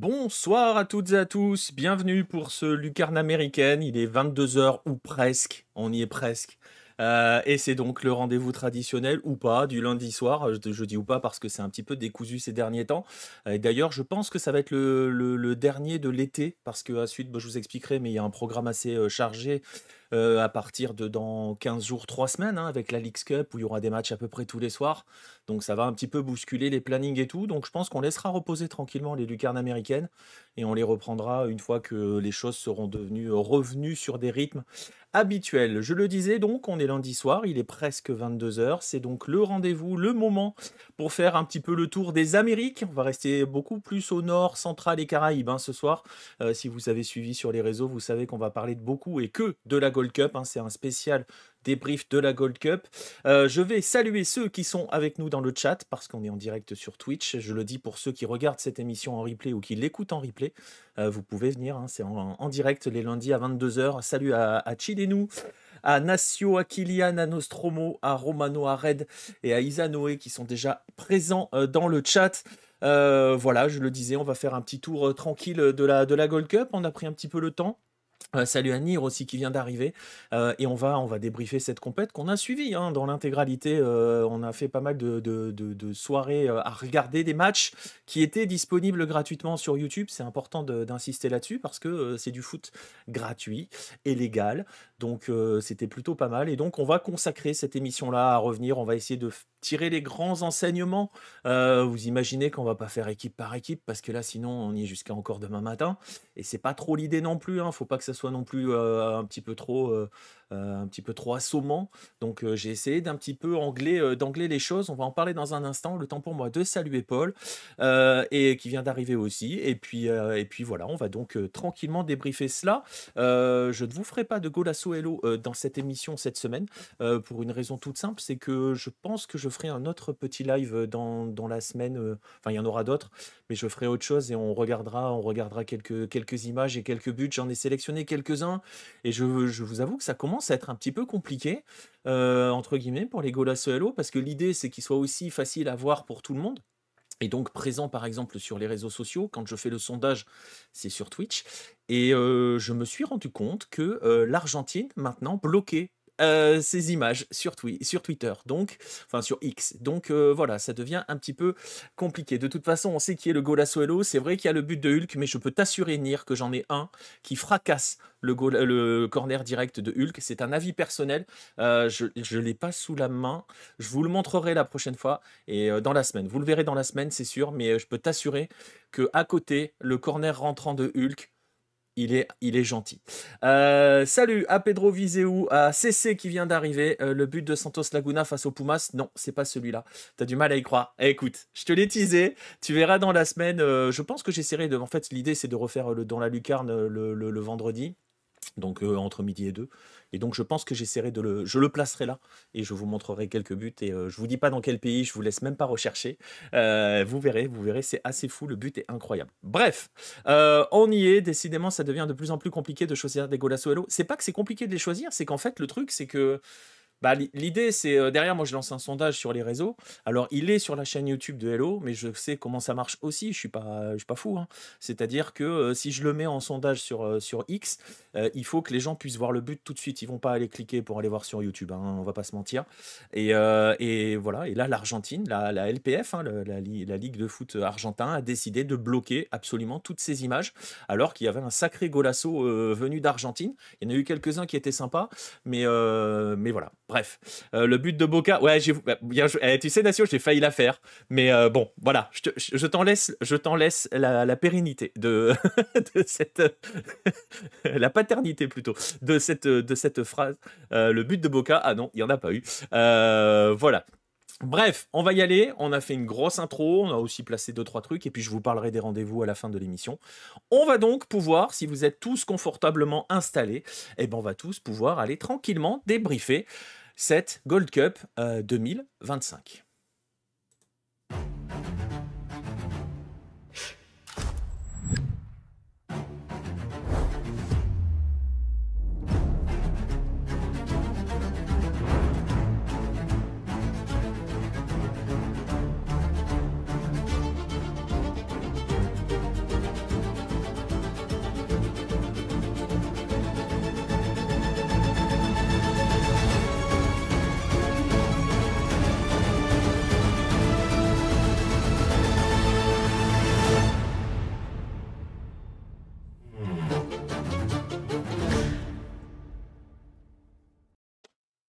Bonsoir à toutes et à tous, bienvenue pour ce Lucarne américaine, il est 22 h ou presque, on y est presque. Et c'est donc le rendez-vous traditionnel ou pas du lundi soir, je dis ou pas parce que c'est un petit peu décousu ces derniers temps. Et d'ailleurs je pense que ça va être le dernier de l'été parce que à suite je vous expliquerai mais il y a un programme assez chargé à partir de dans 15 jours, 3 semaines hein, avec la Leagues Cup où il y aura des matchs à peu près tous les soirs. Donc ça va un petit peu bousculer les plannings et tout. Donc je pense qu'on laissera reposer tranquillement les lucarnes américaines et on les reprendra une fois que les choses seront revenues sur des rythmes habituels. Je le disais donc, on est lundi soir, il est presque 22 h. C'est donc le rendez-vous, le moment pour faire un petit peu le tour des Amériques. On va rester beaucoup plus au nord, central et Caraïbes hein, ce soir. Si vous avez suivi sur les réseaux, vous savez qu'on va parler de beaucoup et que de la Gold Cup. Hein, c'est un spécial débrief de la Gold Cup. Je vais saluer ceux qui sont avec nous dans le chat parce qu'on est en direct sur Twitch. Je le dis pour ceux qui regardent cette émission en replay ou qui l'écoutent en replay. Vous pouvez venir, hein, c'est en direct les lundis à 22 h. Salut à Chilenou, à Nacio, à Kylian, à Nostromo, à Romano, à Red et à Isanoé qui sont déjà présents dans le chat. Voilà, je le disais, on va faire un petit tour tranquille de la Gold Cup. On a pris un petit peu le temps. Salut à Nir aussi qui vient d'arriver et on va débriefer cette compète qu'on a suivie hein, dans l'intégralité. On a fait pas mal de soirées à regarder des matchs qui étaient disponibles gratuitement sur YouTube. C'est important d'insister là-dessus parce que c'est du foot gratuit et légal. Donc c'était plutôt pas mal. Et donc on va consacrer cette émission-là à revenir. On va essayer de tirer les grands enseignements. Vous imaginez qu'on va pas faire équipe par équipe parce que là sinon on y est jusqu'à encore demain matin. Et c'est pas trop l'idée non plus. Faut pas que ça soit non plus un petit peu trop assommant. Donc j'ai essayé d'un petit peu d'angler les choses. On va en parler dans un instant. Le temps pour moi de saluer Paul et qui vient d'arriver aussi. Et puis voilà, on va donc tranquillement débriefer cela. Je ne vous ferai pas de Golasso Hello dans cette émission cette semaine pour une raison toute simple, c'est que je pense que je ferai un autre petit live dans la semaine. Enfin, il y en aura d'autres, mais je ferai autre chose et on regardera quelques images et quelques buts. J'en ai sélectionné quelques-uns et je vous avoue que ça commence à être un petit peu compliqué entre guillemets pour les Golasso Hello parce que l'idée c'est qu'ils soient aussi faciles à voir pour tout le monde. Et donc présent par exemple sur les réseaux sociaux, quand je fais le sondage, c'est sur Twitch. Et je me suis rendu compte que l'Argentine maintenant bloquait ces images sur Twitter, donc, enfin sur X. Donc voilà, ça devient un petit peu compliqué. De toute façon, on sait qui est le Golasso Hello. C'est vrai qu'il y a le but de Hulk, mais je peux t'assurer, Nir, que j'en ai un qui fracasse le corner direct de Hulk. C'est un avis personnel. Je ne l'ai pas sous la main. Je vous le montrerai la prochaine fois et dans la semaine. Vous le verrez dans la semaine, c'est sûr, mais je peux t'assurer que à côté, le corner rentrant de Hulk, il est gentil. Salut à Pedro Viseu, à CC qui vient d'arriver. Le but de Santos Laguna face aux Pumas, non, c'est pas celui-là. T'as du mal à y croire. Écoute, je te l'ai teasé. Tu verras dans la semaine. Je pense que j'essaierai de. En fait, l'idée c'est de refaire dans la lucarne le vendredi. Donc entre midi et 2. Et donc je pense que j'essaierai je le placerai là et je vous montrerai quelques buts et je vous dis pas dans quel pays, je vous laisse même pas rechercher. Vous verrez, c'est assez fou, le but est incroyable. Bref, on y est, décidément ça devient de plus en plus compliqué de choisir des Golasso Hello. C'est pas que c'est compliqué de les choisir, c'est qu'en fait le truc c'est que l'idée, c'est derrière moi, je lance un sondage sur les réseaux. Alors, il est sur la chaîne YouTube de Hello, mais je sais comment ça marche aussi. Je suis pas fou. Hein. C'est-à-dire que si je le mets en sondage sur X, il faut que les gens puissent voir le but tout de suite. Ils vont pas aller cliquer pour aller voir sur YouTube. Hein, on va pas se mentir. Et voilà. Et là, l'Argentine, la LPF, hein, la Ligue de foot argentin, a décidé de bloquer absolument toutes ces images, alors qu'il y avait un sacré golasso venu d'Argentine. Il y en a eu quelques-uns qui étaient sympas, mais voilà. Bref, le but de Boca, ouais, tu sais Natio, j'ai failli la faire, mais bon, voilà, je t'en laisse la pérennité de cette, la paternité plutôt de cette phrase. Le but de Boca, ah non, il y en a pas eu. Voilà. Bref, on va y aller. On a fait une grosse intro, on a aussi placé 2-3 trucs, et puis je vous parlerai des rendez-vous à la fin de l'émission. On va donc pouvoir, si vous êtes tous confortablement installés, on va tous pouvoir aller tranquillement débriefer cette Gold Cup 2025.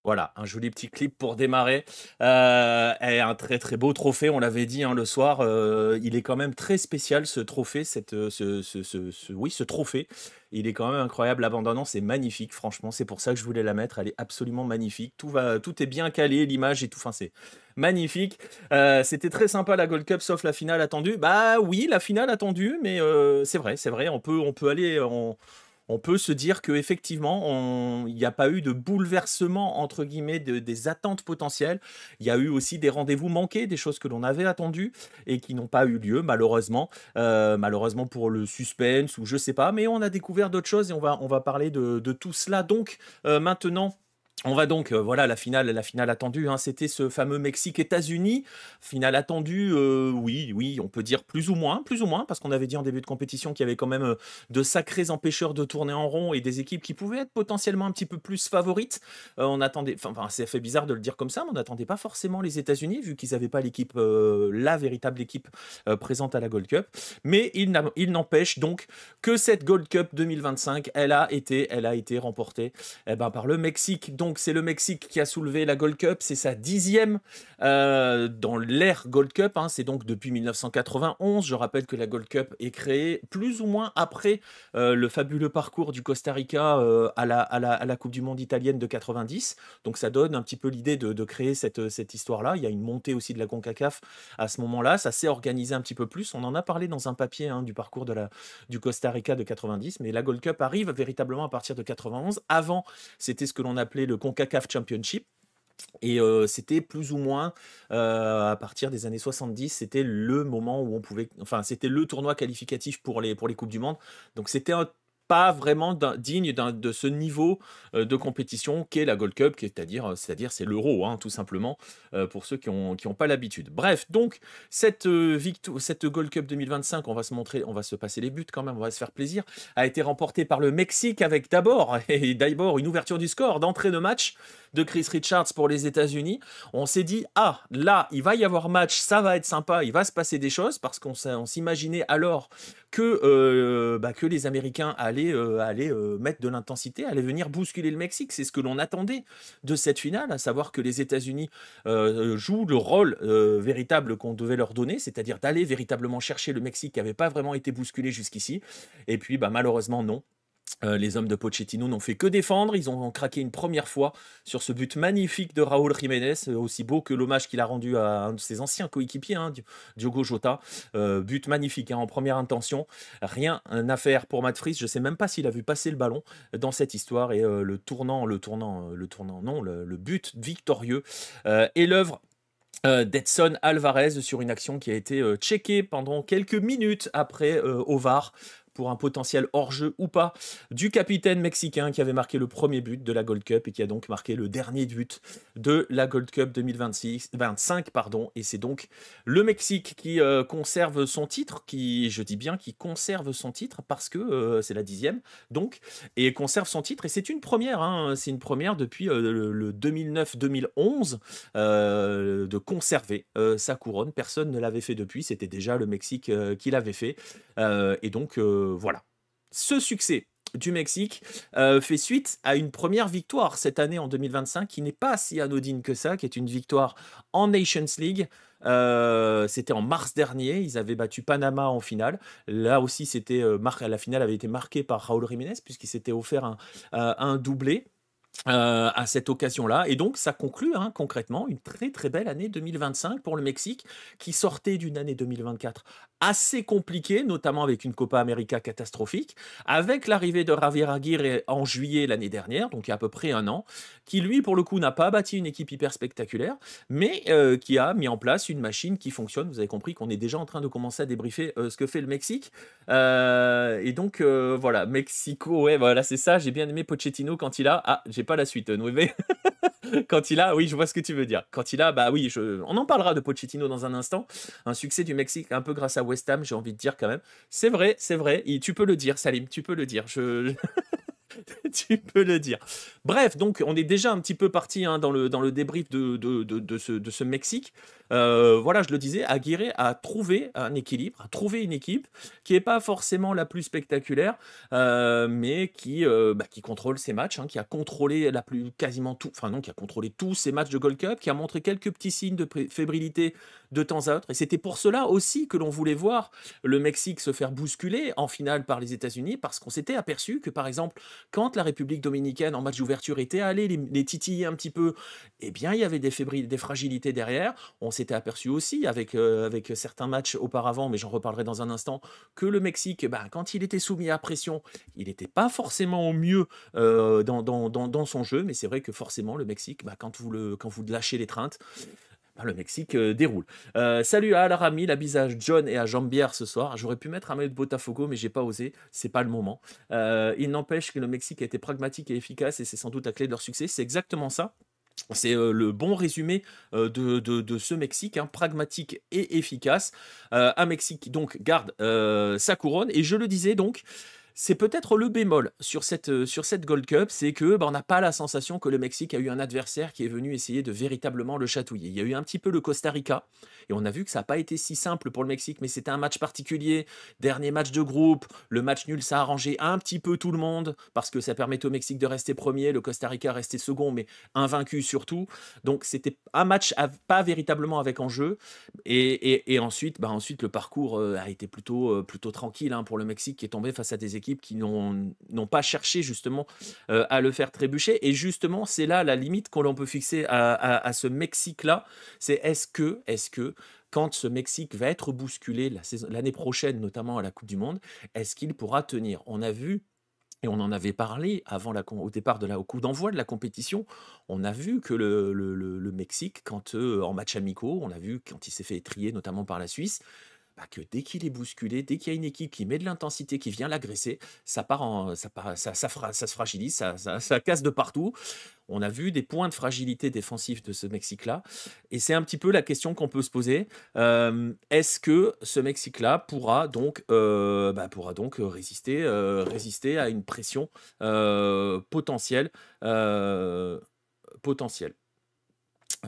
Voilà, un joli petit clip pour démarrer, et un très, très beau trophée, on l'avait dit, hein, le soir, il est quand même très spécial ce trophée, ce trophée. Il est quand même incroyable, la bande annonce est magnifique, franchement, c'est pour ça que je voulais la mettre, elle est absolument magnifique. Tout est bien calé, l'image et tout, enfin, c'est magnifique. C'était très sympa la Gold Cup, sauf la finale attendue. Bah oui, la finale attendue, mais c'est vrai, on peut aller, on peut se dire qu'effectivement, il n'y a pas eu de bouleversement, entre guillemets, des attentes potentielles. Il y a eu aussi des rendez-vous manqués, des choses que l'on avait attendues et qui n'ont pas eu lieu, malheureusement. Malheureusement pour le suspense ou je sais pas, mais on a découvert d'autres choses et on va parler de tout cela. Donc, maintenant. On va donc, voilà, la finale attendue, hein, c'était ce fameux Mexique-États-Unis. Finale attendue, oui, oui, on peut dire plus ou moins, parce qu'on avait dit en début de compétition qu'il y avait quand même de sacrés empêcheurs de tourner en rond et des équipes qui pouvaient être potentiellement un petit peu plus favorites. On attendait, enfin, c'est fait bizarre de le dire comme ça, mais on n'attendait pas forcément les États-Unis, vu qu'ils n'avaient pas l'équipe, la véritable équipe présente à la Gold Cup. Mais il n'empêche donc que cette Gold Cup 2025, elle a été remportée par le Mexique. Donc c'est le Mexique qui a soulevé la Gold Cup, c'est sa 10e dans l'ère Gold Cup, hein. C'est donc depuis 1991. Je rappelle que la Gold Cup est créée plus ou moins après le fabuleux parcours du Costa Rica à la Coupe du Monde italienne de 90. Donc ça donne un petit peu l'idée de créer cette histoire-là. Il y a une montée aussi de la CONCACAF à ce moment-là. Ça s'est organisé un petit peu plus. On en a parlé dans un papier, hein, du parcours du Costa Rica de 90. Mais la Gold Cup arrive véritablement à partir de 91. Avant, c'était ce que l'on appelait le CONCACAF Championship. Et c'était plus ou moins à partir des années 70, c'était le moment où on pouvait, enfin c'était le tournoi qualificatif pour les Coupes du Monde. Donc c'était pas vraiment digne de ce niveau de compétition qu'est la Gold Cup, c'est-à-dire c'est l'Euro, hein, tout simplement, pour ceux qui ont pas l'habitude. Bref, donc cette Gold Cup 2025, on va se passer les buts quand même, on va se faire plaisir, a été remportée par le Mexique avec d'abord une ouverture du score d'entrée de match de Chris Richards pour les États-Unis. On s'est dit, ah, là, il va y avoir match, ça va être sympa, il va se passer des choses, parce qu'on s'imaginait alors que les Américains allaient mettre de l'intensité, allaient venir bousculer le Mexique. C'est ce que l'on attendait de cette finale, à savoir que les États-Unis jouent le rôle véritable qu'on devait leur donner, c'est-à-dire d'aller véritablement chercher le Mexique qui n'avait pas vraiment été bousculé jusqu'ici. Et puis, malheureusement, non. Les hommes de Pochettino n'ont fait que défendre. Ils ont craqué une première fois sur ce but magnifique de Raúl Jiménez, aussi beau que l'hommage qu'il a rendu à un de ses anciens coéquipiers, hein, Diogo Jota. But magnifique, hein, en première intention. Rien à faire pour Matt Friis. Je ne sais même pas s'il a vu passer le ballon dans cette histoire. Et le but victorieux est l'œuvre d'Edson Alvarez sur une action qui a été checkée pendant quelques minutes après au VAR pour un potentiel hors-jeu ou pas du capitaine mexicain qui avait marqué le premier but de la Gold Cup et qui a donc marqué le dernier but de la Gold Cup 2025, pardon. Et c'est donc le Mexique qui conserve son titre, je dis bien qui conserve son titre parce que c'est la 10e, donc, et conserve son titre. Et c'est une première, hein, c'est une première depuis le 2009-2011 de conserver sa couronne. Personne ne l'avait fait depuis, c'était déjà le Mexique qui l'avait fait. Et donc, voilà. Ce succès du Mexique fait suite à une première victoire cette année en 2025 qui n'est pas si anodine que ça, qui est une victoire en Nations League. C'était en mars dernier, ils avaient battu Panama en finale. Là aussi, la finale avait été marquée par Raúl Jiménez puisqu'il s'était offert un doublé à cette occasion-là. Et donc, ça conclut, hein, concrètement une très très belle année 2025 pour le Mexique, qui sortait d'une année 2024 assez compliquée, notamment avec une Copa América catastrophique, avec l'arrivée de Javier Aguirre en juillet l'année dernière, donc il y a à peu près un an, qui lui, pour le coup, n'a pas bâti une équipe hyper spectaculaire, mais qui a mis en place une machine qui fonctionne. Vous avez compris qu'on est déjà en train de commencer à débriefer ce que fait le Mexique. Et donc, voilà, Mexico, ouais, voilà, c'est ça. J'ai bien aimé Pochettino quand il a... Ah, j'ai pas la suite, Nouvé. Quand il a... Oui, je vois ce que tu veux dire. Quand il a... Bah oui, on en parlera de Pochettino dans un instant. Un succès du Mexique, un peu grâce à West Ham, j'ai envie de dire quand même. C'est vrai, c'est vrai. Et tu peux le dire, Salim, tu peux le dire. Tu peux le dire. Bref, donc on est déjà un petit peu parti hein, dans le débrief de ce Mexique. Voilà, je le disais, Aguirre a trouvé un équilibre, a trouvé une équipe qui n'est pas forcément la plus spectaculaire, mais qui contrôle ses matchs, hein, qui a contrôlé quasiment tout, enfin non, qui a contrôlé tous ses matchs de Gold Cup, qui a montré quelques petits signes de fébrilité de temps à autre. Et c'était pour cela aussi que l'on voulait voir le Mexique se faire bousculer en finale par les États-Unis, parce qu'on s'était aperçu que, par exemple, quand la République dominicaine, en match d'ouverture, était allée les titiller un petit peu, eh bien, il y avait des fragilités derrière. On s'était aperçu aussi, avec certains matchs auparavant, mais j'en reparlerai dans un instant, que le Mexique, ben, quand il était soumis à pression, il n'était pas forcément au mieux dans son jeu, mais c'est vrai que forcément, le Mexique, ben, quand vous lâchez l'étreinte, ben, le Mexique déroule. Salut à Alarami, la bise à John et à Jambière ce soir. J'aurais pu mettre un maillot de Botafogo, mais j'ai pas osé. C'est pas le moment. Il n'empêche que le Mexique a été pragmatique et efficace, et c'est sans doute la clé de leur succès. C'est exactement ça. C'est le bon résumé de ce Mexique, hein, pragmatique et efficace. Un Mexique qui donc garde sa couronne. Et je le disais donc, c'est peut-être le bémol sur cette Gold Cup, c'est que on n'a pas la sensation que le Mexique a eu un adversaire qui est venu essayer de véritablement le chatouiller. Il y a eu un petit peu le Costa Rica, et on a vu que ça n'a pas été si simple pour le Mexique, mais c'était un match particulier, dernier match de groupe, le match nul, ça a arrangé un petit peu tout le monde, parce que ça permettait au Mexique de rester premier, le Costa Rica restait second, mais invaincu surtout. Donc c'était un match pas véritablement avec enjeu, et ensuite, le parcours a été plutôt tranquille hein, pour le Mexique, qui est tombé face à des équipes qui n'ont pas cherché justement à le faire trébucher. Et justement, c'est là la limite que l'on peut fixer à ce Mexique-là. C'est est-ce que quand ce Mexique va être bousculé l'année prochaine, notamment à la Coupe du Monde, est-ce qu'il pourra tenir? On a vu, et on en avait parlé au départ au coup d'envoi de la compétition, on a vu que le Mexique, quand en match amicaux, on a vu quand il s'est fait étriller, notamment par la Suisse, que dès qu'il est bousculé, dès qu'il y a une équipe qui met de l'intensité, qui vient l'agresser, ça se fragilise, ça casse de partout. On a vu des points de fragilité défensifs de ce Mexique-là, et c'est un petit peu la question qu'on peut se poser. Est-ce que ce Mexique-là pourra donc résister à une pression potentielle, potentielle.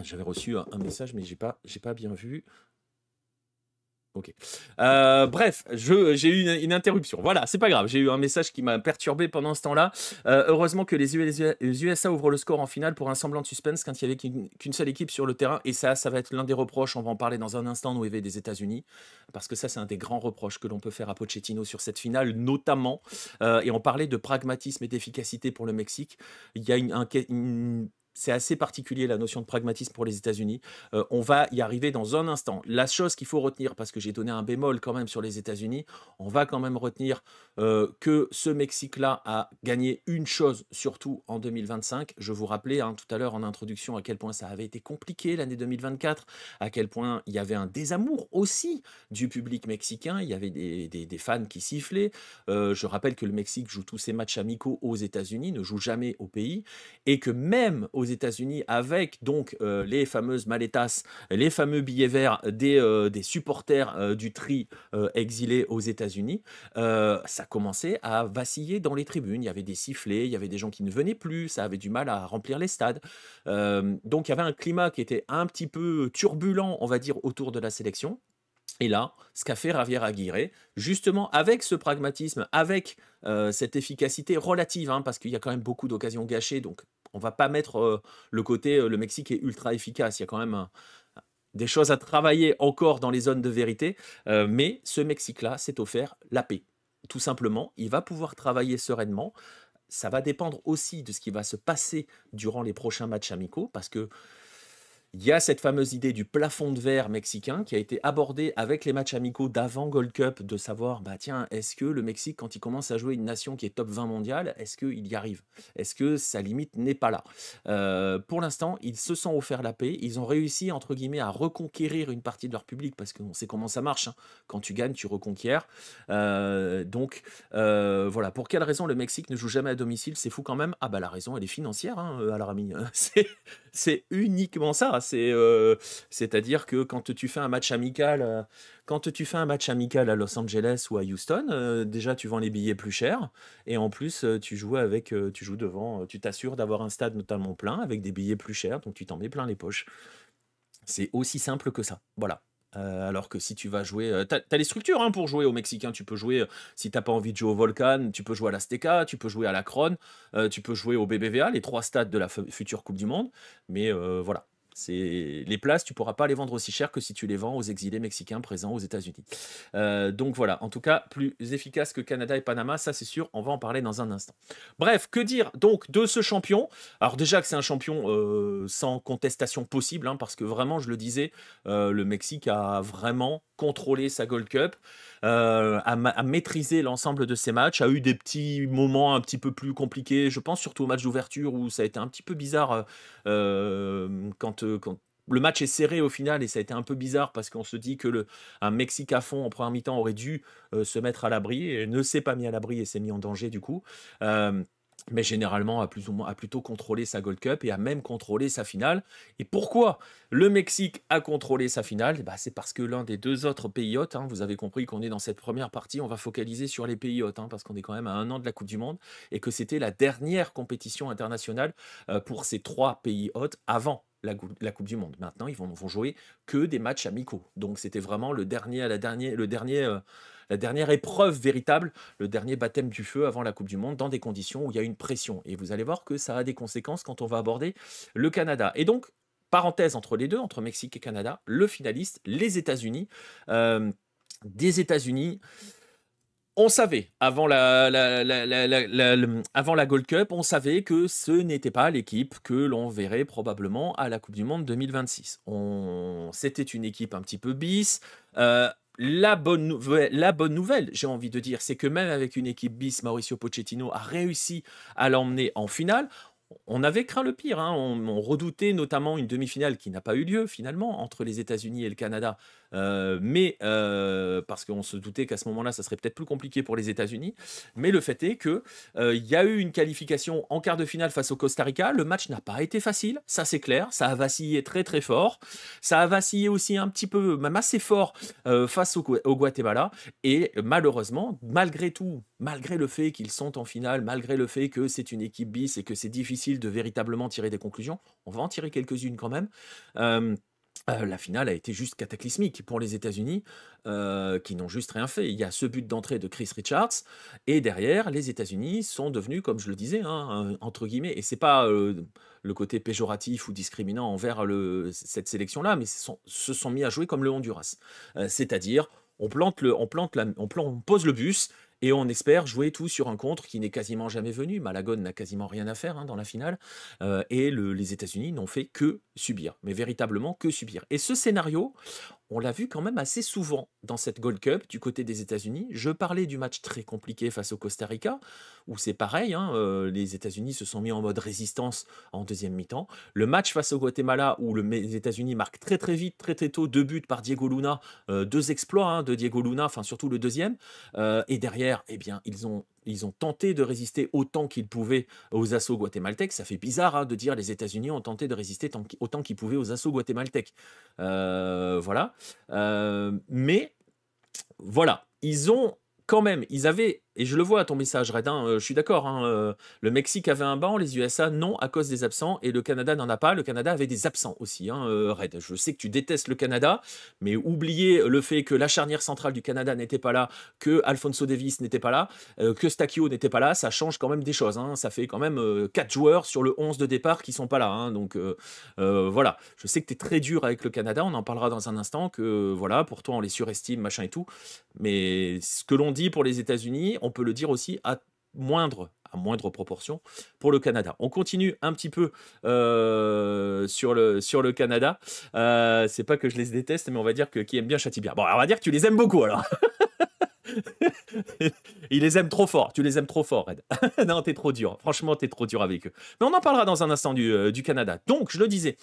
J'avais reçu un message, mais j'ai pas bien vu. Ok. Bref, j'ai eu une interruption. Voilà, c'est pas grave. J'ai eu un message qui m'a perturbé pendant ce temps-là. Heureusement que les USA ouvrent le score en finale pour un semblant de suspense quand il n'y avait qu'une seule équipe sur le terrain. Et ça va être l'un des reproches. On va en parler dans un instant, nous, des États-Unis. Parce que ça, c'est un des grands reproches que l'on peut faire à Pochettino sur cette finale, notamment. Et on parlait de pragmatisme et d'efficacité pour le Mexique. Il y a c'est assez particulier la notion de pragmatisme pour les États-Unis. On va y arriver dans un instant. La chose qu'il faut retenir, parce que j'ai donné un bémol quand même sur les États-Unis, on va quand même retenir que ce Mexique-là a gagné une chose, surtout en 2025. Je vous rappelais hein, tout à l'heure en introduction à quel point ça avait été compliqué l'année 2024, à quel point il y avait un désamour aussi du public mexicain. Il y avait des fans qui sifflaient. Je rappelle que le Mexique joue tous ses matchs amicaux aux États-Unis, ne joue jamais au pays, et que même aux États-Unis, avec donc les fameuses maletas, les fameux billets verts des supporters du Tri exilés aux États-Unis, ça commençait à vaciller dans les tribunes. Il y avait des sifflets, il y avait des gens qui ne venaient plus, ça avait du mal à remplir les stades. Donc il y avait un climat qui était un petit peu turbulent, on va dire, autour de la sélection. Et là, ce qu'a fait Javier Aguirre, justement avec ce pragmatisme, avec cette efficacité relative, hein, parce qu'il y a quand même beaucoup d'occasions gâchées, donc on va pas mettre le côté le Mexique est ultra efficace, il y a quand même des choses à travailler encore dans les zones de vérité, mais ce Mexique-là s'est offert la paix. Tout simplement, il va pouvoir travailler sereinement. Ça va dépendre aussi de ce qui va se passer durant les prochains matchs amicaux, parce que il y a cette fameuse idée du plafond de verre mexicain qui a été abordée avec les matchs amicaux d'avant Gold Cup, de savoir, tiens, est-ce que le Mexique, quand il commence à jouer une nation qui est top 20 mondiale, est-ce qu'il y arrive? Est-ce que sa limite n'est pas là? Pour l'instant, ils se sont offert la paix, ils ont réussi, entre guillemets, à reconquérir une partie de leur public, parce qu'on sait comment ça marche, hein. Quand tu gagnes, tu reconquiers. Voilà, pour quelle raison le Mexique ne joue jamais à domicile? C'est fou quand même. La raison, elle est financière, hein, Alarami. C'est uniquement ça. C'est-à-dire que quand tu fais un match amical, à Los Angeles ou à Houston, déjà tu vends les billets plus cher, et en plus tu joues devant, tu t'assures d'avoir un stade notamment plein avec des billets plus chers, donc tu t'en mets plein les poches. C'est aussi simple que ça. Voilà. Alors que si tu vas jouer, t'as les structures hein, pour jouer au Mexicain. Tu peux jouer, si t'as pas envie de jouer au Volcan, tu peux jouer à l'Azteca, tu peux jouer à l'Akron, tu peux jouer au BBVA, les 3 stades de la future Coupe du Monde. Mais voilà. Les places, tu pourras pas les vendre aussi cher que si tu les vends aux exilés mexicains présents aux États-Unis. Donc voilà, en tout cas, plus efficace que Canada et Panama, ça c'est sûr, on va en parler dans un instant. Bref, que dire donc de ce champion? Alors déjà que c'est un champion sans contestation possible, hein, parce que vraiment, je le disais, le Mexique a vraiment contrôlé sa Gold Cup, a maîtrisé l'ensemble de ses matchs, a eu des petits moments un petit peu plus compliqués, je pense surtout au match d'ouverture où ça a été un petit peu bizarre quand le match est serré au final, et ça a été un peu bizarre parce qu'on se dit que un Mexique à fond en première mi-temps aurait dû se mettre à l'abri, et ne s'est pas mis à l'abri et s'est mis en danger du coup. Mais généralement a plutôt contrôlé sa Gold Cup et a même contrôlé sa finale. Et pourquoi le Mexique a contrôlé sa finale? C'est parce que l'un des 2 autres pays hôtes, hein, vous avez compris qu'on est dans cette première partie, on va focaliser sur les pays hôtes, hein, parce qu'on est quand même à 1 an de la Coupe du Monde, et que c'était la dernière compétition internationale pour ces 3 pays hôtes avant la Coupe du Monde. Maintenant, ils vont jouer que des matchs amicaux. Donc c'était vraiment la dernière épreuve véritable, le dernier baptême du feu avant la Coupe du Monde, dans des conditions où il y a une pression. Et vous allez voir que ça a des conséquences quand on va aborder le Canada. Et donc, parenthèse entre les deux, entre Mexique et Canada, le finaliste, les États-Unis. Des États-Unis, on savait, avant avant la Gold Cup, on savait que ce n'était pas l'équipe que l'on verrait probablement à la Coupe du Monde 2026. C'était une équipe un petit peu bis. La bonne nouvelle, j'ai envie de dire, c'est que même avec une équipe bis, Mauricio Pochettino a réussi à l'emmener en finale. On avait craint le pire, hein. On redoutait notamment une demi-finale qui n'a pas eu lieu finalement entre les États-Unis et le Canada, parce qu'on se doutait qu'à ce moment-là, ça serait peut-être plus compliqué pour les États-Unis. Mais le fait est que il y a eu une qualification en quart de finale face au Costa Rica. Le match n'a pas été facile, ça c'est clair. Ça a vacillé très très fort. Ça a vacillé aussi un petit peu, même assez fort, face au Guatemala. Et malheureusement, malgré tout, malgré le fait qu'ils sont en finale, malgré le fait que c'est une équipe bis et que c'est difficile de véritablement tirer des conclusions, on va en tirer quelques-unes quand même. La finale a été juste cataclysmique pour les États-Unis, qui n'ont juste rien fait. Il y a ce but d'entrée de Chris Richards, et derrière, les États-Unis sont devenus, comme je le disais, hein, entre guillemets, et c'est pas le côté péjoratif ou discriminant envers cette sélection-là, mais se sont mis à jouer comme le Honduras. C'est-à-dire, on pose le bus, et on espère jouer tout sur un contre qui n'est quasiment jamais venu. Malagone n'a quasiment rien à faire, hein, dans la finale. Et les États-Unis n'ont fait que subir, mais véritablement que subir. Et ce scénario, on l'a vu quand même assez souvent dans cette Gold Cup du côté des États-Unis. Je parlais du match très compliqué face au Costa Rica, où c'est pareil, hein, les États-Unis se sont mis en mode résistance en deuxième mi-temps. Le match face au Guatemala, où les États-Unis marquent très très vite, très très tôt, 2 buts par Diego Luna, 2 exploits, hein, de Diego Luna, enfin surtout le deuxième. Et derrière, eh bien, ils ont tenté de résister autant qu'ils pouvaient aux assauts guatémaltèques. Ça fait bizarre, hein, de dire les États-Unis ont tenté de résister autant qu'ils pouvaient aux assauts guatémaltèques. Voilà. Mais voilà, ils avaient, et je le vois à ton message, Red, hein, je suis d'accord, hein, le Mexique avait un banc, les USA non, à cause des absents, et le Canada n'en a pas. Le Canada avait des absents aussi, hein, Red. Je sais que tu détestes le Canada, mais oubliez le fait que la charnière centrale du Canada n'était pas là, que Alphonso Davies n'était pas là, que Stakio n'était pas là, ça change quand même des choses, hein. Ça fait quand même 4 joueurs sur le 11 de départ qui sont pas là, hein. Donc voilà, je sais que tu es très dur avec le Canada, on en parlera dans un instant, que voilà, pour toi on les surestime, machin et tout, mais ce que l'on dit pour les États-Unis, on peut le dire aussi à moindre proportion pour le Canada. On continue un petit peu sur le Canada. C'est pas que je les déteste, mais on va dire que qui aime bien châtie bien. Bon, on va dire que tu les aimes beaucoup alors. Ils les aiment trop fort. Tu les aimes trop fort, Red. Non, t'es trop dur. Franchement, t'es trop dur avec eux. Mais on en parlera dans un instant du Canada. Donc, je le disais,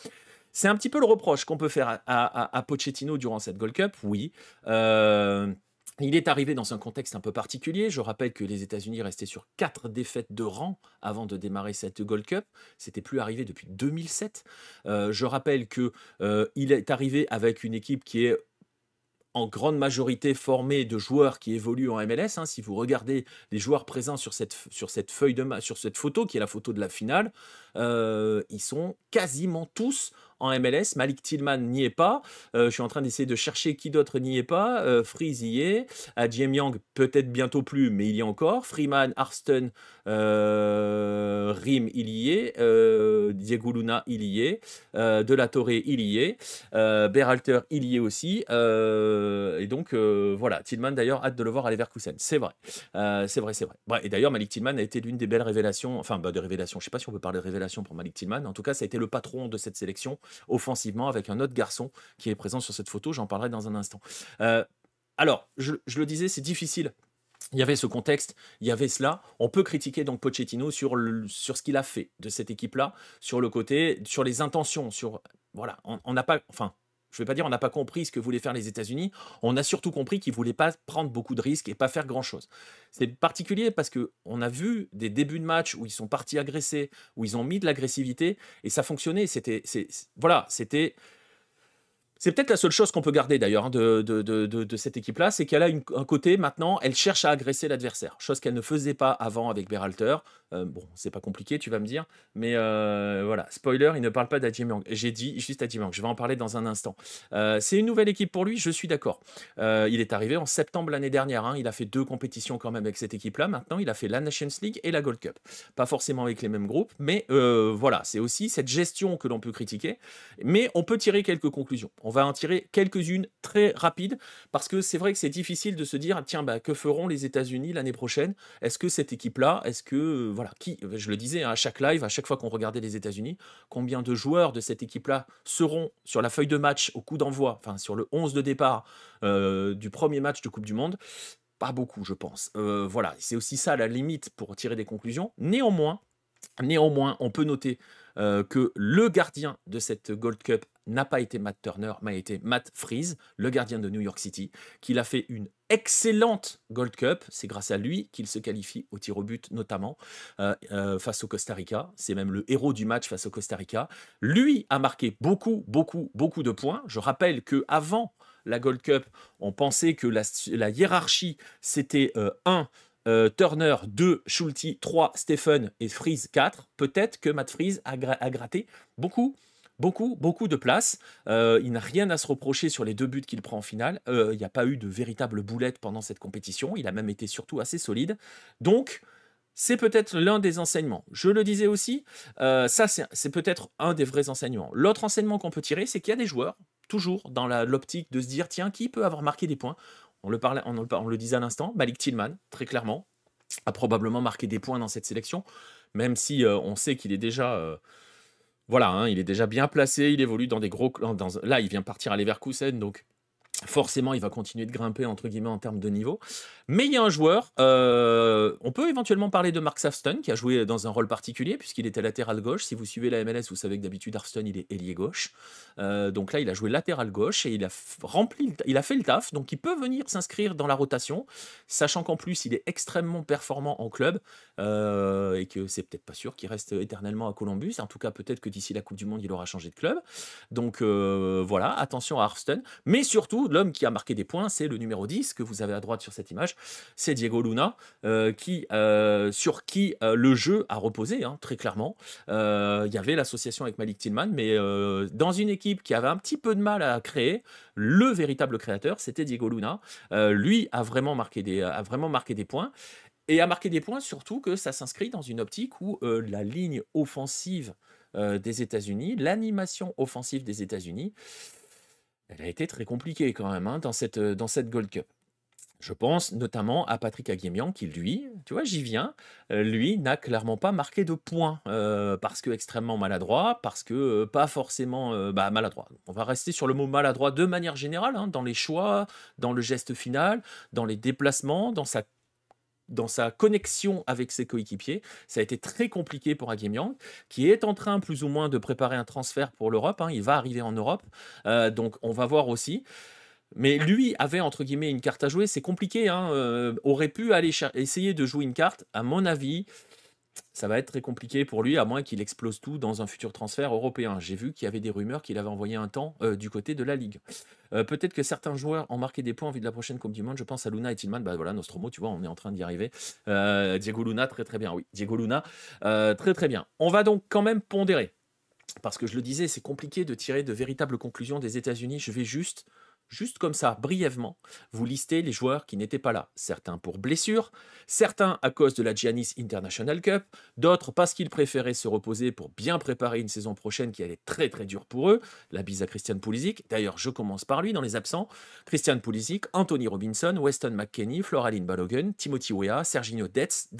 c'est un petit peu le reproche qu'on peut faire à Pochettino durant cette Gold Cup, oui. Il est arrivé dans un contexte un peu particulier. Je rappelle que les États-Unis restaient sur 4 défaites de rang avant de démarrer cette Gold Cup. C'était plus arrivé depuis 2007. Je rappelle que, il est arrivé avec une équipe qui est en grande majorité formée de joueurs qui évoluent en MLS, hein. Si vous regardez les joueurs présents sur cette feuille sur cette photo, qui est la photo de la finale, ils sont quasiment tous en MLS. Malik Tillman n'y est pas. Je suis en train d'essayer de chercher qui d'autre n'y est pas. Freeze y est. Adjem Yang, peut-être bientôt plus, mais il y est encore. Freeman, Arston, Rim, il y est. Diego Luna, il y est. De la Torre, il y est. Berhalter, il y est aussi. Et donc, voilà. Tillman, d'ailleurs, hâte de le voir à Leverkusen. C'est vrai. C'est vrai, c'est vrai. Ouais, et d'ailleurs, Malik Tillman a été l'une des belles révélations. Enfin, de révélations. Je ne sais pas si on peut parler de révélation pour Malik Tillman. En tout cas, ça a été le patron de cette sélection offensivement avec un autre garçon qui est présent sur cette photo. J'en parlerai dans un instant. Alors, je le disais, c'est difficile. Il y avait ce contexte, il y avait cela. On peut critiquer donc Pochettino sur ce qu'il a fait de cette équipe-là, sur le côté, sur les intentions, sur voilà, on n'a pas, enfin, je ne vais pas dire on n'a pas compris ce que voulaient faire les États-Unis. On a surtout compris qu'ils ne voulaient pas prendre beaucoup de risques et pas faire grand-chose. C'est particulier parce que on a vu des débuts de match où ils sont partis agresser, où ils ont mis de l'agressivité et ça fonctionnait. Voilà, c'était. C'est peut-être la seule chose qu'on peut garder d'ailleurs, hein, de cette équipe-là, c'est qu'elle a un côté maintenant, elle cherche à agresser l'adversaire, chose qu'elle ne faisait pas avant avec Berhalter. Bon, c'est pas compliqué, tu vas me dire, mais voilà, spoiler, il ne parle pas d'Adjem Yang. J'ai dit juste Adjem Yang, je vais en parler dans un instant. C'est une nouvelle équipe pour lui, je suis d'accord. Il est arrivé en septembre l'année dernière, hein, il a fait 2 compétitions quand même avec cette équipe-là. Maintenant, il a fait la Nations League et la Gold Cup. Pas forcément avec les mêmes groupes, mais voilà, c'est aussi cette gestion que l'on peut critiquer, mais on peut tirer quelques conclusions. On va en tirer quelques-unes très rapides, parce que c'est vrai que c'est difficile de se dire, tiens, bah, que feront les États-Unis l'année prochaine? Est-ce que cette équipe-là, est-ce que, voilà, je le disais, hein, à chaque live, à chaque fois qu'on regardait les États-Unis, combien de joueurs de cette équipe-là seront sur la feuille de match au coup d'envoi, enfin sur le 11 de départ du premier match de Coupe du Monde? Pas beaucoup, je pense. Voilà, c'est aussi ça la limite pour tirer des conclusions. Néanmoins, on peut noter que le gardien de cette Gold Cup n'a pas été Matt Turner, mais a été Matt Freese, le gardien de New York City, qu'il a fait une excellente Gold Cup. C'est grâce à lui qu'il se qualifie au tir au but, notamment face au Costa Rica. C'est même le héros du match face au Costa Rica. Lui a marqué beaucoup, beaucoup, beaucoup de points. Je rappelle que avant la Gold Cup, on pensait que la hiérarchie, c'était 1. Turner 2, Schulte 3, Stephen et Freeze 4. Peut-être que Matt Freese a gratté beaucoup, beaucoup, beaucoup de place. Il n'a rien à se reprocher sur les 2 buts qu'il prend en finale. Il n'y a pas eu de véritable boulette pendant cette compétition. Il a même été surtout assez solide. Donc, c'est peut-être l'un des enseignements. Je le disais aussi, ça c'est peut-être un des vrais enseignements. L'autre enseignement qu'on peut tirer, c'est qu'il y a des joueurs, toujours dans l'optique de se dire, tiens, qui peut avoir marqué des points? On le disait à l'instant, Malik Tillman, très clairement, a probablement marqué des points dans cette sélection, même si on sait qu'il est déjà, voilà, hein, il est déjà bien placé, il évolue dans des gros clans. Là, il vient partir à Leverkusen, donc forcément, il va continuer de grimper, entre guillemets, en termes de niveau. Mais il y a un joueur, on peut éventuellement parler de Mark Safston, qui a joué dans un rôle particulier, puisqu'il était latéral gauche. Si vous suivez la MLS, vous savez que d'habitude, Arston, il est ailier gauche. Donc là, il a joué latéral gauche et il a fait le taf. Donc il peut venir s'inscrire dans la rotation, sachant qu'en plus, il est extrêmement performant en club, et que c'est peut-être pas sûr qu'il reste éternellement à Columbus. En tout cas, peut-être que d'ici la Coupe du Monde, il aura changé de club. Donc voilà, attention à Arston. Mais surtout, l'homme qui a marqué des points, c'est le numéro 10 que vous avez à droite sur cette image, c'est Diego Luna, sur qui le jeu a reposé, hein, très clairement. Il y avait l'association avec Malik Tillman, mais dans une équipe qui avait un petit peu de mal à créer, le véritable créateur, c'était Diego Luna. Lui a vraiment marqué des points, et a marqué des points surtout que ça s'inscrit dans une optique où la ligne offensive des États-Unis, l'animation offensive des États-Unis, elle a été très compliquée quand même, hein, dans cette Gold Cup. Je pense notamment à Patrick Aguemian qui, lui, tu vois, j'y viens, lui n'a clairement pas marqué de points, parce que extrêmement maladroit, parce que pas forcément maladroit. On va rester sur le mot maladroit de manière générale, hein, dans les choix, dans le geste final, dans les déplacements, dans sa connexion avec ses coéquipiers. Ça a été très compliqué pour Aguemian, qui est en train plus ou moins de préparer un transfert pour l'Europe, hein. Il va arriver en Europe, donc on va voir aussi. Mais lui avait entre guillemets une carte à jouer, c'est compliqué, hein, aurait pu aller essayer de jouer une carte. À mon avis, ça va être très compliqué pour lui, à moins qu'il explose tout dans un futur transfert européen. J'ai vu qu'il y avait des rumeurs qu'il avait envoyé un temps du côté de la Ligue. Peut-être que certains joueurs ont marqué des points en vue de la prochaine Coupe du Monde. Je pense à Luna et Tillman. Bah voilà, Nostromo, tu vois, on est en train d'y arriver. Diego Luna, très très bien. Oui, Diego Luna, très très bien. On va donc quand même pondérer. Parce que je le disais, c'est compliqué de tirer de véritables conclusions des États-Unis. Je vais juste comme ça, brièvement, vous lister les joueurs qui n'étaient pas là. Certains pour blessure, certains à cause de la Giannis International Cup, d'autres parce qu'ils préféraient se reposer pour bien préparer une saison prochaine qui allait être très très dure pour eux. La bise à Christian Pulisic. D'ailleurs, je commence par lui dans les absents. Christian Pulisic, Anthony Robinson, Weston McKennie, Floraline Balogun, Timothy Weah, Serginho Dest,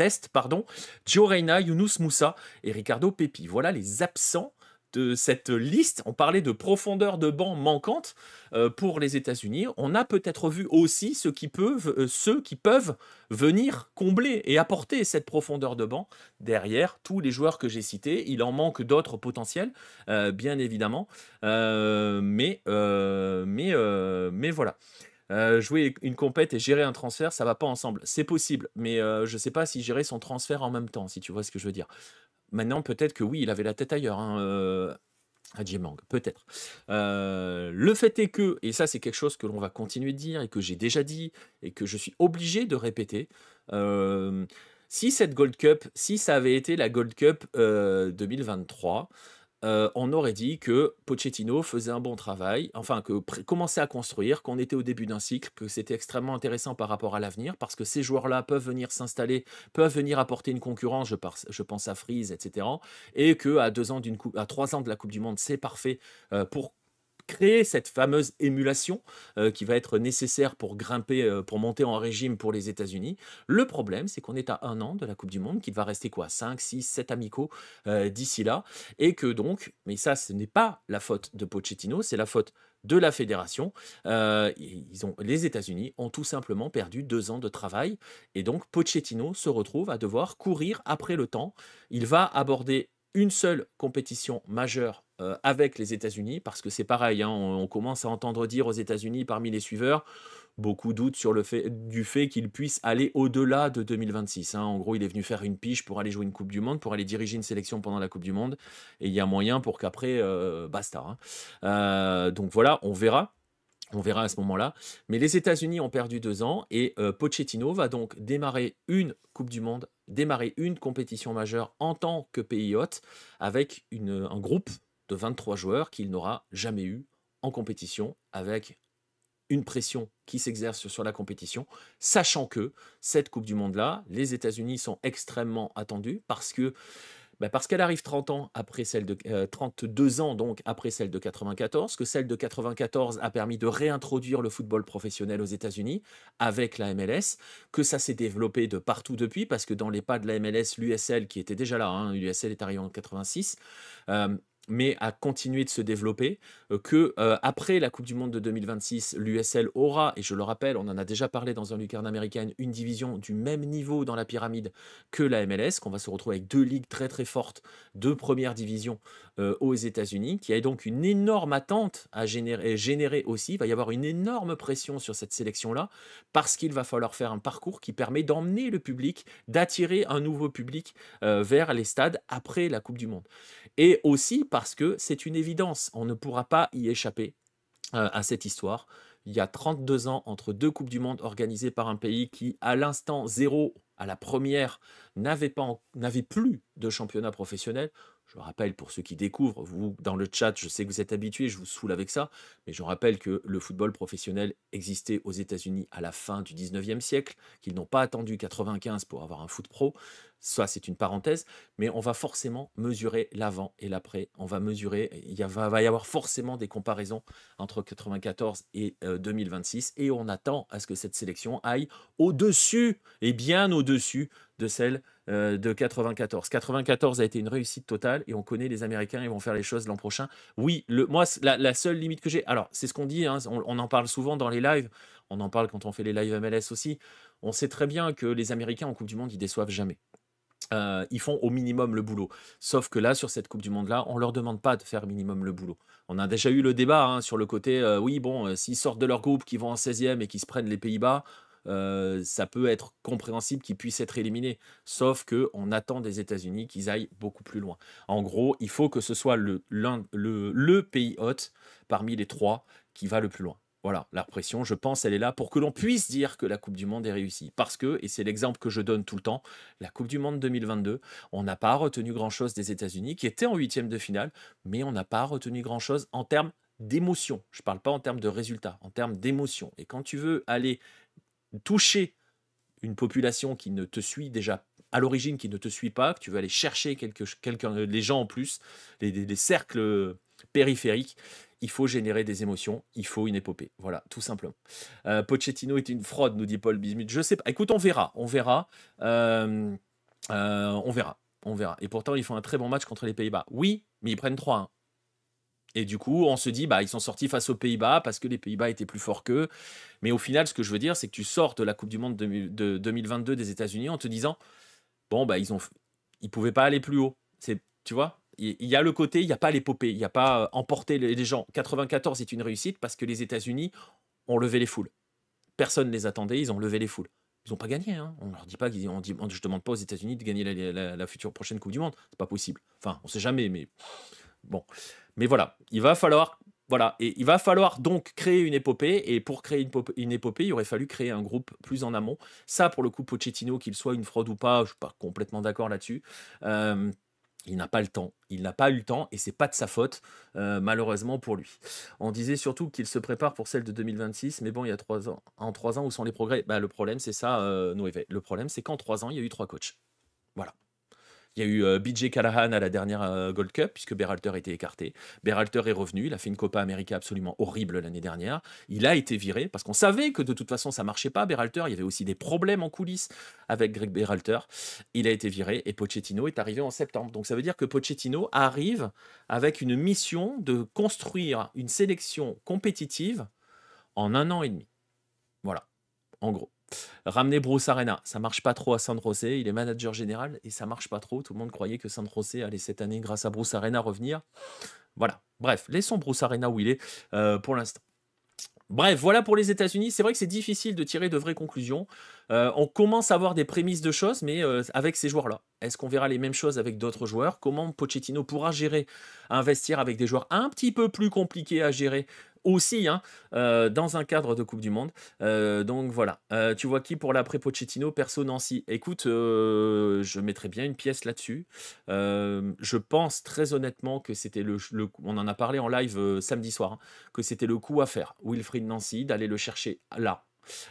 Joe Reyna, Younous Moussa et Ricardo Pepi. Voilà les absents de cette liste. On parlait de profondeur de banc manquante pour les États-Unis. On a peut-être vu aussi ceux qui peuvent venir combler et apporter cette profondeur de banc derrière tous les joueurs que j'ai cités. Il en manque d'autres potentiels, bien évidemment, mais voilà. Jouer une compète et gérer un transfert, ça va pas ensemble. C'est possible, mais je sais pas si gérer son transfert en même temps, si tu vois ce que je veux dire. Maintenant, peut-être que oui, il avait la tête ailleurs, hein, à Jiemang, peut-être. Le fait est que, et ça c'est quelque chose que l'on va continuer de dire et que j'ai déjà dit et que je suis obligé de répéter, euh, si cette Gold Cup, si ça avait été la Gold Cup 2023, on aurait dit que Pochettino faisait un bon travail, enfin que commençait à construire, qu'on était au début d'un cycle, que c'était extrêmement intéressant par rapport à l'avenir, parce que ces joueurs-là peuvent venir s'installer, peuvent venir apporter une concurrence, je pense à Freeze, etc. Et que à 3 ans de la Coupe du Monde, c'est parfait pour créer cette fameuse émulation qui va être nécessaire pour grimper, pour monter en régime pour les États-Unis. Le problème, c'est qu'on est à 1 an de la Coupe du Monde, qu'il va rester quoi, 5, 6, 7 amicaux d'ici là, et que donc, mais ça, ce n'est pas la faute de Pochettino, c'est la faute de la fédération. Les États-Unis ont tout simplement perdu 2 ans de travail, et donc Pochettino se retrouve à devoir courir après le temps. Il va aborder une seule compétition majeure avec les États-Unis, parce que c'est pareil, hein, on commence à entendre dire aux États-Unis parmi les suiveurs, beaucoup doutent sur du fait qu'il puisse aller au-delà de 2026. Hein. En gros, il est venu faire une piche pour aller jouer une Coupe du Monde, pour aller diriger une sélection pendant la Coupe du Monde, et il y a moyen pour qu'après, basta. Hein. Donc voilà, on verra. On verra à ce moment-là. Mais les États-Unis ont perdu 2 ans et Pochettino va donc démarrer une Coupe du Monde, démarrer une compétition majeure en tant que pays hôte avec un groupe de 23 joueurs qu'il n'aura jamais eu en compétition, avec une pression qui s'exerce sur la compétition, sachant que cette Coupe du Monde-là, les États-Unis sont extrêmement attendus parce qu'elle arrive 30 ans après 32 ans donc après celle de 94, que celle de 94 a permis de réintroduire le football professionnel aux États-Unis avec la MLS, que ça s'est développé de partout depuis, parce que dans les pas de la MLS, l'USL qui était déjà là, hein, l'USL est arrivé en 86, mais a continué de se développer, que après la Coupe du Monde de 2026, l'USL aura, et je le rappelle, on en a déjà parlé dans un lucarne américaine, une division du même niveau dans la pyramide que la MLS, qu'on va se retrouver avec 2 ligues très très fortes de première division aux États-Unis, qui a donc une énorme attente à générer aussi. Il va y avoir une énorme pression sur cette sélection-là, parce qu'il va falloir faire un parcours qui permet d'emmener le public, d'attirer un nouveau public vers les stades après la Coupe du Monde. Et aussi parce que c'est une évidence, on ne pourra pas y échapper à cette histoire. Il y a 32 ans entre 2 Coupes du Monde organisées par un pays qui, à l'instant zéro, à la première, n'avait plus de championnat professionnel. Je rappelle, pour ceux qui découvrent, vous, dans le chat, je sais que vous êtes habitués, je vous saoule avec ça, mais je rappelle que le football professionnel existait aux États-Unis à la fin du 19e siècle, qu'ils n'ont pas attendu 95 pour avoir un foot pro. Ça, c'est une parenthèse, mais on va forcément mesurer l'avant et l'après. On va mesurer, va y avoir forcément des comparaisons entre 94 et 2026, et on attend à ce que cette sélection aille au-dessus, et bien au-dessus de celle de 94. 94 a été une réussite totale, et on connaît les Américains, ils vont faire les choses l'an prochain. Oui, moi, la seule limite que j'ai, alors c'est ce qu'on dit, hein, on en parle souvent dans les lives, on en parle quand on fait les lives MLS aussi, on sait très bien que les Américains en Coupe du Monde, ils déçoivent jamais. ils font au minimum le boulot. Sauf que là, sur cette coupe du monde-là, on leur demande pas de faire minimum le boulot. On a déjà eu le débat, hein, sur le côté, oui, bon, s'ils sortent de leur groupe, qu'ils vont en 16e et qu'ils se prennent les Pays-Bas, ça peut être compréhensible qu'ils puissent être éliminés. Sauf qu'on attend des États-Unis qu'ils aillent beaucoup plus loin. En gros, il faut que ce soit le pays hôte parmi les 3 qui va le plus loin. Voilà, la pression, je pense, elle est là pour que l'on puisse dire que la Coupe du monde est réussie. Parce que, et c'est l'exemple que je donne tout le temps, la Coupe du monde 2022, on n'a pas retenu grand-chose des États-Unis, qui étaient en 8e de finale, mais on n'a pas retenu grand-chose en termes d'émotion. Je ne parle pas en termes de résultats, en termes d'émotion. Et quand tu veux aller toucher une population qui ne te suit déjà à l'origine, qui ne te suit pas, que tu veux aller chercher quelqu'un, les gens en plus, les cercles périphériques, il faut générer des émotions, il faut une épopée. Voilà, tout simplement. Pochettino est une fraude, nous dit Paul Bismuth. Je sais pas. Écoute, on verra. On verra. On verra. On verra. Et pourtant, ils font un très bon match contre les Pays-Bas. Oui, mais ils prennent 3-1. Et du coup, on se dit, bah, ils sont sortis face aux Pays-Bas parce que les Pays-Bas étaient plus forts qu'eux. Mais au final, ce que je veux dire, c'est que tu sors de la Coupe du Monde de 2022 des États-Unis en te disant, bon, bah, ils pouvaient pas aller plus haut. Tu vois, il y a le côté, il n'y a pas l'épopée, il n'y a pas emporter les gens. 94 est une réussite parce que les États-Unis ont levé les foules. Personne ne les attendait, ils ont levé les foules. Ils n'ont pas gagné. Hein. On leur dit pas qu'ils ont dit, je demande pas aux États-Unis de gagner la future prochaine Coupe du Monde. C'est pas possible. Enfin, on sait jamais, mais bon. Mais voilà, il va falloir. Voilà, et il va falloir donc créer une épopée, et pour créer une épopée, il aurait fallu créer un groupe plus en amont. Ça, pour le coup, Pochettino, qu'il soit une fraude ou pas, je ne suis pas complètement d'accord là-dessus. Il n'a pas le temps, il n'a pas eu le temps, et c'est pas de sa faute, malheureusement pour lui. On disait surtout qu'il se prépare pour celle de 2026, mais bon, il y a 3 ans. En 3 ans, où sont les progrès? Bah, le problème, c'est ça, Noévé. Le problème, c'est qu'en 3 ans, il y a eu 3 coachs. Voilà. Il y a eu BJ Callahan à la dernière Gold Cup, puisque Berhalter était écarté. Berhalter est revenu, il a fait une Copa América absolument horrible l'année dernière. Il a été viré, parce qu'on savait que de toute façon ça marchait pas, Berhalter. Il y avait aussi des problèmes en coulisses avec Greg Berhalter. Il a été viré, et Pochettino est arrivé en septembre. Donc ça veut dire que Pochettino arrive avec une mission de construire une sélection compétitive en 1 an et demi. Voilà, en gros. Ramener Bruce Arena, ça marche pas trop à San José, il est manager général et ça marche pas trop. Tout le monde croyait que San José allait cette année, grâce à Bruce Arena, revenir. Voilà, bref, laissons Bruce Arena où il est pour l'instant. Bref, voilà pour les États-Unis. C'est vrai que c'est difficile de tirer de vraies conclusions. On commence à avoir des prémices de choses, mais avec ces joueurs-là. Est-ce qu'on verra les mêmes choses avec d'autres joueurs? Comment Pochettino pourra gérer un vestiaire avec des joueurs un petit peu plus compliqués à gérer aussi, hein, dans un cadre de Coupe du Monde? Donc voilà. Tu vois qui pour l'après Pochettino? Perso Nancy. Écoute, je mettrais bien une pièce là-dessus. Je pense très honnêtement que c'était on en a parlé en live samedi soir, hein, que c'était le coup à faire. Wilfried Nancy, d'aller le chercher là.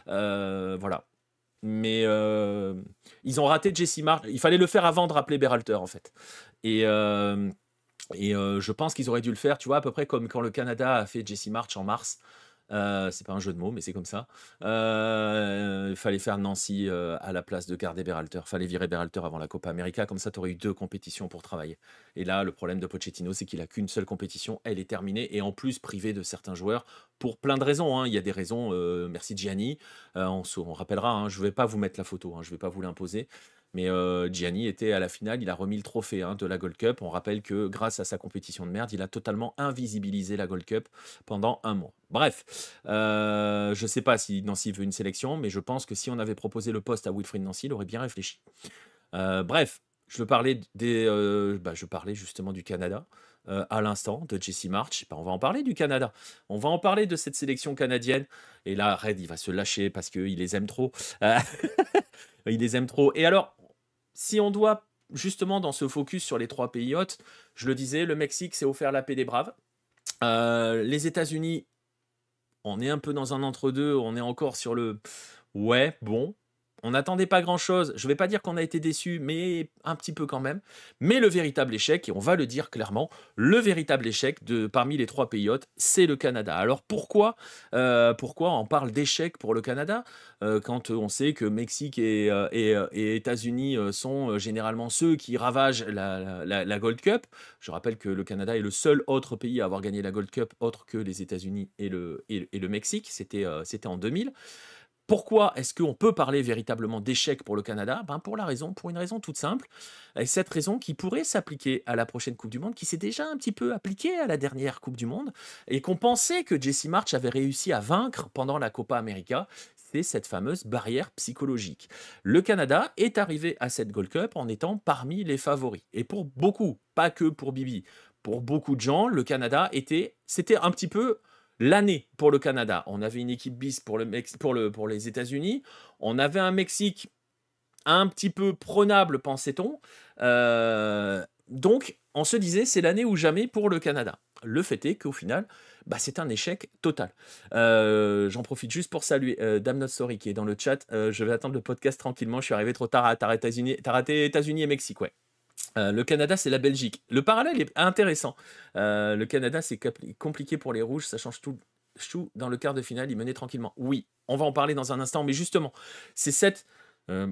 Voilà. Mais ils ont raté Jesse Marsch. Il fallait le faire avant de rappeler Berhalter, en fait. Et je pense qu'ils auraient dû le faire, tu vois, à peu près comme quand le Canada a fait Jesse Marsch en mars. C'est pas un jeu de mots, mais c'est comme ça. Il fallait faire Nancy à la place de garder Berhalter. Fallait virer Berhalter avant la Copa América, comme ça tu aurais eu 2 compétitions pour travailler. Et là, le problème de Pochettino, c'est qu'il a qu'une seule compétition, elle est terminée, et en plus privé de certains joueurs pour plein de raisons. Hein. Il y a des raisons, merci Gianni. On rappellera, hein, je ne vais pas vous mettre la photo, hein, je ne vais pas vous l'imposer. Mais Gianni était à la finale, il a remis le trophée, hein, de la Gold Cup. On rappelle que grâce à sa compétition de merde, il a totalement invisibilisé la Gold Cup pendant 1 mois. Bref, je ne sais pas si Nancy veut une sélection, mais je pense que si on avait proposé le poste à Wilfried Nancy, il aurait bien réfléchi. Bref, je parlais justement du Canada à l'instant, de Jesse Marsch. On va en parler du Canada. On va en parler de cette sélection canadienne. Et là, Red, il va se lâcher parce qu'il les aime trop. Il les aime trop. Et alors, si on doit justement dans ce focus sur les 3 pays hôtes, je le disais, le Mexique s'est offert la paix des braves. Les États-Unis, on est un peu dans un entre-deux, on est encore sur le ouais, bon. On n'attendait pas grand-chose. Je ne vais pas dire qu'on a été déçus, mais un petit peu quand même. Mais le véritable échec, et on va le dire clairement, le véritable échec parmi les 3 pays hôtes, c'est le Canada. Alors pourquoi on parle d'échec pour le Canada quand on sait que Mexique et États-Unis sont généralement ceux qui ravagent la Gold Cup? Je rappelle que le Canada est le seul autre pays à avoir gagné la Gold Cup autre que les États-Unis et le Mexique. C'était en 2000. Pourquoi est-ce qu'on peut parler véritablement d'échec pour le Canada? Ben, pour une raison toute simple, et cette raison qui pourrait s'appliquer à la prochaine coupe du monde, qui s'est déjà un petit peu appliquée à la dernière coupe du monde et qu'on pensait que Jesse Marsch avait réussi à vaincre pendant la Copa América, c'est cette fameuse barrière psychologique. Le Canada est arrivé à cette Gold Cup en étant parmi les favoris et pour beaucoup, pas que pour Bibi, pour beaucoup de gens, le Canada c'était un petit peu l'année pour le Canada. On avait une équipe bis pour les États-Unis. On avait un Mexique un petit peu prenable, pensait-on. Donc, on se disait, c'est l'année ou jamais pour le Canada. Le fait est qu'au final, bah, c'est un échec total. J'en profite juste pour saluer Dame Not Sorry qui est dans le chat. Je vais attendre le podcast tranquillement. Je suis arrivé trop tard. T'as raté États-Unis et Mexique, ouais. Le Canada, c'est la Belgique. Le parallèle est intéressant. Le Canada, c'est compliqué pour les Rouges, ça change tout. Chou, dans le quart de finale, ils menaient tranquillement. Oui, on va en parler dans un instant, mais justement, c'est euh,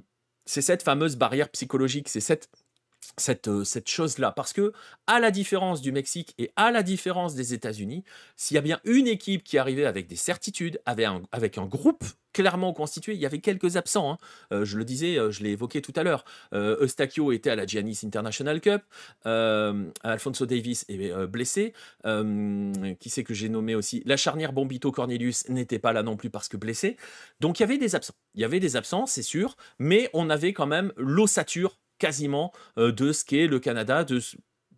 cette fameuse barrière psychologique, c'est cette chose-là. Parce que, à la différence du Mexique et à la différence des États-Unis, s'il y a bien une équipe qui arrivait avec des certitudes, avec un groupe clairement constitué, il y avait quelques absents. Hein. Je le disais, je l'ai évoqué tout à l'heure. Eustachio était à la Giannis International Cup. Alphonso Davies est blessé. Qui c'est que j'ai nommé aussi? La charnière Bombito-Cornelius n'était pas là non plus parce que blessé. Donc il y avait des absents. Il y avait des absents, c'est sûr, mais on avait quand même l'ossature quasiment de ce qu'est le Canada.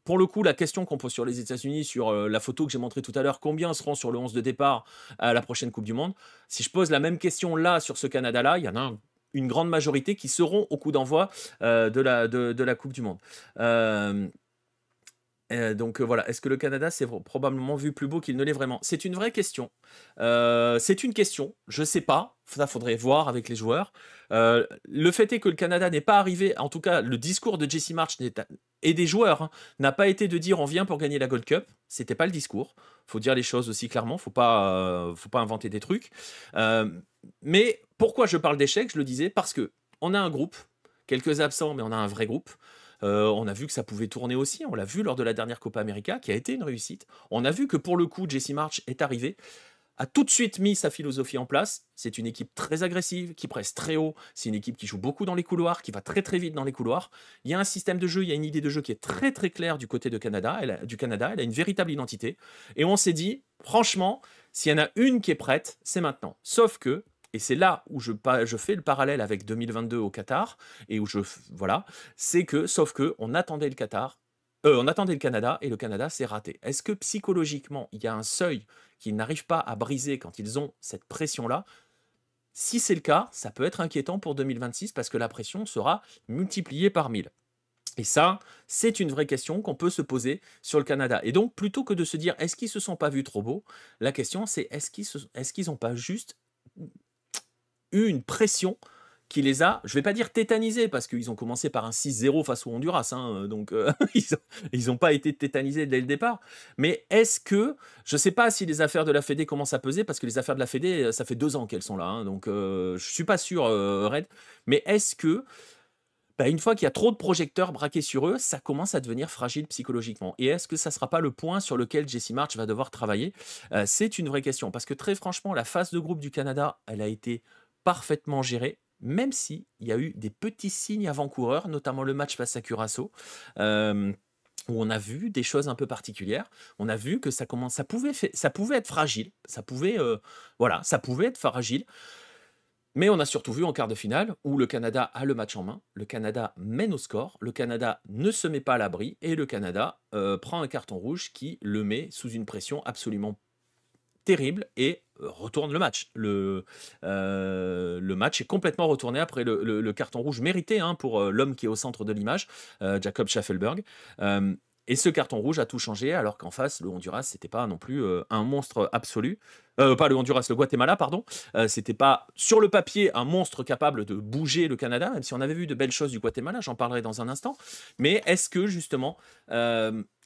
Pour le coup, la question qu'on pose sur les États-Unis, sur la photo que j'ai montrée tout à l'heure, combien seront sur le 11 de départ à la prochaine Coupe du Monde? Si je pose la même question là sur ce Canada-là, il y en a une grande majorité qui seront au coup d'envoi de la Coupe du Monde. Donc voilà, est-ce que le Canada s'est probablement vu plus beau qu'il ne l'est vraiment? C'est une vraie question. C'est une question, je sais pas, ça faudrait voir avec les joueurs. Le fait est que le Canada n'est pas arrivé, en tout cas le discours de Jesse Marsch et des joueurs hein, n'a pas été de dire on vient pour gagner la Gold Cup, c'était pas le discours. Faut dire les choses aussi clairement, faut pas inventer des trucs. Mais pourquoi je parle d'échec? Je le disais parce que on a un groupe, quelques absents, mais on a un vrai groupe. On a vu que ça pouvait tourner aussi. On l'a vu lors de la dernière Copa América, qui a été une réussite. On a vu que pour le coup, Jesse Marsch est arrivé, a tout de suite mis sa philosophie en place. C'est une équipe très agressive, qui presse très haut. C'est une équipe qui joue beaucoup dans les couloirs, qui va très très vite dans les couloirs. Il y a un système de jeu, il y a une idée de jeu qui est très très claire du côté du Canada. Elle a une véritable identité. Et on s'est dit, franchement, s'il y en a une qui est prête, c'est maintenant. Sauf que, et c'est là où je fais le parallèle avec 2022 au Qatar, et où voilà, sauf que, on attendait le Canada, et le Canada s'est raté. Est-ce que psychologiquement, il y a un seuil qu'ils n'arrivent pas à briser quand ils ont cette pression-là? Si c'est le cas, ça peut être inquiétant pour 2026 parce que la pression sera multipliée par 1000. Et ça, c'est une vraie question qu'on peut se poser sur le Canada. Et donc, plutôt que de se dire est-ce qu'ils se sont pas vus trop beaux, la question c'est est-ce qu'ils n'ont pas juste eu une pression qui les a, je vais pas dire tétanisés, parce qu'ils ont commencé par un 6-0 face au Honduras, hein, donc ils n'ont pas été tétanisés dès le départ. Mais est-ce que, je sais pas si les affaires de la Fédé commencent à peser, parce que les affaires de la Fédé, ça fait 2 ans qu'elles sont là, hein, donc je suis pas sûr, Red, mais est-ce que, bah, une fois qu'il y a trop de projecteurs braqués sur eux, ça commence à devenir fragile psychologiquement. Et est-ce que ça ne sera pas le point sur lequel Jesse Marsch va devoir travailler? C'est une vraie question, parce que très franchement, la phase de groupe du Canada, elle a été parfaitement gérée, même s'il y a eu des petits signes avant-coureurs, notamment le match face à Curaçao, où on a vu des choses un peu particulières. On a vu que ça pouvait être fragile, ça pouvait être fragile. Mais on a surtout vu en quart de finale où le Canada a le match en main, le Canada mène au score, le Canada ne se met pas à l'abri et le Canada prend un carton rouge qui le met sous une pression absolument terrible et retourne le match. Le match est complètement retourné après le carton rouge mérité hein, pour l'homme qui est au centre de l'image, Jacob Schaffelberg. Et ce carton rouge a tout changé, alors qu'en face, le Honduras, c'était pas non plus un monstre absolu. Pas le Honduras, le Guatemala, pardon. C'était pas, sur le papier, un monstre capable de bouger le Canada, même si on avait vu de belles choses du Guatemala, j'en parlerai dans un instant. Mais est-ce que, justement,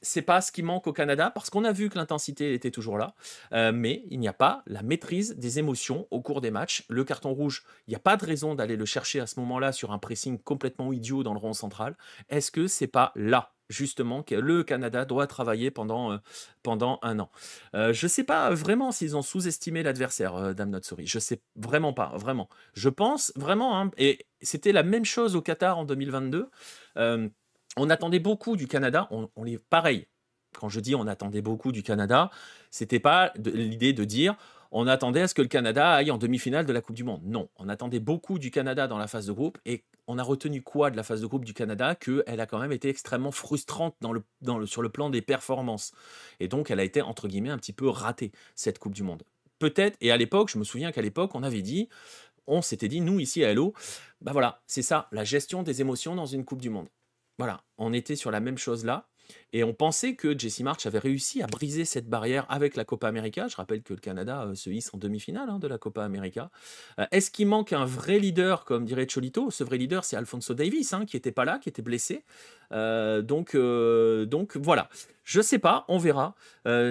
c'est pas ce qui manque au Canada? Parce qu'on a vu que l'intensité était toujours là, mais il n'y a pas la maîtrise des émotions au cours des matchs. Le carton rouge, il n'y a pas de raison d'aller le chercher à ce moment-là sur un pressing complètement idiot dans le rond central. Est-ce que c'est pas là justement que le Canada doit travailler pendant 1 an. Je ne sais pas vraiment s'ils ont sous-estimé l'adversaire, Dame Not Sorry. Je sais vraiment pas, vraiment. Je pense vraiment, hein, et c'était la même chose au Qatar en 2022. On attendait beaucoup du Canada, on est pareil. Quand je dis on attendait beaucoup du Canada, c'était pas l'idée de dire on attendait à ce que le Canada aille en demi-finale de la Coupe du Monde. Non, on attendait beaucoup du Canada dans la phase de groupe et on a retenu quoi de la phase de groupe du Canada? Qu'elle a quand même été extrêmement frustrante sur le plan des performances. Et donc, elle a été, entre guillemets, un petit peu ratée, cette Coupe du Monde. Peut-être, et à l'époque, je me souviens qu'à l'époque, on s'était dit, nous, ici à Hello, bah voilà, c'est ça, la gestion des émotions dans une Coupe du Monde. Voilà, on était sur la même chose là. Et on pensait que Jesse March avait réussi à briser cette barrière avec la Copa América. Je rappelle que le Canada se hisse en demi-finale, hein, de la Copa América. Est-ce qu'il manque un vrai leader, comme dirait Cholito? Ce vrai leader, c'est Alphonso Davies, hein, qui n'était pas là, qui était blessé. Donc voilà. Je sais pas, on verra.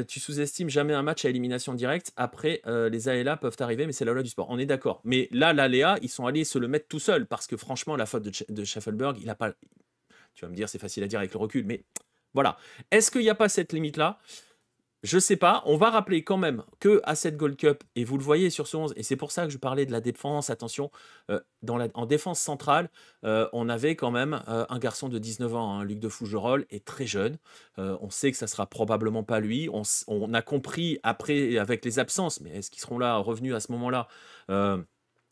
Tu sous-estimes jamais un match à élimination directe. Après, les aléas peuvent arriver, mais c'est la loi du sport. On est d'accord. Mais là, l'aléa, ils sont allés se le mettre tout seuls parce que franchement, la faute de Schaffelberg, il a pas. Tu vas me dire, c'est facile à dire avec le recul, mais voilà. Est-ce qu'il n'y a pas cette limite-là? Je ne sais pas. On va rappeler quand même que à cette Gold Cup, et vous le voyez sur ce 11, et c'est pour ça que je parlais de la défense, attention, en défense centrale, on avait quand même un garçon de 19 ans, hein, Luc de Fougerolles, est très jeune. On sait que ça sera probablement pas lui. On a compris après, avec les absences, mais est-ce qu'ils seront là, revenus à ce moment-là?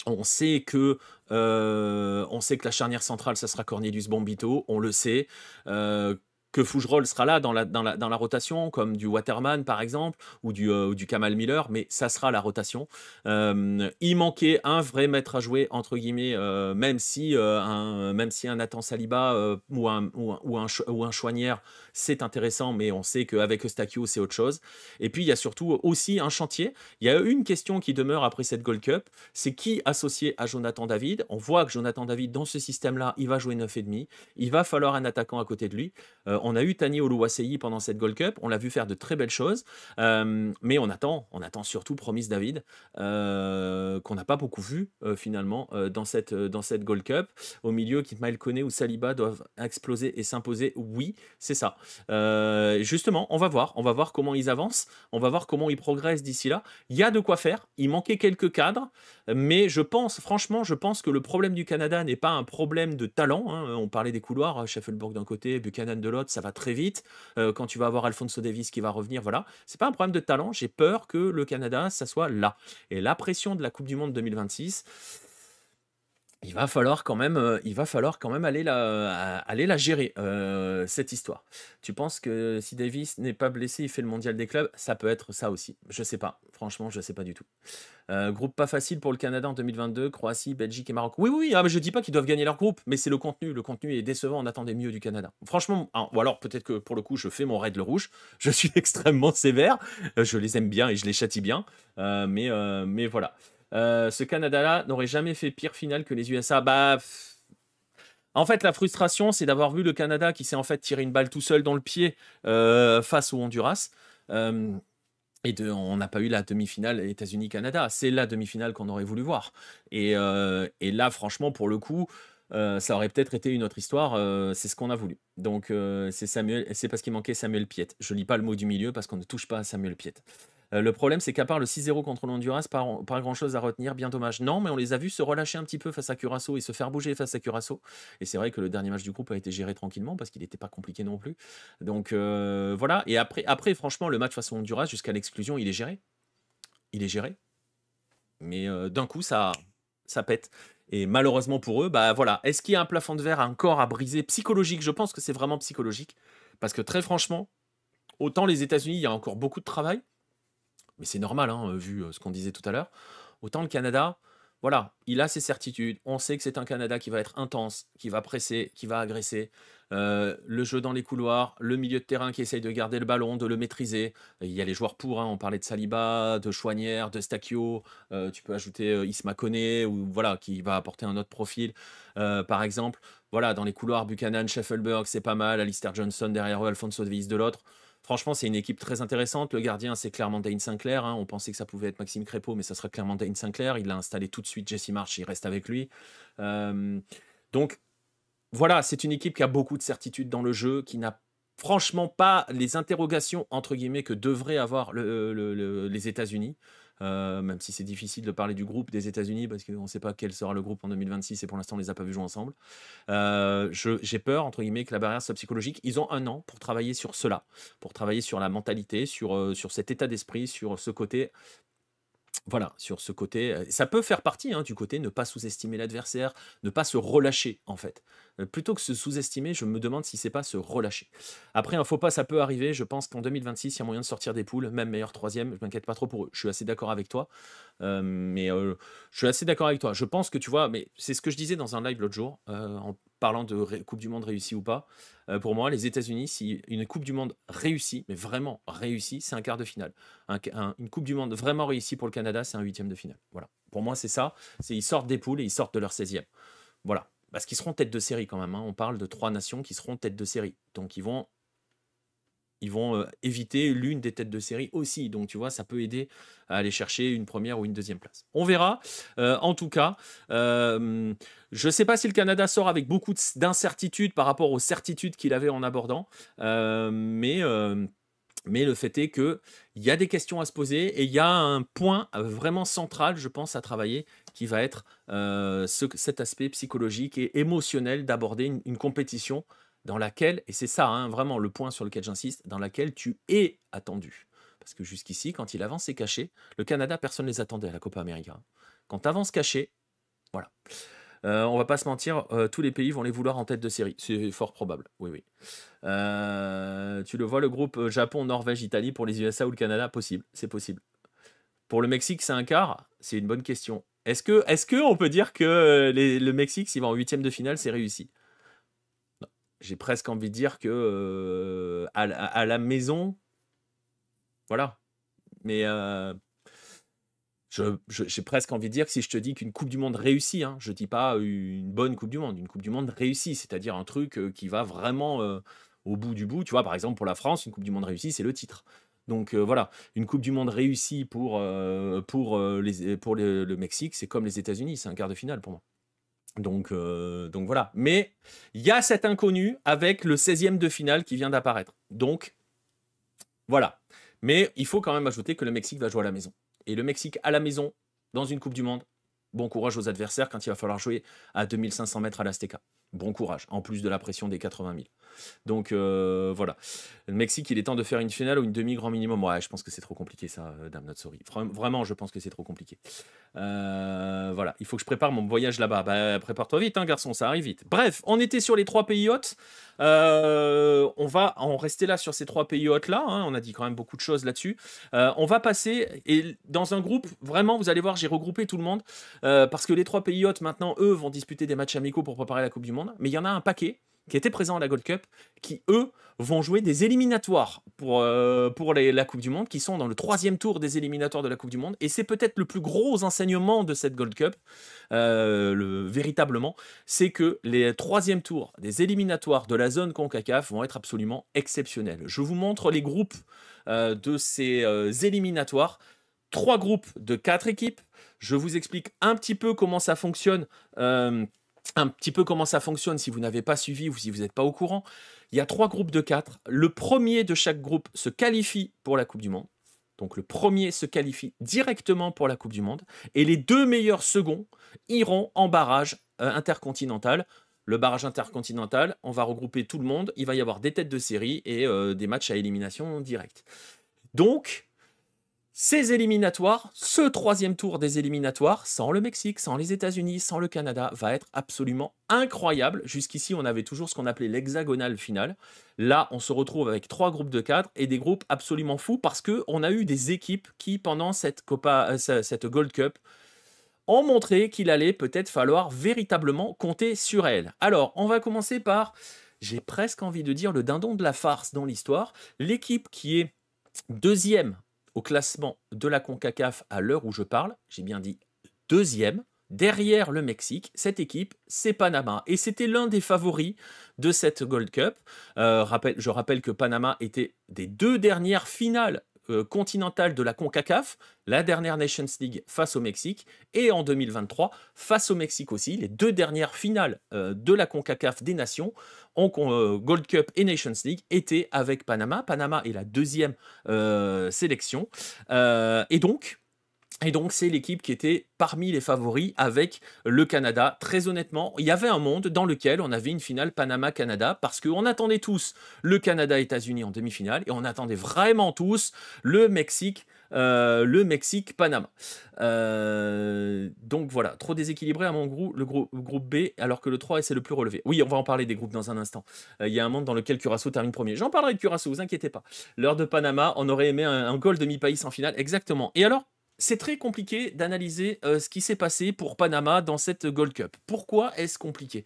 On sait que la charnière centrale, ça sera Cornelius Bombito, on le sait. Que Fougerolles sera là dans la rotation, comme du Waterman par exemple, ou du Kamal Miller, mais ça sera la rotation. Il manquait un vrai maître à jouer, entre guillemets, même si un Nathan Saliba ou un Chouanière, c'est intéressant, mais on sait qu'avec Eustakio, c'est autre chose. Et puis, il y a surtout aussi un chantier. Il y a une question qui demeure après cette Gold Cup, c'est qui associé à Jonathan David. On voit que Jonathan David, dans ce système-là, il va jouer 9,5. Il va falloir un attaquant à côté de lui. On a eu Tani Oluwaseyi pendant cette Gold Cup, on l'a vu faire de très belles choses, mais on attend surtout Promise David, qu'on n'a pas beaucoup vu finalement dans cette Gold Cup. Au milieu, Ismaël Koné ou Saliba doivent exploser et s'imposer. Oui, c'est ça. Justement, on va voir comment ils avancent, on va voir comment ils progressent d'ici là. Il y a de quoi faire, il manquait quelques cadres, mais franchement, je pense que le problème du Canada n'est pas un problème de talent, hein. On parlait des couloirs, Sheffield d'un côté, Buchanan de l'autre, ça va très vite. Quand tu vas avoir Alphonso Davies qui va revenir, voilà. C'est pas un problème de talent, j'ai peur que le Canada, ça soit là. Et la pression de la Coupe du Monde 2026, il va falloir quand même aller la gérer, cette histoire. Tu penses que si Davis n'est pas blessé, il fait le mondial des clubs? Ça peut être ça aussi. Je sais pas. Franchement, je sais pas du tout. Groupe pas facile pour le Canada en 2022, Croatie, Belgique et Maroc. Oui, oui, mais je dis pas qu'ils doivent gagner leur groupe, mais c'est le contenu. Le contenu est décevant, on attendait mieux du Canada. Franchement, hein, ou alors peut-être que pour le coup, je fais mon raid le rouge. Je suis extrêmement sévère. Je les aime bien et je les châtie bien. Mais voilà. Ce Canada-là n'aurait jamais fait pire finale que les USA. En fait, la frustration, c'est d'avoir vu le Canada qui s'est en fait tiré une balle tout seul dans le pied face au Honduras. On n'a pas eu la demi-finale États-Unis-Canada. C'est la demi-finale qu'on aurait voulu voir. Et là, franchement, pour le coup, ça aurait peut-être été une autre histoire. C'est ce qu'on a voulu. Donc, c'est parce qu'il manquait Samuel Piette. Je lis pas le mot du milieu parce qu'on ne touche pas à Samuel Piette. Le problème, c'est qu'à part le 6-0 contre le Honduras, pas grand-chose à retenir, bien dommage. Non, mais on les a vus se relâcher un petit peu face à Curaçao et se faire bouger face à Curaçao. Et c'est vrai que le dernier match du groupe a été géré tranquillement parce qu'il n'était pas compliqué non plus. Donc voilà. Et après, franchement, le match face au Honduras, jusqu'à l'exclusion, il est géré. Il est géré. Mais d'un coup, ça pète. Et malheureusement pour eux, bah voilà. Est-ce qu'il y a un plafond de verre encore à briser psychologique? Je pense que c'est vraiment psychologique. Parce que très franchement, autant les États-Unis, il y a encore beaucoup de travail. Mais c'est normal, hein, vu ce qu'on disait tout à l'heure. Autant le Canada, voilà, il a ses certitudes. On sait que c'est un Canada qui va être intense, qui va presser, qui va agresser. Le jeu dans les couloirs, le milieu de terrain qui essaye de garder le ballon, de le maîtriser. Il y a les joueurs pour, hein, on parlait de Saliba, de Chouanière, de Stakio. Tu peux ajouter Isma Koné, ou, voilà, qui va apporter un autre profil, par exemple. Voilà, dans les couloirs, Buchanan, Scheffelberg, c'est pas mal. Alistair Johnson derrière eux, Alphonso Davies de l'autre. Franchement, c'est une équipe très intéressante. Le gardien, c'est clairement Dane Sinclair, hein. On pensait que ça pouvait être Maxime Crépeau, mais ça sera clairement Dane Sinclair. Il l'a installé tout de suite, Jesse March, il reste avec lui. Donc, voilà, c'est une équipe qui a beaucoup de certitudes dans le jeu, qui n'a franchement pas les interrogations entre guillemets que devraient avoir les États-Unis. Même si c'est difficile de parler du groupe des États-Unis parce qu'on ne sait pas quel sera le groupe en 2026 et pour l'instant on les a pas vus jouer ensemble. J'ai peur entre guillemets que la barrière soit psychologique. Ils ont 1 an pour travailler sur cela, pour travailler sur la mentalité, sur cet état d'esprit, sur ce côté. Voilà, sur ce côté, ça peut faire partie du côté ne pas sous-estimer l'adversaire, ne pas se relâcher en fait. Plutôt que se sous-estimer, je me demande si c'est pas se relâcher. Après, un faux pas, ça peut arriver. Je pense qu'en 2026, il y a moyen de sortir des poules, même meilleur troisième. Je m'inquiète pas trop pour eux. Je suis assez d'accord avec toi. Je suis assez d'accord avec toi. Je pense que tu vois, mais c'est ce que je disais dans un live l'autre jour, en parlant de Coupe du Monde réussie ou pas. Pour moi, les États-Unis, si une Coupe du Monde réussie, mais vraiment réussie, c'est un quart de finale. Une Coupe du Monde vraiment réussie pour le Canada, c'est un huitième de finale. Voilà. Pour moi, c'est ça. Ils sortent des poules et ils sortent de leur 16e. Voilà. Parce qu'ils seront tête de série quand même. On parle de 3 nations qui seront tête de série. Donc, ils vont éviter l'une des têtes de série aussi. Donc, tu vois, ça peut aider à aller chercher une première ou une deuxième place. On verra. En tout cas, je ne sais pas si le Canada sort avec beaucoup d'incertitudes par rapport aux certitudes qu'il avait en abordant. Mais le fait est qu'il y a des questions à se poser et il y a un point vraiment central, je pense, à travailler qui va être cet aspect psychologique et émotionnel d'aborder une compétition dans laquelle, et c'est ça vraiment le point sur lequel j'insiste, dans laquelle tu es attendu. Parce que jusqu'ici, quand il avance et caché, le Canada, personne ne les attendait à la Copa América. Quand tu avances caché, voilà. On va pas se mentir, tous les pays vont les vouloir en tête de série. C'est fort probable, oui, oui. Tu le vois, le groupe Japon, Norvège, Italie, pour les USA ou le Canada, possible, c'est possible. Pour le Mexique, c'est un quart, c'est une bonne question. Est-ce que on peut dire que le Mexique, s'il va en 8e de finale, c'est réussi? Non. J'ai presque envie de dire que à la maison, voilà. Mais j'ai presque envie de dire que si je te dis qu'une Coupe du Monde réussie, je ne dis pas une bonne Coupe du Monde, une Coupe du Monde réussie, c'est-à-dire un truc qui va vraiment au bout du bout. Tu vois, par exemple, pour la France, une Coupe du Monde réussie, c'est le titre. Donc voilà, une Coupe du Monde réussie pour le Mexique, c'est comme les États-Unis, c'est un quart de finale pour moi. Donc voilà. Mais il y a cet inconnu avec le 16e de finale qui vient d'apparaître. Donc voilà. Mais il faut quand même ajouter que le Mexique va jouer à la maison. Et le Mexique à la maison, dans une Coupe du Monde, bon courage aux adversaires quand il va falloir jouer à 2500 mètres à l'Azteca. Bon courage, en plus de la pression des 80 000. Donc voilà. Le Mexique, il est temps de faire une finale ou une demi grand minimum. Ouais, je pense que c'est trop compliqué ça, Dame Not Sorry. Vraiment, je pense que c'est trop compliqué. Voilà, il faut que je prépare mon voyage là-bas. Bah, prépare-toi vite, garçon, ça arrive vite. Bref, on était sur les 3 pays hôtes. On va en rester là sur ces 3 pays hôtes-là. On a dit quand même beaucoup de choses là-dessus. On va passer, et dans un groupe, vraiment, vous allez voir, j'ai regroupé tout le monde, parce que les 3 pays hôtes, maintenant, eux, vont disputer des matchs amicaux pour préparer la Coupe du Monde. Mais il y en a un paquet qui étaient présents à la Gold Cup, qui, eux, vont jouer des éliminatoires pour la Coupe du Monde, qui sont dans le 3e tour des éliminatoires de la Coupe du Monde. Et c'est peut-être le plus gros enseignement de cette Gold Cup, véritablement, c'est que les 3e tours des éliminatoires de la zone CONCACAF vont être absolument exceptionnels. Je vous montre les groupes de ces éliminatoires. 3 groupes de 4 équipes. Je vous explique un petit peu comment ça fonctionne. Si vous n'avez pas suivi ou si vous n'êtes pas au courant. Il y a 3 groupes de 4. Le premier de chaque groupe se qualifie pour la Coupe du Monde. Donc le premier se qualifie directement pour la Coupe du Monde. Et les 2 meilleurs seconds iront en barrage intercontinental. Le barrage intercontinental, on va regrouper tout le monde. Il va y avoir des têtes de série et des matchs à élimination directe. Donc, ces éliminatoires, ce 3e tour des éliminatoires, sans le Mexique, sans les États-Unis, sans le Canada, va être absolument incroyable. Jusqu'ici, on avait toujours ce qu'on appelait l'hexagonale finale. Là, on se retrouve avec 3 groupes de 4 et des groupes absolument fous parce qu'on a eu des équipes qui, pendant cette Gold Cup, ont montré qu'il allait peut-être falloir véritablement compter sur elles. Alors, on va commencer par, j'ai presque envie de dire, le dindon de la farce dans l'histoire. L'équipe qui est 2e au classement de la CONCACAF à l'heure où je parle, j'ai bien dit 2e, derrière le Mexique, cette équipe, c'est Panama. Et c'était l'un des favoris de cette Gold Cup. Je rappelle que Panama était des 2 dernières finales continentale de la CONCACAF, la dernière Nations League face au Mexique, et en 2023 face au Mexique aussi, les 2 dernières finales de la CONCACAF des Nations, Gold Cup et Nations League, étaient avec Panama. Panama est la 2e sélection. Et donc, c'est l'équipe qui était parmi les favoris avec le Canada. Très honnêtement, il y avait un monde dans lequel on avait une finale Panama-Canada parce qu'on attendait tous le Canada-États-Unis en demi-finale et on attendait vraiment tous le Mexique-Panama. Donc voilà, trop déséquilibré à mon groupe, le groupe B, alors que le 3 c'est le plus relevé. Oui, on va en parler des groupes dans un instant. Il y a un monde dans lequel Curaçao termine premier. J'en parlerai de Curaçao, vous inquiétez pas. L'heure de Panama, on aurait aimé un goal demi-pays en finale, exactement. Et alors, c'est très compliqué d'analyser ce qui s'est passé pour Panama dans cette Gold Cup. Pourquoi est-ce compliqué?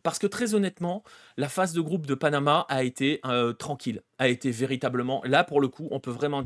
Parce que très honnêtement, la phase de groupe de Panama a été tranquille, a été véritablement, là pour le coup, on peut vraiment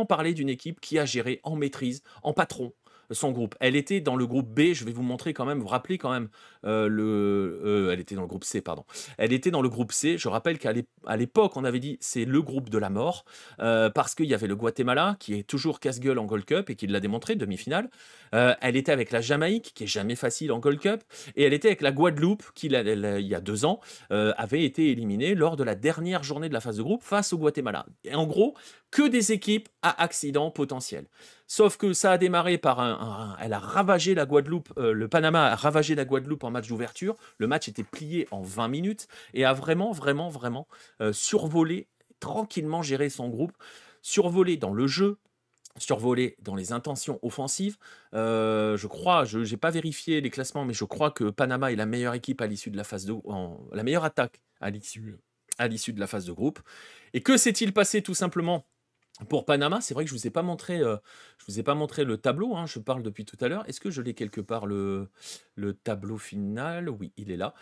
parler d'une équipe qui a géré en maîtrise, en patron, son groupe. Elle était dans le groupe B, je vais vous montrer quand même, vous rappelez quand même, elle était dans le groupe C, pardon. Elle était dans le groupe C, je rappelle qu'à l'époque, on avait dit c'est le groupe de la mort, parce qu'il y avait le Guatemala, qui est toujours casse-gueule en Gold Cup, et qui l'a démontré, demi-finale. Elle était avec la Jamaïque, qui est jamais facile en Gold Cup, et elle était avec la Guadeloupe, qui il y a 2 ans, avait été éliminée lors de la dernière journée de la phase de groupe face au Guatemala. Et en gros, que des équipes à accident potentiel. Sauf que ça a démarré par elle a ravagé la Guadeloupe, le Panama a ravagé la Guadeloupe en match d'ouverture. Le match était plié en 20 minutes et a vraiment survolé, tranquillement géré son groupe, survolé dans le jeu, survolé dans les intentions offensives. Je crois, je n'ai pas vérifié les classements, mais je crois que Panama est la meilleure équipe à l'issue de la phase la meilleure attaque à l'issue de la phase de groupe. Et que s'est-il passé tout simplement pour Panama? C'est vrai que je vous ai pas montré le tableau, hein, je parle depuis tout à l'heure. Est-ce que je l'ai quelque part le tableau final? Oui, il est là.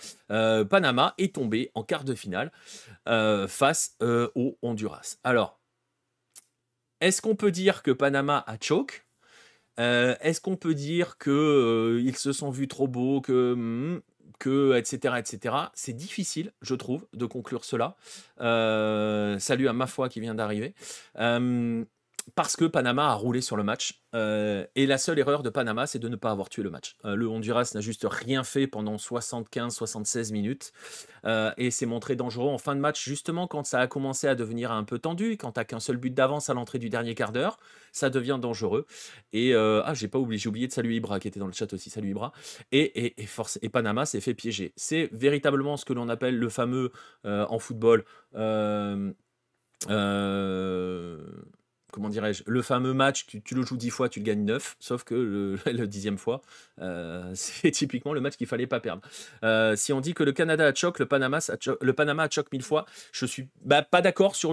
Panama est tombé en quart de finale face au Honduras. Alors, est-ce qu'on peut dire que Panama a choke? Est-ce qu'on peut dire que ils se sont vus trop beaux, que etc., etc. C'est difficile, je trouve, de conclure cela. Salut à ma foi qui vient d'arriver. Parce que Panama a roulé sur le match. Et la seule erreur de Panama, c'est de ne pas avoir tué le match. Le Honduras n'a juste rien fait pendant 75-76 minutes. Et s'est montré dangereux en fin de match, justement quand ça a commencé à devenir un peu tendu, quand tu n'as qu'un seul but d'avance à l'entrée du dernier quart d'heure, ça devient dangereux. Et j'ai oublié de saluer Ibra qui était dans le chat aussi. Salut Ibra. Et Panama s'est fait piéger. C'est véritablement ce que l'on appelle le fameux en football. Comment dirais-je, le fameux match, tu le joues 10 fois, tu le gagnes 9, sauf que le 10e fois, c'est typiquement le match qu'il fallait pas perdre. Si on dit que le Canada a choc, le Panama a choc 1000 fois, je suis pas d'accord sur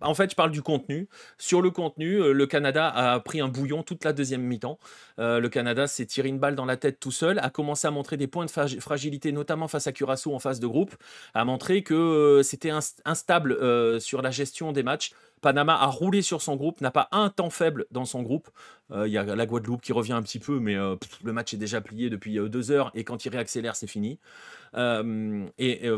en fait, je parle du contenu. Sur le contenu, le Canada a pris un bouillon toute la deuxième mi-temps. Le Canada s'est tiré une balle dans la tête tout seul, a commencé à montrer des points de fragilité, notamment face à Curaçao en phase de groupe, a montré que c'était instable sur la gestion des matchs. Panama a roulé sur son groupe, n'a pas un temps faible dans son groupe. Il y a la Guadeloupe qui revient un petit peu, mais le match est déjà plié depuis 2 heures et quand il réaccélère, c'est fini.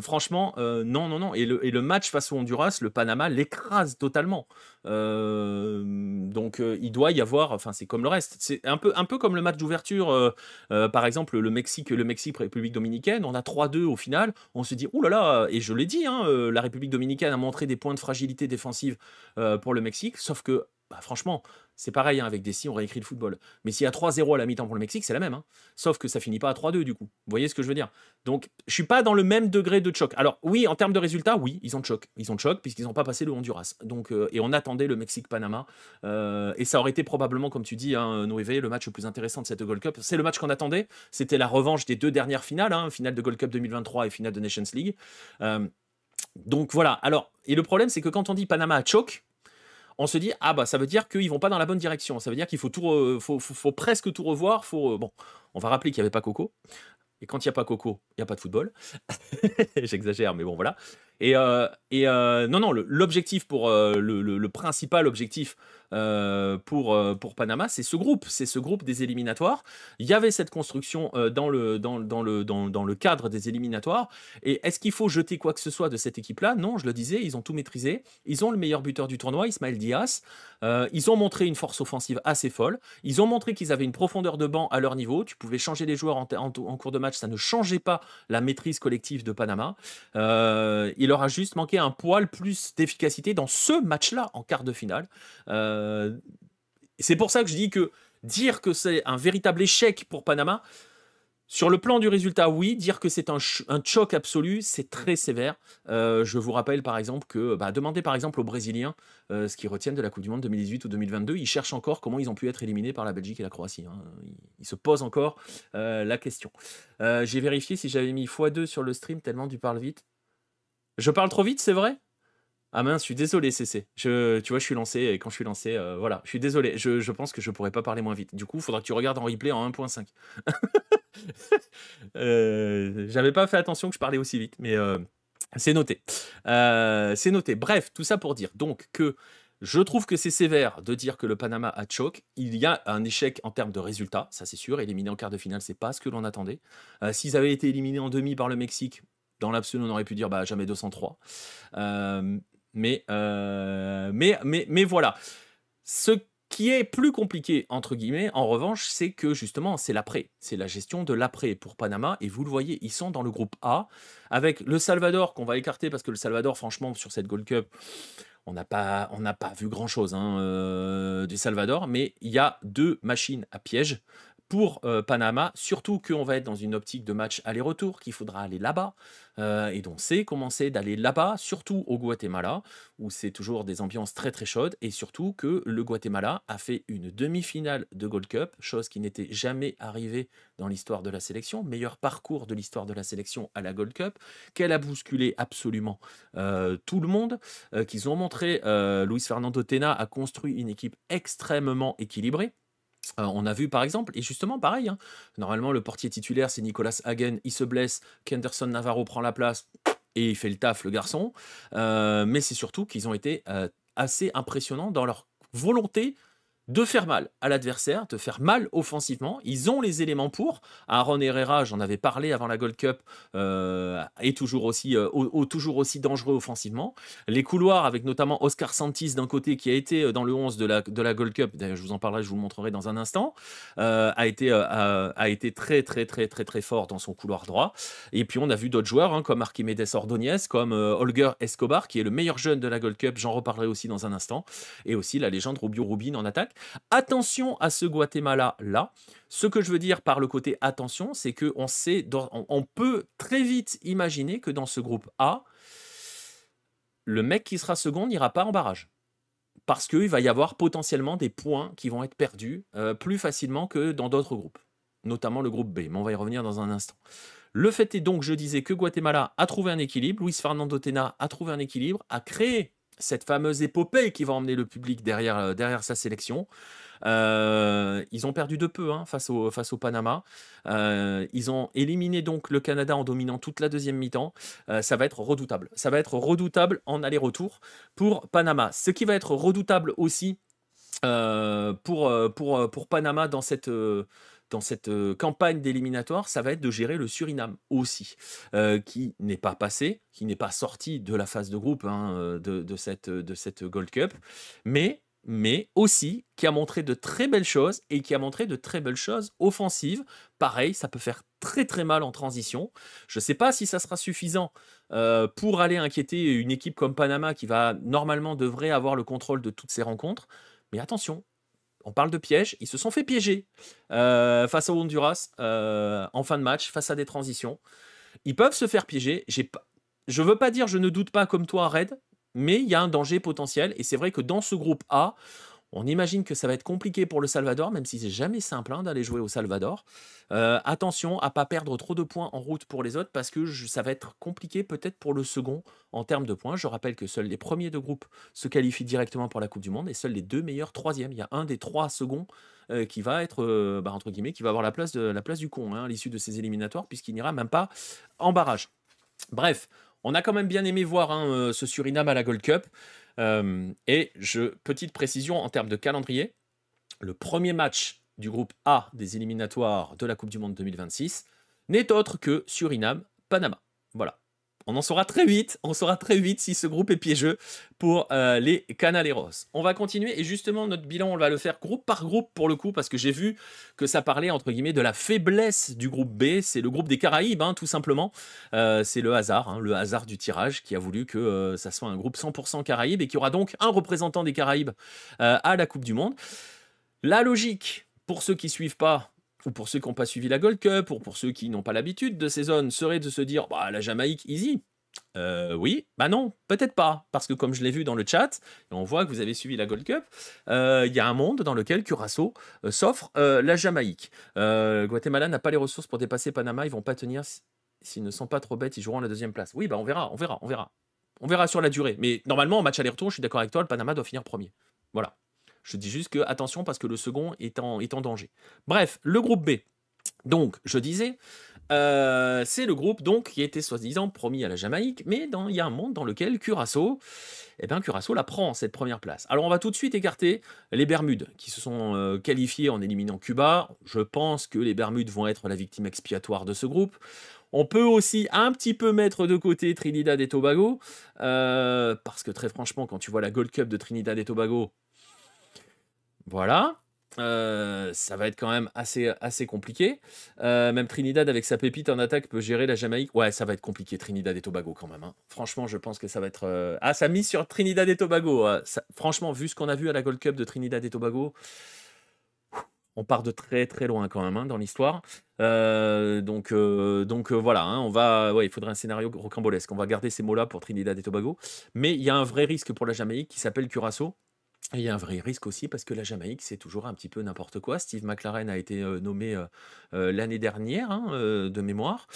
Franchement, non. Et le match face au Honduras, le Panama l'écrase totalement. Donc il doit y avoir, enfin c'est comme le reste, c'est un peu comme le match d'ouverture, par exemple le Mexique République Dominicaine, on a 3-2 au final, on se dit ouh là là, et je l'ai dit, hein, la République Dominicaine a montré des points de fragilité défensive pour le Mexique, sauf que franchement, c'est pareil, hein, avec Dessy, on réécrit le football. Mais s'il y a 3-0 à la mi-temps pour le Mexique, c'est la même. Hein. Sauf que ça finit pas à 3-2 du coup. Vous voyez ce que je veux dire? Donc, je suis pas dans le même degré de choc. Alors, oui, en termes de résultats, oui, ils ont choc. Ils ont choc puisqu'ils n'ont pas passé le Honduras. Donc, et on attendait le Mexique-Panama. Et ça aurait été probablement, comme tu dis, hein, Noévé, le match le plus intéressant de cette Gold Cup. C'est le match qu'on attendait. C'était la revanche des 2 dernières finales, hein, finale de Gold Cup 2023 et finale de Nations League. Donc voilà. Alors, et le problème, c'est que quand on dit Panama a choc, on se dit ça veut dire qu'ils vont pas dans la bonne direction. Ça veut dire qu'il faut faut presque tout revoir. Bon, on va rappeler qu'il n'y avait pas Coco. Et quand il n'y a pas Coco, il n'y a pas de football. J'exagère, mais bon, voilà. Non, l'objectif le principal objectif pour Panama, c'est ce groupe des éliminatoires. Il y avait cette construction dans le cadre des éliminatoires. Et est-ce qu'il faut jeter quoi que ce soit de cette équipe-là? Non, je le disais, ils ont tout maîtrisé. Ils ont le meilleur buteur du tournoi, Ismaël Diaz. Ils ont montré une force offensive assez folle. Ils ont montré qu'ils avaient une profondeur de banc à leur niveau. Tu pouvais changer les joueurs en cours de match, ça ne changeait pas la maîtrise collective de Panama. Il leur a juste manqué un poil plus d'efficacité dans ce match-là en quart de finale. C'est pour ça que je dis que dire que c'est un véritable échec pour Panama, sur le plan du résultat, oui. Dire que c'est un choc absolu, c'est très sévère. Je vous rappelle par exemple que, demandez par exemple aux Brésiliens ce qu'ils retiennent de la Coupe du Monde 2018 ou 2022. Ils cherchent encore comment ils ont pu être éliminés par la Belgique et la Croatie, hein. Ils se posent encore la question. J'ai vérifié si j'avais mis x2 sur le stream tellement tu parles vite. Je parle trop vite, c'est vrai? Ah mince, je suis désolé, CC. Tu vois, je suis lancé, et quand je suis lancé, voilà, je suis désolé. Je pense que je pourrais pas parler moins vite. Du coup, il faudra que tu regardes en replay en 1.5. J'avais pas fait attention que je parlais aussi vite, mais c'est noté. C'est noté. Bref, tout ça pour dire donc que je trouve que c'est sévère de dire que le Panama a choke. Il y a un échec en termes de résultats, ça c'est sûr. Éliminer en quart de finale, c'est pas ce que l'on attendait. S'ils avaient été éliminés en demi par le Mexique, dans l'absolu, on aurait pu dire jamais 203. Mais voilà. Ce qui est plus compliqué, entre guillemets, en revanche, c'est que justement, c'est l'après. C'est la gestion de l'après pour Panama. Et vous le voyez, ils sont dans le groupe A, avec le Salvador, qu'on va écarter, parce que le Salvador, franchement, sur cette Gold Cup, on n'a pas vu grand-chose du Salvador. Mais il y a 2 machines à piège pour Panama, surtout qu'on va être dans une optique de match aller-retour, qu'il faudra aller là-bas, et donc c'est commencer d'aller là-bas, surtout au Guatemala, où c'est toujours des ambiances très très chaudes, et surtout que le Guatemala a fait une demi-finale de Gold Cup, chose qui n'était jamais arrivée dans l'histoire de la sélection, meilleur parcours de l'histoire de la sélection à la Gold Cup, qu'elle a bousculé absolument tout le monde, qu'ils ont montré, Luis Fernando Tena a construit une équipe extrêmement équilibrée. On a vu par exemple, et justement pareil, hein, normalement le portier titulaire c'est Nicolas Hagen, il se blesse, Kenderson Navarro prend la place et il fait le taf le garçon, mais c'est surtout qu'ils ont été assez impressionnants dans leur volonté de faire mal à l'adversaire, de faire mal offensivement. Ils ont les éléments pour. Aaron Herrera, j'en avais parlé avant la Gold Cup, est toujours aussi, toujours aussi dangereux offensivement. Les couloirs, avec notamment Oscar Santis d'un côté, qui a été dans le 11 de la Gold Cup, d'ailleurs je vous en parlerai, je vous le montrerai dans un instant, a été très très très très très fort dans son couloir droit. Et puis on a vu d'autres joueurs, hein, comme Archimedes Ordóñez, comme Holger Escobar, qui est le meilleur jeune de la Gold Cup, j'en reparlerai aussi dans un instant, et aussi la légende Rubio Rubin en attaque. Attention à ce Guatemala-là. Ce que je veux dire par le côté attention, c'est qu'on on peut très vite imaginer que dans ce groupe A, le mec qui sera second n'ira pas en barrage. Parce qu'il va y avoir potentiellement des points qui vont être perdus plus facilement que dans d'autres groupes, notamment le groupe B, mais on va y revenir dans un instant. Le fait est donc, je disais, que Guatemala a trouvé un équilibre, Luis Fernando Tena a trouvé un équilibre, a créé cette fameuse épopée qui va emmener le public derrière sa sélection. Ils ont perdu de peu face au Panama. Ils ont éliminé donc le Canada en dominant toute la deuxième mi-temps. Ça va être redoutable. Ça va être redoutable en aller-retour pour Panama. Ce qui va être redoutable aussi pour Panama dans cette campagne d'éliminatoire, ça va être de gérer le Suriname aussi, qui n'est pas passé, qui n'est pas sorti de la phase de groupe de cette Gold Cup, mais aussi qui a montré de très belles choses et qui a montré de très belles choses offensives. Pareil, ça peut faire très très mal en transition. Je ne sais pas si ça sera suffisant pour aller inquiéter une équipe comme Panama qui normalement devrait avoir le contrôle de toutes ces rencontres. Mais attention, on parle de piège, ils se sont fait piéger face au Honduras en fin de match, face à des transitions. Ils peuvent se faire piéger. Je veux pas dire, je ne doute pas comme toi, Red, mais il y a un danger potentiel. Et c'est vrai que dans ce groupe A, on imagine que ça va être compliqué pour le Salvador, même si c'est jamais simple d'aller jouer au Salvador. Attention à pas perdre trop de points en route pour les autres, parce que ça va être compliqué peut-être pour le second en termes de points. Je rappelle que seuls les premiers de groupe se qualifient directement pour la Coupe du Monde, et seuls les 2 meilleurs troisièmes. Il y a un des 3 seconds qui va être, entre guillemets, qui va avoir la place du con à l'issue de ces éliminatoires, puisqu'il n'ira même pas en barrage. Bref, on a quand même bien aimé voir ce Suriname à la Gold Cup. Petite précision en termes de calendrier, le premier match du groupe A des éliminatoires de la Coupe du Monde 2026 n'est autre que Suriname-Panama. Voilà. On saura très vite si ce groupe est piégeux pour les Canaleros. On va continuer et justement notre bilan, on va le faire groupe par groupe pour le coup parce que j'ai vu que ça parlait entre guillemets de la faiblesse du groupe B. C'est le groupe des Caraïbes, tout simplement. C'est le hasard du tirage qui a voulu que ça soit un groupe 100% Caraïbes et qu'il y aura donc un représentant des Caraïbes à la Coupe du Monde. La logique, pour ceux qui ne suivent pas, ou pour ceux qui n'ont pas suivi la Gold Cup, ou pour ceux qui n'ont pas l'habitude de ces zones, serait de se dire bah, la Jamaïque, easy. Oui, bah non, peut-être pas, parce que comme je l'ai vu dans le chat, et on voit que vous avez suivi la Gold Cup, il y a un monde dans lequel Curaçao s'offre la Jamaïque. Guatemala n'a pas les ressources pour dépasser Panama, ils vont pas tenir, s'ils ne sont pas trop bêtes, ils joueront la deuxième place. Oui, bah on verra. On verra sur la durée, mais normalement, en match aller-retour, je suis d'accord avec toi, le Panama doit finir premier. Voilà. Je dis juste que, attention, parce que le second est en danger. Bref, le groupe B. Donc, je disais, c'est le groupe donc, qui était soi-disant promis à la Jamaïque, mais il y a un monde dans lequel Curaçao la prend, cette première place. Alors, on va tout de suite écarter les Bermudes, qui se sont qualifiés en éliminant Cuba. Je pense que les Bermudes vont être la victime expiatoire de ce groupe. On peut aussi un petit peu mettre de côté Trinidad et Tobago, parce que très franchement, quand tu vois la Gold Cup de Trinidad et Tobago, voilà, ça va être quand même assez compliqué. Même Trinidad avec sa pépite en attaque peut gérer la Jamaïque. Ouais, ça va être compliqué Trinidad et Tobago quand même. Franchement, je pense que ça va être... Ah, ça mise sur Trinidad et Tobago. Franchement, vu ce qu'on a vu à la Gold Cup de Trinidad et Tobago, on part de très très loin quand même dans l'histoire. Donc voilà, il faudrait un scénario rocambolesque. On va garder ces mots-là pour Trinidad et Tobago. Mais il y a un vrai risque pour la Jamaïque qui s'appelle Curaçao. Et il y a un vrai risque aussi parce que la Jamaïque, c'est toujours un petit peu n'importe quoi. Steve McLaren a été nommé l'année dernière, de mémoire,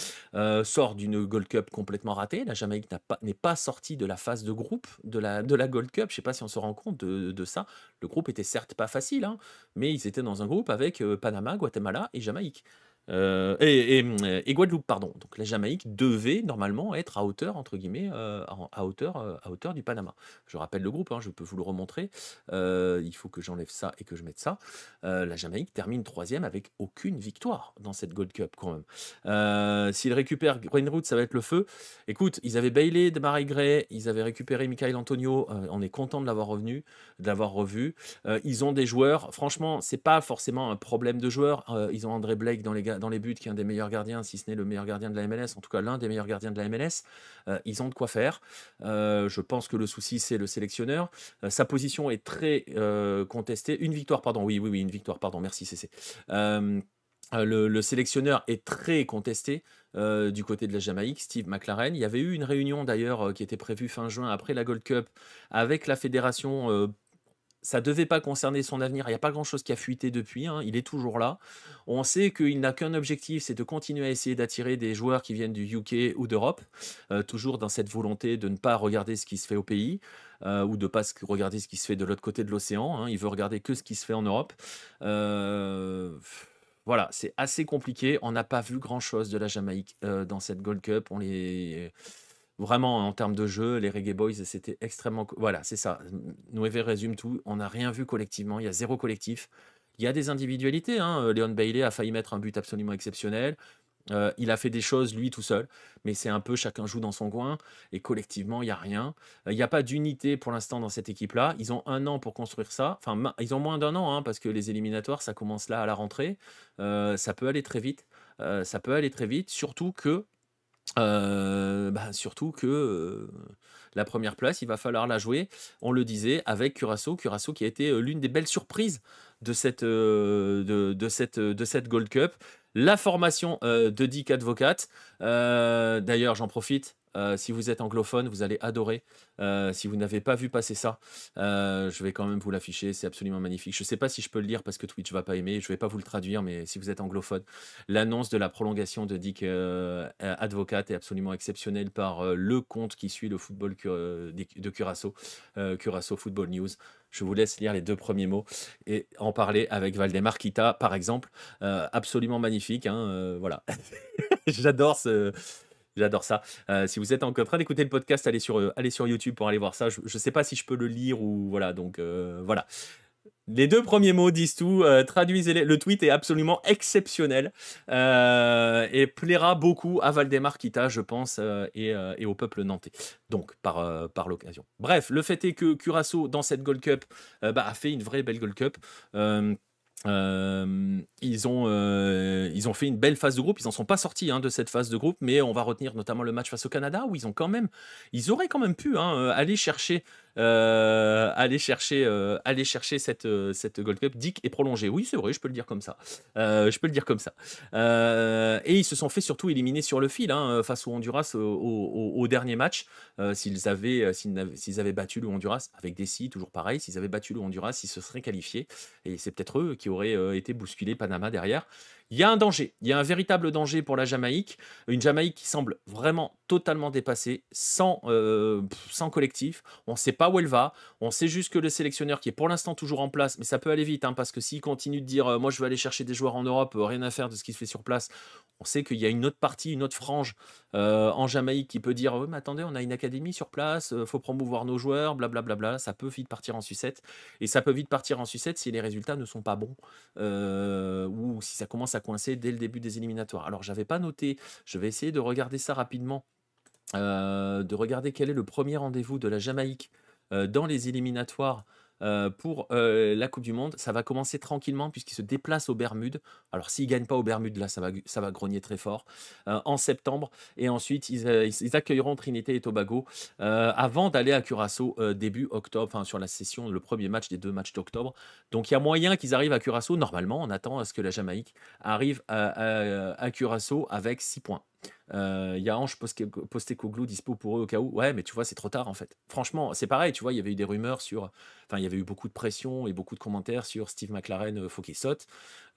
sort d'une Gold Cup complètement ratée. La Jamaïque n'est pas sortie de la phase de groupe de la Gold Cup. Je ne sais pas si on se rend compte de ça. Le groupe était certes pas facile, mais ils étaient dans un groupe avec Panama, Guatemala et Jamaïque. Et Guadeloupe, pardon. Donc la Jamaïque devait normalement être à hauteur, entre guillemets, à hauteur du Panama. Je rappelle le groupe, je peux vous le remontrer. Il faut que j'enlève ça et que je mette ça. La Jamaïque termine 3e avec aucune victoire dans cette Gold Cup quand même. S'ils récupèrent Greenwood, ça va être le feu. Écoute, ils avaient Bailey, Demarai Gray, ils avaient récupéré Michael Antonio. On est content de l'avoir revu. Ils ont des joueurs. Franchement, c'est pas forcément un problème de joueurs. Ils ont André Blake dans les buts, qui est un des meilleurs gardiens, si ce n'est le meilleur gardien de la MLS, en tout cas l'un des meilleurs gardiens de la MLS. Ils ont de quoi faire. Je pense que le souci, c'est le sélectionneur. Sa position est très contestée. Une victoire, pardon. Oui, une victoire, pardon. Merci, CC. Le sélectionneur est très contesté du côté de la Jamaïque, Steve McLaren. Il y avait eu une réunion d'ailleurs qui était prévue fin juin après la Gold Cup avec la fédération. Ça ne devait pas concerner son avenir. Il n'y a pas grand-chose qui a fuité depuis. Il est toujours là. On sait qu'il n'a qu'un objectif, c'est de continuer à essayer d'attirer des joueurs qui viennent du UK ou d'Europe, toujours dans cette volonté de ne pas regarder ce qui se fait au pays, ou de ne pas regarder ce qui se fait de l'autre côté de l'océan. Il veut regarder que ce qui se fait en Europe. Voilà, c'est assez compliqué. On n'a pas vu grand-chose de la Jamaïque dans cette Gold Cup. Vraiment, en termes de jeu, les Reggae Boys, c'était extrêmement... Voilà, c'est ça. Noévé résume tout. On n'a rien vu collectivement. Il y a zéro collectif. Il y a des individualités. Leon Bailey a failli mettre un but absolument exceptionnel. Il a fait des choses, lui, tout seul. Mais c'est un peu chacun joue dans son coin. Et collectivement, il n'y a rien. Il n'y a pas d'unité pour l'instant dans cette équipe-là. Ils ont 1 an pour construire ça. Enfin, ils ont moins d'1 an, parce que les éliminatoires, ça commence là à la rentrée. Ça peut aller très vite. Surtout que la première place, il va falloir la jouer, on le disait, avec Curaçao qui a été l'une des belles surprises de cette Gold Cup. La formation de Dick Advocat, d'ailleurs j'en profite, si vous êtes anglophone, vous allez adorer. Si vous n'avez pas vu passer ça, je vais quand même vous l'afficher, c'est absolument magnifique. Je ne sais pas si je peux le lire parce que Twitch ne va pas aimer, je ne vais pas vous le traduire, mais si vous êtes anglophone, l'annonce de la prolongation de Dick Advocat est absolument exceptionnelle par le compte qui suit le football de Curaçao, Curaçao Football News. Je vous laisse lire les 2 premiers mots et en parler avec Valdemar Kita, par exemple. Absolument magnifique, voilà. J'adore J'adore ça. Si vous êtes en train d'écouter le podcast, allez sur YouTube pour aller voir ça. Je ne sais pas si je peux le lire ou voilà, donc voilà. Les 2 premiers mots disent tout, traduisez-les. Le tweet est absolument exceptionnel, et plaira beaucoup à Valdemar Kita, je pense, et au peuple nantais, donc par l'occasion. Bref, le fait est que Curaçao, dans cette Gold Cup, a fait une vraie belle Gold Cup. Ils ont fait une belle phase de groupe. Ils n'en sont pas sortis de cette phase de groupe, mais on va retenir notamment le match face au Canada où ils auraient quand même pu aller chercher cette Gold Cup. Dick est prolongée. Oui, c'est vrai, je peux le dire comme ça. Et ils se sont fait surtout éliminer sur le fil face au Honduras au dernier match. S'ils avaient battu le Honduras avec des si, toujours pareil, s'ils avaient battu le Honduras, ils se seraient qualifiés. Et c'est peut-être eux qui auraient été bousculés, Panama derrière. Il y a un danger, il y a un véritable danger pour la Jamaïque. Une Jamaïque qui semble vraiment totalement dépassée, sans collectif. On ne sait pas où elle va. On sait juste que le sélectionneur qui est pour l'instant toujours en place, mais ça peut aller vite, parce que s'il continue de dire moi je vais aller chercher des joueurs en Europe, rien à faire de ce qui se fait sur place, on sait qu'il y a une autre partie, une autre frange en Jamaïque qui peut dire mais attendez, on a une académie sur place, faut promouvoir nos joueurs, blablabla. Ça peut vite partir en sucette. Et ça peut vite partir en sucette si les résultats ne sont pas bons, ou si ça commence à coincer dès le début des éliminatoires. Alors, j'avais pas noté, je vais essayer de regarder ça rapidement, de regarder quel est le premier rendez-vous de la Jamaïque dans les éliminatoires pour la Coupe du Monde. Ça va commencer tranquillement puisqu'ils se déplacent aux Bermudes. Alors s'ils ne gagnent pas aux Bermudes, là, ça va grogner très fort en septembre. Et ensuite, ils accueilleront Trinité et Tobago avant d'aller à Curaçao début octobre, enfin sur la session, le premier match des 2 matchs d'octobre. Donc il y a moyen qu'ils arrivent à Curaçao. Normalement, on attend à ce que la Jamaïque arrive à Curaçao avec 6 points. Il y a Ange Postecoglou dispo pour eux au cas où. Ouais, mais tu vois, c'est trop tard en fait. Franchement, c'est pareil, tu vois, il y avait eu des rumeurs sur. Enfin, il y avait eu beaucoup de pression et beaucoup de commentaires sur Steve McLaren, faut qu'il saute.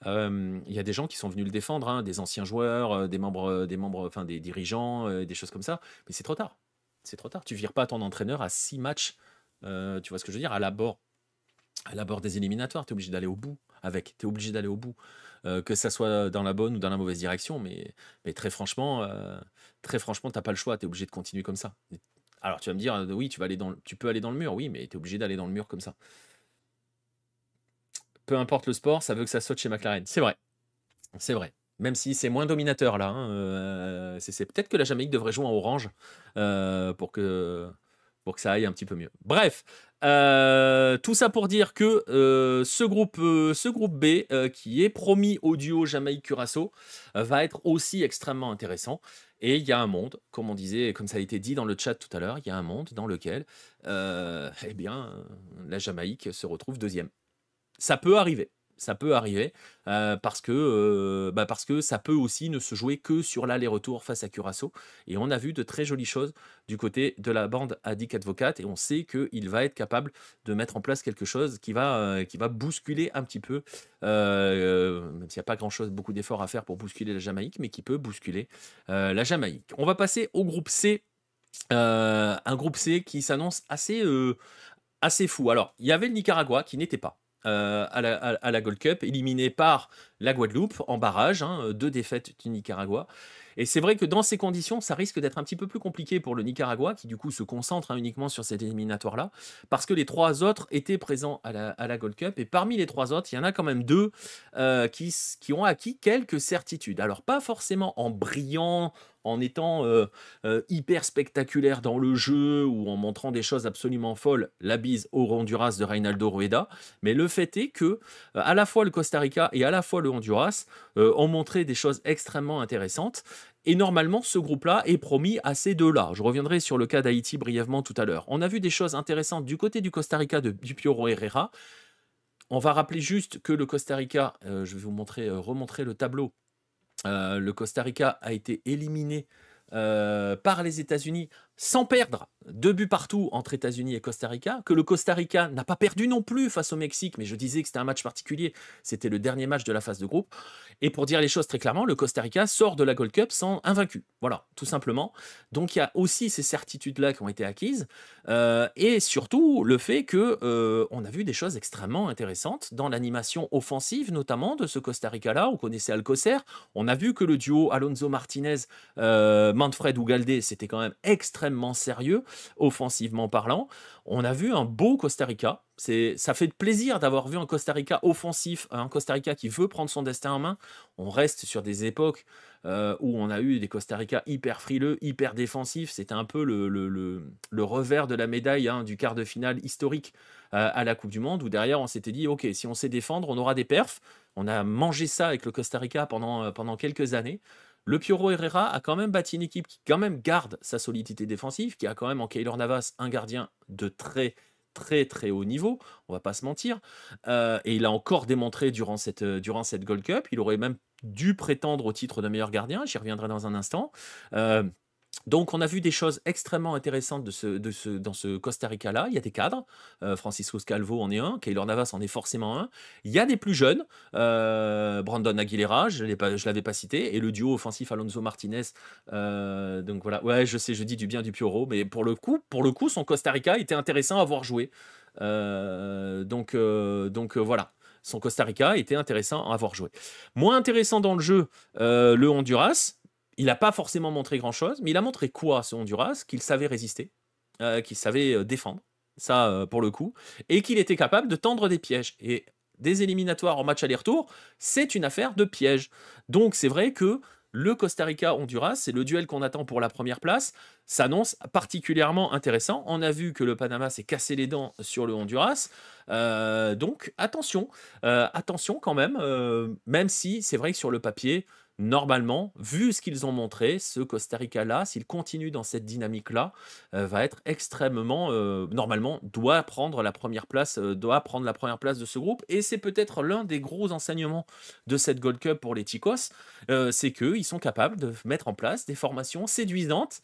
Il y a des gens qui sont venus le défendre, des anciens joueurs, des membres, enfin des dirigeants, des choses comme ça. Mais c'est trop tard. C'est trop tard. Tu vires pas ton entraîneur à 6 matchs. Tu vois ce que je veux dire? À l'abord des éliminatoires, tu es obligé d'aller au bout avec. Tu es obligé d'aller au bout. Que ça soit dans la bonne ou dans la mauvaise direction, mais très franchement, t'as pas le choix, tu es obligé de continuer comme ça. Alors tu vas me dire, oui, tu peux aller dans le mur, oui, mais tu es obligé d'aller dans le mur comme ça. Peu importe le sport, ça veut que ça saute chez McLaren. C'est vrai, c'est vrai. Même si c'est moins dominateur là, c'est peut-être que la Jamaïque devrait jouer en orange pour que ça aille un petit peu mieux. Bref, tout ça pour dire que ce groupe B, qui est promis au duo Jamaïque-Curaçao, va être aussi extrêmement intéressant. Et il y a un monde, comme on disait, comme ça a été dit dans le chat tout à l'heure, il y a un monde dans lequel la Jamaïque se retrouve deuxième. Ça peut arriver. Ça peut arriver parce que ça peut aussi ne se jouer que sur l'aller-retour face à Curaçao. Et on a vu de très jolies choses du côté de la bande à Dick Advocat. Et on sait qu'il va être capable de mettre en place quelque chose qui va bousculer un petit peu, même s'il n'y a pas grand-chose, beaucoup d'efforts à faire pour bousculer la Jamaïque, mais qui peut bousculer la Jamaïque. On va passer au groupe C. Un groupe C qui s'annonce assez fou. Alors, il y avait le Nicaragua qui n'était pas à la Gold Cup, éliminé par la Guadeloupe en barrage, 2 défaites du Nicaragua. Et c'est vrai que dans ces conditions, ça risque d'être un petit peu plus compliqué pour le Nicaragua, qui du coup se concentre uniquement sur cette éliminatoire-là, parce que les 3 autres étaient présents à la Gold Cup, et parmi les 3 autres, il y en a quand même 2 qui ont acquis quelques certitudes. Alors pas forcément en brillant, en étant hyper spectaculaire dans le jeu ou en montrant des choses absolument folles, la bise au Honduras de Reinaldo Rueda, mais le fait est que à la fois le Costa Rica et à la fois le Honduras ont montré des choses extrêmement intéressantes. Et normalement, ce groupe-là est promis à ces 2-là. Je reviendrai sur le cas d'Haïti brièvement tout à l'heure. On a vu des choses intéressantes du côté du Costa Rica du Pioro Herrera. On va rappeler juste que le Costa Rica, je vais vous remontrer le tableau. Le Costa Rica a été éliminé par les États-Unis sans perdre, 2 buts partout entre États-Unis et Costa Rica, que le Costa Rica n'a pas perdu non plus face au Mexique, mais je disais que c'était un match particulier, c'était le dernier match de la phase de groupe. Et pour dire les choses très clairement, le Costa Rica sort de la Gold Cup sans invaincu. Voilà, tout simplement. Donc il y a aussi ces certitudes-là qui ont été acquises, et surtout le fait que on a vu des choses extrêmement intéressantes dans l'animation offensive, notamment de ce Costa Rica-là. On connaissait Alcocer, on a vu que le duo Alonso Martinez, Manfred Ugalde, c'était quand même extrêmement sérieux, offensivement parlant. On a vu un beau Costa Rica. Ça fait plaisir d'avoir vu un Costa Rica offensif, un Costa Rica qui veut prendre son destin en main. On reste sur des époques où on a eu des Costa Rica hyper frileux, hyper défensifs. C'était un peu le revers de la médaille, hein, du quart de finale historique à la Coupe du Monde, où derrière on s'était dit, ok, si on sait défendre, on aura des perfs. On a mangé ça avec le Costa Rica pendant quelques années. Le Pioro Herrera a quand même bâti une équipe qui quand même garde sa solidité défensive, qui a quand même en Keylor Navas un gardien de très très très haut niveau, on va pas se mentir, et il a encore démontré durant cette Gold Cup. Il aurait même dû prétendre au titre de meilleur gardien, j'y reviendrai dans un instant. Donc on a vu des choses extrêmement intéressantes dans ce Costa Rica-là. Il y a des cadres, Francisco Scalvo en est un, Keylor Navas en est forcément un. Il y a des plus jeunes, Brandon Aguilera, je ne l'avais pas cité, et le duo offensif Alonso Martinez. Donc voilà, ouais, je sais, je dis du bien du Pioro, mais pour le coup, son Costa Rica était intéressant à voir jouer. Voilà. Son Costa Rica était intéressant à voir jouer. Moins intéressant dans le jeu, le Honduras. Il n'a pas forcément montré grand-chose, mais il a montré quoi, ce Honduras? Qu'il savait résister, qu'il savait défendre, ça pour le coup, et qu'il était capable de tendre des pièges. Et des éliminatoires en match aller-retour, c'est une affaire de pièges. Donc c'est vrai que le Costa Rica-Honduras, c'est le duel qu'on attend pour la première place, s'annonce particulièrement intéressant. On a vu que le Panama s'est cassé les dents sur le Honduras, donc attention quand même si c'est vrai que sur le papier, normalement, vu ce qu'ils ont montré, ce Costa Rica-là, s'il continue dans cette dynamique-là, va être extrêmement, normalement, doit prendre la première place de ce groupe. Et c'est peut-être l'un des gros enseignements de cette Gold Cup pour les Ticos, c'est qu'ils sont capables de mettre en place des formations séduisantes.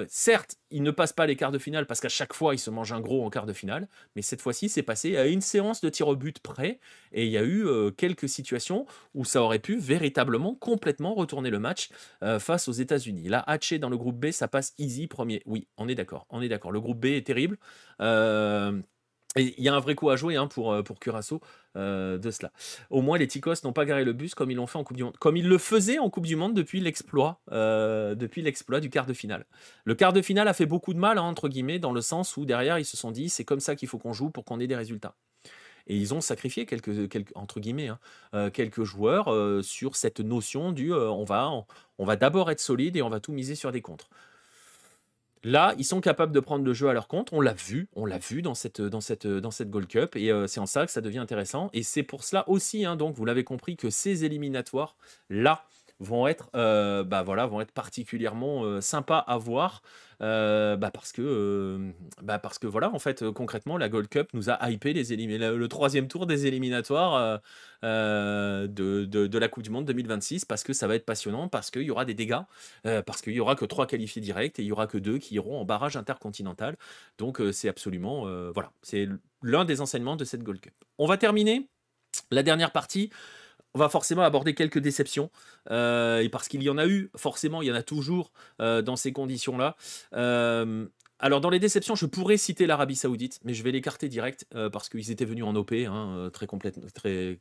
Certes, ils ne passent pas les quarts de finale parce qu'à chaque fois, ils se mangent un gros en quart de finale, mais cette fois-ci, c'est passé à une séance de tir au but près, et il y a eu quelques situations où ça aurait pu véritablement complètement retourner le match face aux États-Unis. Là, Haché dans le groupe B, ça passe easy premier. Oui, on est d'accord. Le groupe B est terrible. Et il y a un vrai coup à jouer, hein, pour Curaçao de cela. Au moins, les Ticos n'ont pas garé le bus comme ils l'ont fait en Coupe du Monde, comme ils le faisaient en Coupe du Monde depuis l'exploit du quart de finale. Le quart de finale a fait beaucoup de mal, hein, entre guillemets, dans le sens où derrière, ils se sont dit, c'est comme ça qu'il faut qu'on joue pour qu'on ait des résultats. Et ils ont sacrifié entre guillemets, hein, quelques joueurs sur cette notion du on va d'abord être solide et on va tout miser sur des contres. Là, ils sont capables de prendre le jeu à leur compte. On l'a vu dans cette Gold Cup, et c'est en ça que ça devient intéressant. Et c'est pour cela aussi, hein, donc vous l'avez compris, que ces éliminatoires là vont être particulièrement sympas à voir, parce que voilà, en fait, concrètement, la Gold Cup nous a hypé le troisième tour des éliminatoires de la Coupe du Monde 2026, parce que ça va être passionnant, parce qu'il y aura des dégâts, parce qu'il y aura que 3 qualifiés directs et il y aura que 2 qui iront en barrage intercontinental. Donc c'est absolument voilà, c'est l'un des enseignements de cette Gold Cup. On va terminer la dernière partie. On va forcément aborder quelques déceptions, et parce qu'il y en a eu, forcément, il y en a toujours dans ces conditions-là. Alors, dans les déceptions, je pourrais citer l'Arabie Saoudite, mais je vais l'écarter direct parce qu'ils étaient venus en OP, hein, très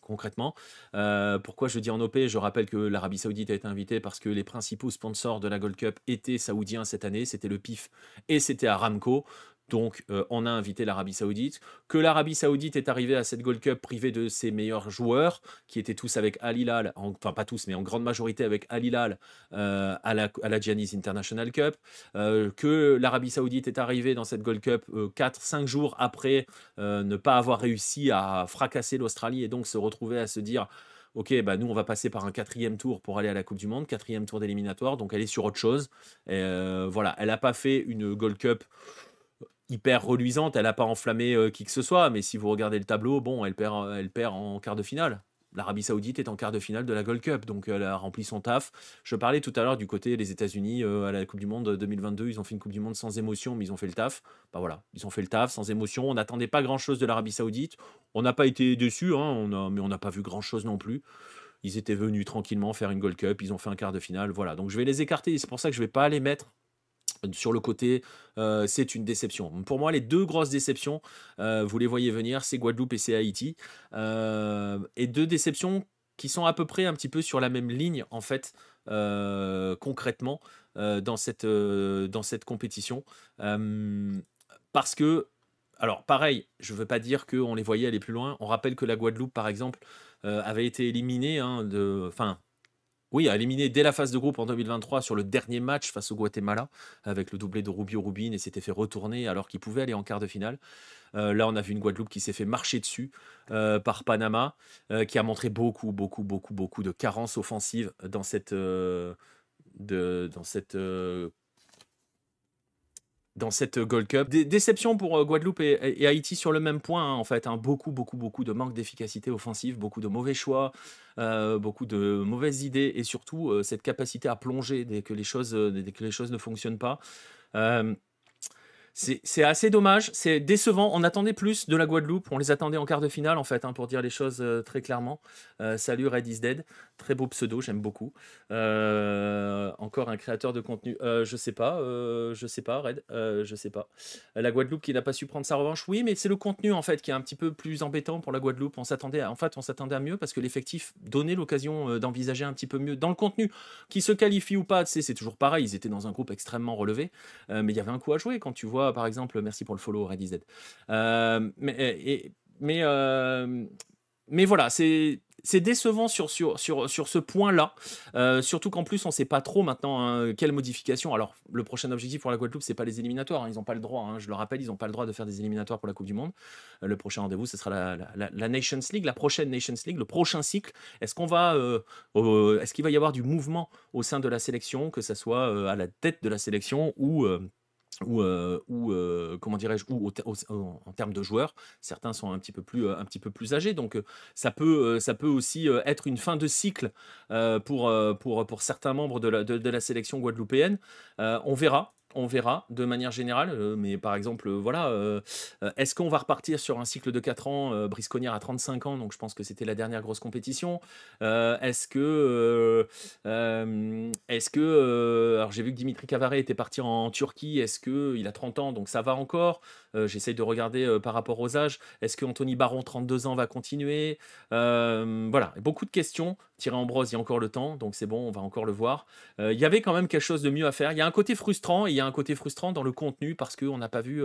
concrètement. Pourquoi je dis en OP? Je rappelle que l'Arabie Saoudite a été invitée parce que les principaux sponsors de la Gold Cup étaient saoudiens cette année, c'était le PIF et c'était Aramco. Donc, on a invité l'Arabie Saoudite. Que l'Arabie Saoudite est arrivée à cette Gold Cup privée de ses meilleurs joueurs, qui étaient tous avec Al Hilal, enfin pas tous, mais en grande majorité avec Al Hilal à la Giannis International Cup. Que l'Arabie Saoudite est arrivée dans cette Gold Cup 4-5 jours après ne pas avoir réussi à fracasser l'Australie et donc se retrouver à se dire... Ok, bah nous on va passer par un 4e tour pour aller à la Coupe du Monde, 4e tour d'éliminatoire, donc elle est sur autre chose. Voilà, elle n'a pas fait une Gold Cup hyper reluisante, elle n'a pas enflammé qui que ce soit, mais si vous regardez le tableau, bon, elle perd en quart de finale. l'Arabie Saoudite est en quart de finale de la Gold Cup, donc elle a rempli son taf. Je parlais tout à l'heure du côté des États-Unis à la Coupe du Monde 2022, ils ont fait une Coupe du Monde sans émotion, mais ils ont fait le taf. Bah voilà, ils ont fait le taf sans émotion. On n'attendait pas grand-chose de l'Arabie Saoudite. On n'a pas été déçus, hein, mais on n'a pas vu grand-chose non plus. Ils étaient venus tranquillement faire une Gold Cup, ils ont fait un quart de finale, voilà. Donc je vais les écarter, c'est pour ça que je ne vais pas les mettre sur le côté, c'est une déception. Pour moi, les deux grosses déceptions, vous les voyez venir, c'est Guadeloupe et c'est Haïti. Et deux déceptions qui sont à peu près un petit peu sur la même ligne, en fait, concrètement, dans cette compétition. Parce que, alors pareil, je ne veux pas dire qu'on les voyait aller plus loin. On rappelle que la Guadeloupe, par exemple, avait été éliminée, hein, oui, a éliminé dès la phase de groupe en 2023 sur le dernier match face au Guatemala, avec le doublé de Rubio Rubin et s'était fait retourner alors qu'il pouvait aller en quart de finale. Là, on a vu une Guadeloupe qui s'est fait marcher dessus par Panama, qui a montré beaucoup de carences offensives dans cette Gold Cup. Déception pour Guadeloupe et Haïti sur le même point, hein, en fait. Hein. Beaucoup de manque d'efficacité offensive, beaucoup de mauvais choix, beaucoup de mauvaises idées et surtout cette capacité à plonger dès que les choses ne fonctionnent pas. C'est assez dommage, c'est décevant. On attendait plus de la Guadeloupe, on les attendait en quart de finale en fait, hein, pour dire les choses très clairement. Salut Red is Dead, très beau pseudo, j'aime beaucoup. Encore un créateur de contenu, je sais pas Red, je sais pas. La Guadeloupe qui n'a pas su prendre sa revanche, oui, mais c'est le contenu en fait qui est un petit peu plus embêtant pour la Guadeloupe. On s'attendait à mieux parce que l'effectif donnait l'occasion d'envisager un petit peu mieux dans le contenu. Qui se qualifie ou pas, tu sais, c'est toujours pareil. Ils étaient dans un groupe extrêmement relevé, mais il y avait un coup à jouer quand tu vois, par exemple, merci pour le follow, RedIZ. Mais voilà, c'est décevant sur ce point-là, surtout qu'en plus on ne sait pas trop maintenant hein, quelle modification. Alors le prochain objectif pour la Guadeloupe, c'est pas les éliminatoires, hein, ils n'ont pas le droit, hein, je le rappelle, ils n'ont pas le droit de faire des éliminatoires pour la Coupe du Monde. Le prochain rendez-vous, ce sera la Nations League, la prochaine Nations League, le prochain cycle. Est-ce qu'il va y avoir du mouvement au sein de la sélection, que ce soit à la tête de la sélection ou comment dirais-je, en termes de joueurs, certains sont un petit peu plus âgés, donc ça peut aussi être une fin de cycle pour certains membres de la sélection guadeloupéenne. On verra de manière générale, mais par exemple, voilà, est-ce qu'on va repartir sur un cycle de 4 ans, Brice Cognard à 35 ans, donc je pense que c'était la dernière grosse compétition. Est-ce que, alors j'ai vu que Dimitri Cavaret était parti en Turquie, est-ce qu'il a 30 ans, donc ça va encore. J'essaye de regarder par rapport aux âges. Est-ce que Anthony Baron, 32 ans, va continuer? Voilà, beaucoup de questions. Thierry Ambrose, il y a encore le temps, donc c'est bon, on va encore le voir. Il y avait quand même quelque chose de mieux à faire. Il y a un côté frustrant, et il y a un côté frustrant dans le contenu, parce qu'on n'a pas vu,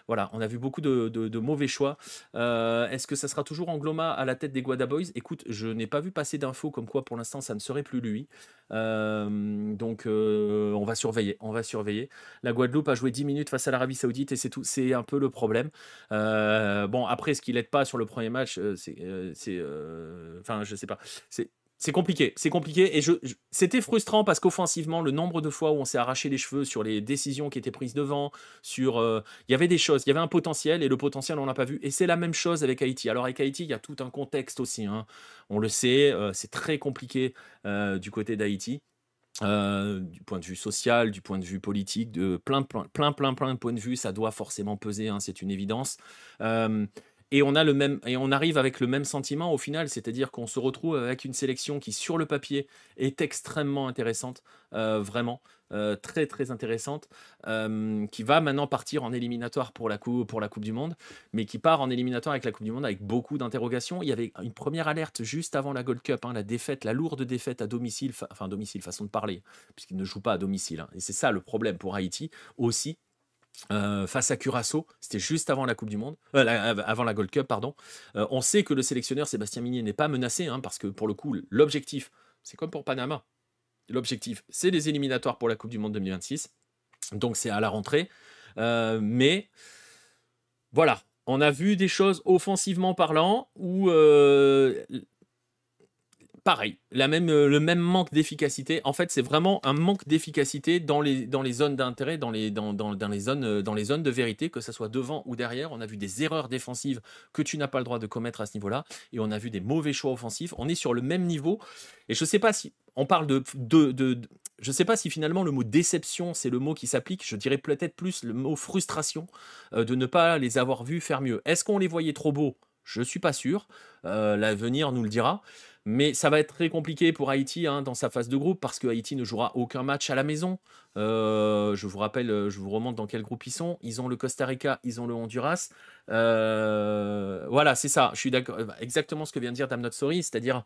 voilà, on a vu beaucoup de mauvais choix. Est-ce que ça sera toujours Angloma à la tête des Guada Boys? Écoute, je n'ai pas vu passer d'infos comme quoi pour l'instant ça ne serait plus lui. Donc on va surveiller. La Guadeloupe a joué 10 minutes face à l'Arabie Saoudite et c'est tout. C'est un peu le problème. Bon, après, ce qui l'aide pas sur le premier match, enfin, je sais pas. C'est compliqué, et c'était frustrant parce qu'offensivement, le nombre de fois où on s'est arraché les cheveux sur les décisions qui étaient prises devant, il y avait des choses, il y avait un potentiel et le potentiel on l'a pas vu. Et c'est la même chose avec Haïti. Alors avec Haïti, il y a tout un contexte aussi, hein. On le sait, c'est très compliqué du côté d'Haïti. Du point de vue social, du point de vue politique, de plein de points de vue, ça doit forcément peser, hein, c'est une évidence. Et on arrive avec le même sentiment au final, c'est-à-dire qu'on se retrouve avec une sélection qui, sur le papier, est extrêmement intéressante, vraiment, très très intéressante, qui va maintenant partir en éliminatoire pour la Coupe du Monde, mais qui part en éliminatoire avec la Coupe du Monde avec beaucoup d'interrogations. Il y avait une première alerte juste avant la Gold Cup, hein, la lourde défaite à domicile, enfin domicile, façon de parler, puisqu'ils ne jouent pas à domicile, hein, et c'est ça le problème pour Haïti aussi. Face à Curaçao, c'était juste avant la Coupe du Monde, avant la Gold Cup, pardon. On sait que le sélectionneur Sébastien Migné n'est pas menacé, hein, parce que pour le coup, l'objectif, c'est comme pour Panama, l'objectif, c'est les éliminatoires pour la Coupe du Monde 2026, donc c'est à la rentrée. Mais voilà, on a vu des choses offensivement parlant où Pareil, le même manque d'efficacité. En fait, c'est vraiment un manque d'efficacité dans les zones d'intérêt, dans les zones de vérité, que ça soit devant ou derrière. On a vu des erreurs défensives que tu n'as pas le droit de commettre à ce niveau-là, et on a vu des mauvais choix offensifs. On est sur le même niveau, et je sais pas si on parle je sais pas si finalement le mot déception, c'est le mot qui s'applique. Je dirais peut-être plus le mot frustration de ne pas les avoir vus faire mieux. Est-ce qu'on les voyait trop beaux? Je suis pas sûr. L'avenir nous le dira. Mais ça va être très compliqué pour Haïti hein, dans sa phase de groupe parce que Haïti ne jouera aucun match à la maison. Je vous rappelle, je vous remonte dans quel groupe ils sont. Ils ont le Costa Rica, ils ont le Honduras. Voilà, c'est ça. Je suis d'accord. Exactement ce que vient de dire Dame Not Sorry, c'est-à-dire,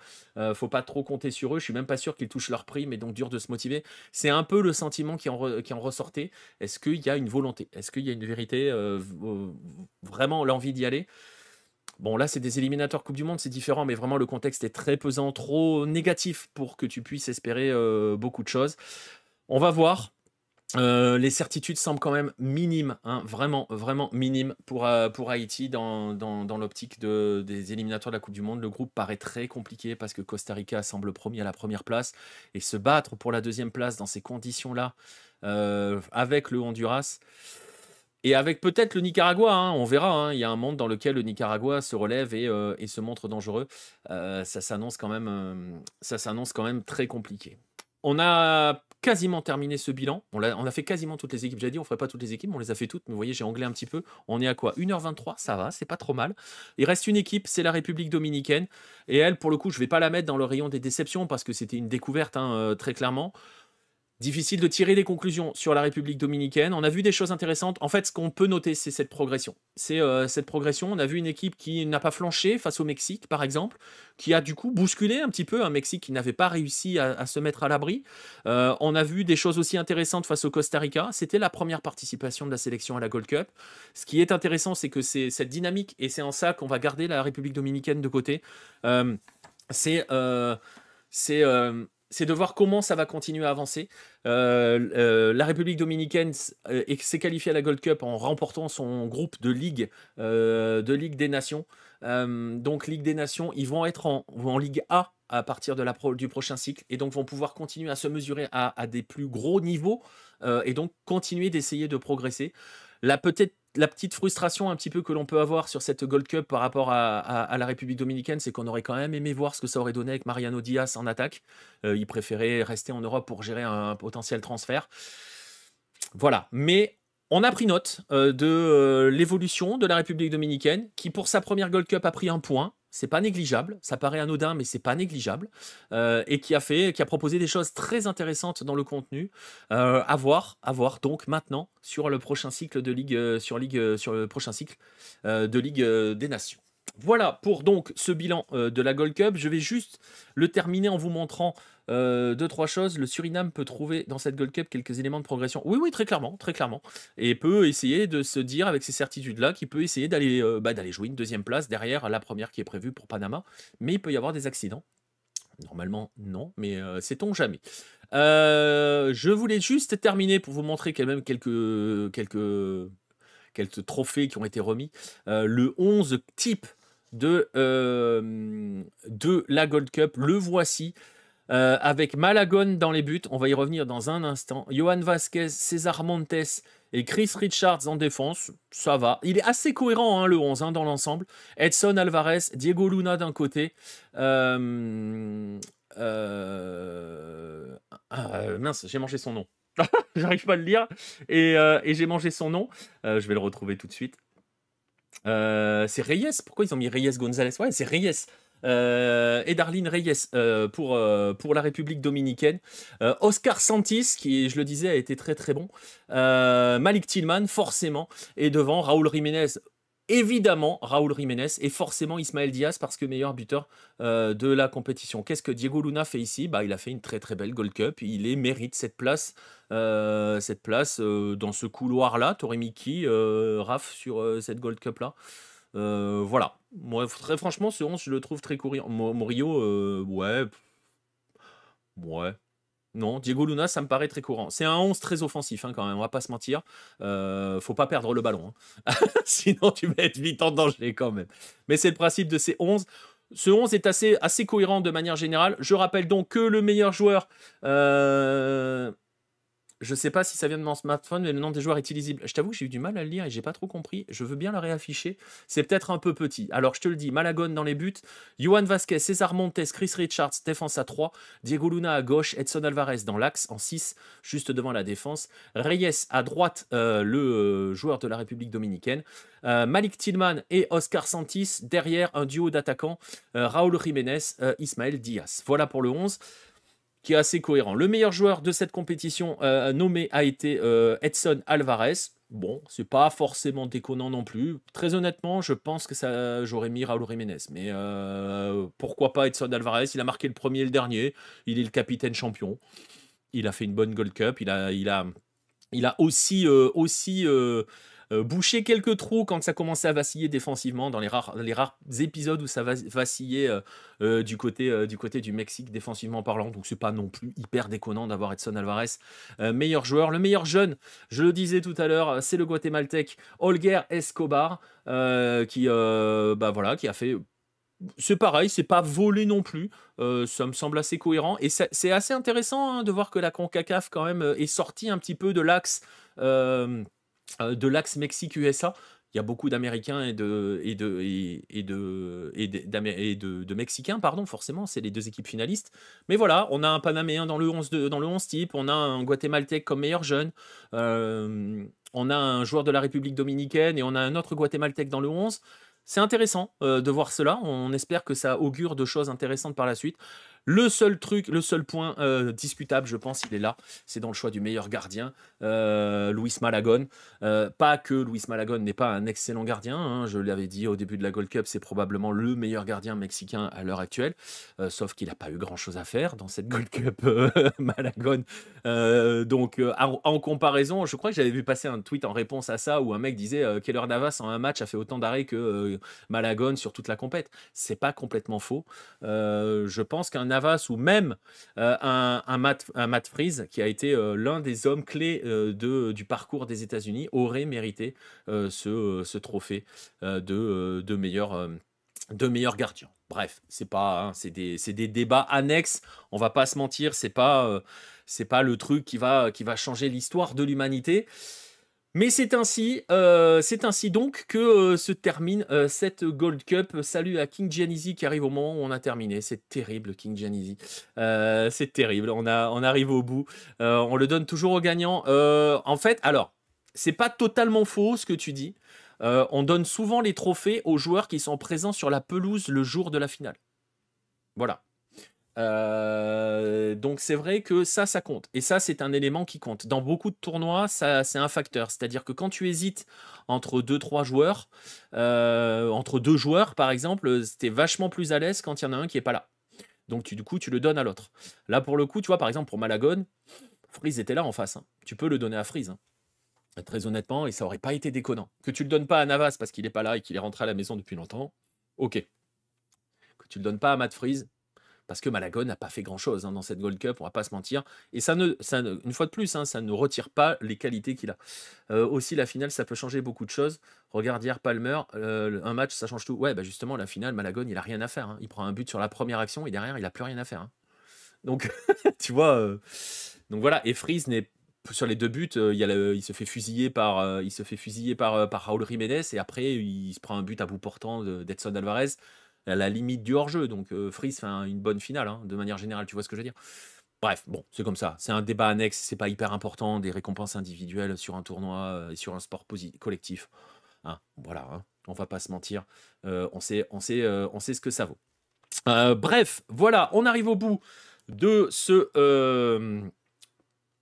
faut pas trop compter sur eux. Je suis même pas sûr qu'ils touchent leur prime, et donc dur de se motiver. C'est un peu le sentiment qui en ressortait. Est-ce qu'il y a une volonté? Est-ce qu'il y a une vérité? Vraiment l'envie d'y aller? Bon, là, c'est des éliminateurs Coupe du Monde, c'est différent, mais vraiment, le contexte est très pesant, trop négatif pour que tu puisses espérer beaucoup de choses. On va voir. Les certitudes semblent quand même minimes, hein, vraiment, vraiment minimes pour Haïti dans l'optique des éliminatoires de la Coupe du Monde. Le groupe paraît très compliqué parce que Costa Rica semble promis à la première place, et se battre pour la deuxième place dans ces conditions-là, avec le Honduras. Et avec peut-être le Nicaragua, hein, on verra. Hein, il y a un monde dans lequel le Nicaragua se relève et se montre dangereux. Ça s'annonce quand même très compliqué. On a quasiment terminé ce bilan. On a fait quasiment toutes les équipes. J'ai dit, on ne ferait pas toutes les équipes, mais on les a fait toutes. Mais vous voyez, j'ai anglais un petit peu. On est à quoi? 1h23, ça va, c'est pas trop mal. Il reste une équipe, c'est la République dominicaine. Et elle, pour le coup, je ne vais pas la mettre dans le rayon des déceptions parce que c'était une découverte, hein, très clairement. Difficile de tirer des conclusions sur la République dominicaine. On a vu des choses intéressantes. En fait, ce qu'on peut noter, c'est cette progression. C'est cette progression. On a vu une équipe qui n'a pas flanché face au Mexique, par exemple, qui a du coup bousculé un petit peu un Mexique qui n'avait pas réussi à se mettre à l'abri. On a vu des choses aussi intéressantes face au Costa Rica. C'était la première participation de la sélection à la Gold Cup. Ce qui est intéressant, c'est que c'est cette dynamique, et c'est en ça qu'on va garder la République dominicaine de côté. Euh, c'est... euh, c'est c'est de voir comment ça va continuer à avancer. La République dominicaine s'est qualifiée à la Gold Cup en remportant son groupe de Ligue des Nations. Donc Ligue des Nations, ils vont être en Ligue A à partir du prochain cycle, et donc vont pouvoir continuer à se mesurer à des plus gros niveaux, et donc continuer d'essayer de progresser. Peut-être la petite frustration un petit peu que l'on peut avoir sur cette Gold Cup par rapport à la République dominicaine, c'est qu'on aurait quand même aimé voir ce que ça aurait donné avec Mariano Diaz en attaque. Il préférait rester en Europe pour gérer un potentiel transfert. Voilà, mais on a pris note de l'évolution de la République dominicaine, qui pour sa première Gold Cup a pris un point. C'est pas négligeable, ça paraît anodin, mais c'est pas négligeable, et qui a proposé des choses très intéressantes dans le contenu. À voir donc maintenant sur le prochain cycle de Ligue, sur le prochain cycle de Ligue des Nations. Voilà pour donc ce bilan de la Gold Cup. Je vais juste le terminer en vous montrant deux, trois choses. Le Suriname peut trouver dans cette Gold Cup quelques éléments de progression. Oui, oui, très clairement, très clairement. Et peut essayer de se dire, avec ces certitudes-là, qu'il peut essayer d'aller jouer une deuxième place derrière la première qui est prévue pour Panama. Mais il peut y avoir des accidents. Normalement, non, mais sait-on jamais. Je voulais juste terminer pour vous montrer quand même quelques trophées qui ont été remis. Le 11 type de la Gold Cup, le voici. Avec Malagón dans les buts, on va y revenir dans un instant. Johan Vázquez, César Montes et Chris Richards en défense, ça va. Il est assez cohérent, hein, le 11, hein, dans l'ensemble. Edson Alvarez, Diego Luna d'un côté. Mince, j'ai mangé son nom. J'arrive pas à le lire. Et j'ai mangé son nom. Je vais le retrouver tout de suite. C'est Reyes. Pourquoi ils ont mis Reyes González? Ouais, c'est Reyes. Et Darlene Reyes pour la République dominicaine. Oscar Santis, qui, je le disais, a été très très bon. Malik Tillman, forcément. Et devant, Raúl Jiménez. Évidemment, Raúl Jiménez et forcément Ismaël Diaz parce que meilleur buteur de la compétition. Qu'est-ce que Diego Luna fait ici? Il a fait une très très belle Gold Cup. Il mérite cette place dans ce couloir-là. T'aurais mis qui, Raph, sur cette Gold Cup-là? Voilà. Moi, très franchement, ce 11, je le trouve très courant. Murillo, ouais. Ouais. Non, Diego Luna, ça me paraît très courant. C'est un 11 très offensif, hein, quand même, on va pas se mentir. Faut pas perdre le ballon, hein. Sinon tu vas être vite en danger quand même. Mais c'est le principe de ces 11. Ce 11 est assez cohérent de manière générale. Je rappelle donc que le meilleur joueur, je sais pas si ça vient de mon smartphone, mais le nom des joueurs est illisible. Je t'avoue que j'ai eu du mal à le lire et j'ai pas trop compris. Je veux bien le réafficher. C'est peut-être un peu petit. Alors je te le dis, Malagón dans les buts, Johan Vasquez, César Montes, Chris Richards, défense à 3, Diego Luna à gauche, Edson Alvarez dans l'axe en 6, juste devant la défense, Reyes à droite, le joueur de la République dominicaine, Malik Tillman et Oscar Santis, derrière un duo d'attaquants, Raúl Jiménez, Ismaël Diaz. Voilà pour le 11. Qui est assez cohérent. Le meilleur joueur de cette compétition nommé a été Edson Alvarez. Bon, c'est pas forcément déconnant non plus. Très honnêtement, je pense que j'aurais mis Raúl Jiménez. Mais pourquoi pas Edson Alvarez? Il a marqué le premier et le dernier. Il est le capitaine champion. Il a fait une bonne Gold Cup. Il a aussi bouché quelques trous quand ça commençait à vaciller défensivement, dans les rares épisodes où ça vacillait du côté du Mexique défensivement parlant. Donc c'est pas non plus hyper déconnant d'avoir Edson Alvarez meilleur joueur. Le meilleur jeune, je le disais tout à l'heure, c'est le Guatémaltèque Holger Escobar qui a fait. C'est pareil, c'est pas volé non plus. Ça me semble assez cohérent. Et c'est assez intéressant de voir que la CONCACAF, quand même, est sortie un petit peu de l'axe Mexique-USA. Il y a beaucoup d'Américains et de Mexicains, pardon, forcément, c'est les deux équipes finalistes. Mais voilà, on a un Panaméen dans le 11 type, on a un Guatémaltèque comme meilleur jeune, on a un joueur de la République dominicaine et on a un autre Guatémaltèque dans le 11. C'est intéressant de voir cela. On espère que ça augure de choses intéressantes par la suite. Le seul point discutable, je pense, il est là. C'est dans le choix du meilleur gardien, Luis Malagón. Pas que Luis Malagón n'est pas un excellent gardien. Hein, je l'avais dit au début de la Gold Cup, c'est probablement le meilleur gardien mexicain à l'heure actuelle. Sauf qu'il n'a pas eu grand-chose à faire dans cette Gold Cup, Malagón. Donc, en comparaison, je crois que j'avais vu passer un tweet en réponse à ça où un mec disait Keylor Navas en un match a fait autant d'arrêts que Malagón sur toute la compète. C'est pas complètement faux. Je pense qu'un Navas ou même un Matt Freese, qui a été l'un des hommes clés du parcours des États-Unis, aurait mérité ce trophée de meilleur gardien. Bref, c'est des débats annexes. On va pas se mentir, c'est pas le truc qui va changer l'histoire de l'humanité. Mais c'est ainsi donc que se termine cette Gold Cup. Salut à King Giannissi qui arrive au moment où on a terminé. C'est terrible, King Giannissi. C'est terrible. On arrive au bout. On le donne toujours aux gagnants. En fait, alors, c'est pas totalement faux ce que tu dis. On donne souvent les trophées aux joueurs qui sont présents sur la pelouse le jour de la finale. Voilà. Donc c'est vrai que ça compte. Et ça, c'est un élément qui compte. Dans beaucoup de tournois, c'est un facteur. C'est-à-dire que quand tu hésites entre 2-3 joueurs, entre 2 joueurs, par exemple, t'es vachement plus à l'aise quand il y en a un qui est pas là. Donc du coup, tu le donnes à l'autre. Là, pour le coup, tu vois, par exemple, pour Malagón, Freese était là en face. Hein. Tu peux le donner à Freese. Hein. Très honnêtement, et ça aurait pas été déconnant. Que tu le donnes pas à Navas parce qu'il est pas là et qu'il est rentré à la maison depuis longtemps, ok. Que tu le donnes pas à Matt Freese, parce que Malagón n'a pas fait grand-chose dans cette Gold Cup, on va pas se mentir. Et une fois de plus, ça ne retire pas les qualités qu'il a. Aussi, la finale, ça peut changer beaucoup de choses. Regarde hier, Palmer, un match, ça change tout. Ouais, bah justement, la finale, Malagón, il a rien à faire. Hein. Il prend un but sur la première action et derrière, il a plus rien à faire. Hein. Donc, tu vois, donc voilà. Et Freese sur les 2 buts, il se fait fusiller par Raúl Jiménez et après, il se prend un but à bout portant d'Edson Alvarez à la limite du hors-jeu. Donc Freese fait une bonne finale, hein, de manière générale, tu vois ce que je veux dire. Bref, bon, c'est comme ça. C'est un débat annexe, c'est pas hyper important, des récompenses individuelles sur un tournoi et sur un sport collectif. Hein, voilà, hein, on va pas se mentir. On sait ce que ça vaut. Bref, voilà, on arrive au bout de ce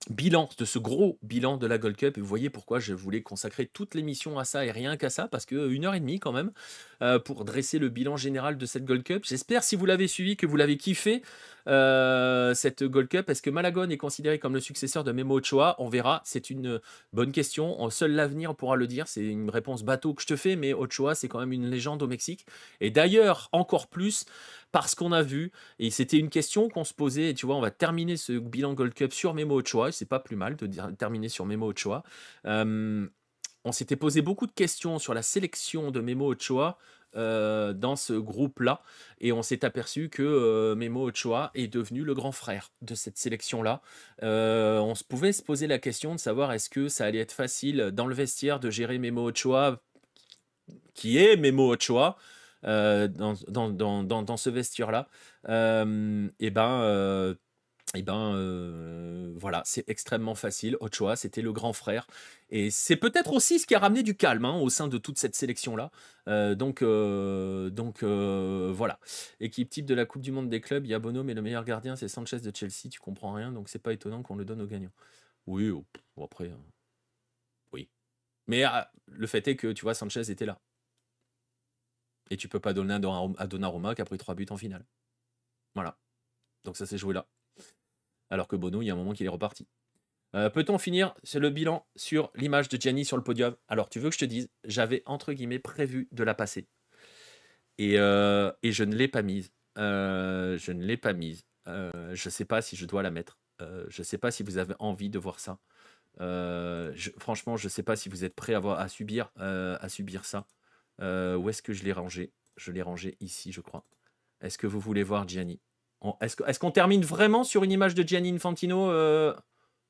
de ce gros bilan de la Gold Cup. Et vous voyez pourquoi je voulais consacrer toute l'émission à ça et rien qu'à ça, parce que 1h30 quand même pour dresser le bilan général de cette Gold Cup. J'espère, si vous l'avez suivi, que vous l'avez kiffé cette Gold Cup. Est-ce que Malagón est considéré comme le successeur de Memo Ochoa? On verra, c'est une bonne question. Seul l'avenir pourra le dire. C'est une réponse bateau que je te fais, mais Ochoa, c'est quand même une légende au Mexique. Et d'ailleurs, encore plus, parce qu'on a vu, et c'était une question qu'on se posait, et tu vois, on va terminer ce bilan Gold Cup sur Memo Ochoa, c'est pas plus mal de terminer sur Memo Ochoa. On s'était posé beaucoup de questions sur la sélection de Memo Ochoa dans ce groupe-là. Et on s'est aperçu que Memo Ochoa est devenu le grand frère de cette sélection-là. Pouvait se poser la question de savoir est-ce que ça allait être facile dans le vestiaire de gérer Memo Ochoa, qui est Memo Ochoa, dans ce vestiaire-là. Voilà, c'est extrêmement facile. Ochoa, c'était le grand frère. Et c'est peut-être aussi ce qui a ramené du calme au sein de toute cette sélection-là. Voilà. Équipe type de la Coupe du Monde des clubs, il y a Bono, mais le meilleur gardien, c'est Sanchez de Chelsea. Tu comprends rien, donc c'est pas étonnant qu'on le donne aux gagnants. Oui, après, oui. Mais le fait est que, tu vois, Sanchez était là. Et tu peux pas donner à Donnarumma qui a pris 3 buts en finale. Voilà. Donc ça s'est joué là. Alors que Bono, il y a un moment qu'il est reparti. Peut-on finir le bilan sur l'image de Gianni sur le podium? Alors, tu veux que je te dise, j'avais entre guillemets prévu de la passer. Et je ne l'ai pas mise. Je ne l'ai pas mise. Je ne sais pas si je dois la mettre. Je ne sais pas si vous avez envie de voir ça. Franchement, je ne sais pas si vous êtes prêts à subir ça. Où est-ce que je l'ai rangé? Je l'ai rangé ici, je crois. Est-ce que vous voulez voir Gianni? Est-ce qu'on termine vraiment sur une image de Gianni Infantino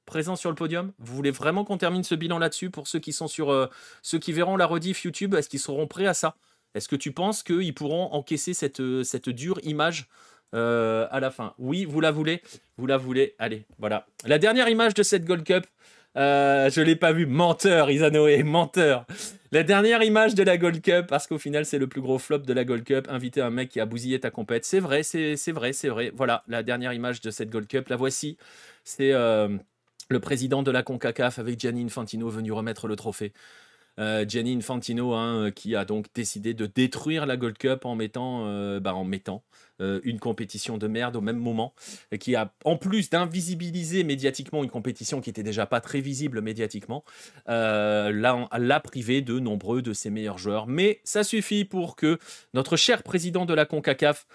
présent sur le podium? Vous voulez vraiment qu'on termine ce bilan là-dessus pour ceux qui sont ceux qui verront la rediff YouTube? Est-ce qu'ils seront prêts à ça? Est-ce que tu penses qu'ils pourront encaisser cette dure image à la fin? Oui, vous la voulez? Vous la voulez? Allez, voilà. La dernière image de cette Gold Cup. Je l'ai pas vu. Menteur, Isanoé, menteur. La dernière image de la Gold Cup, parce qu'au final, c'est le plus gros flop de la Gold Cup. Inviter un mec qui a bousillé ta compète. C'est vrai, c'est vrai. Voilà, la dernière image de cette Gold Cup. La voici. C'est le président de la CONCACAF avec Gianni Infantino venu remettre le trophée. Gianni Infantino qui a donc décidé de détruire la Gold Cup en mettant une compétition de merde au même moment, et qui a, en plus d'invisibiliser médiatiquement une compétition qui était déjà pas très visible médiatiquement, l'a privé de nombreux de ses meilleurs joueurs. Mais ça suffit pour que notre cher président de la CONCACAF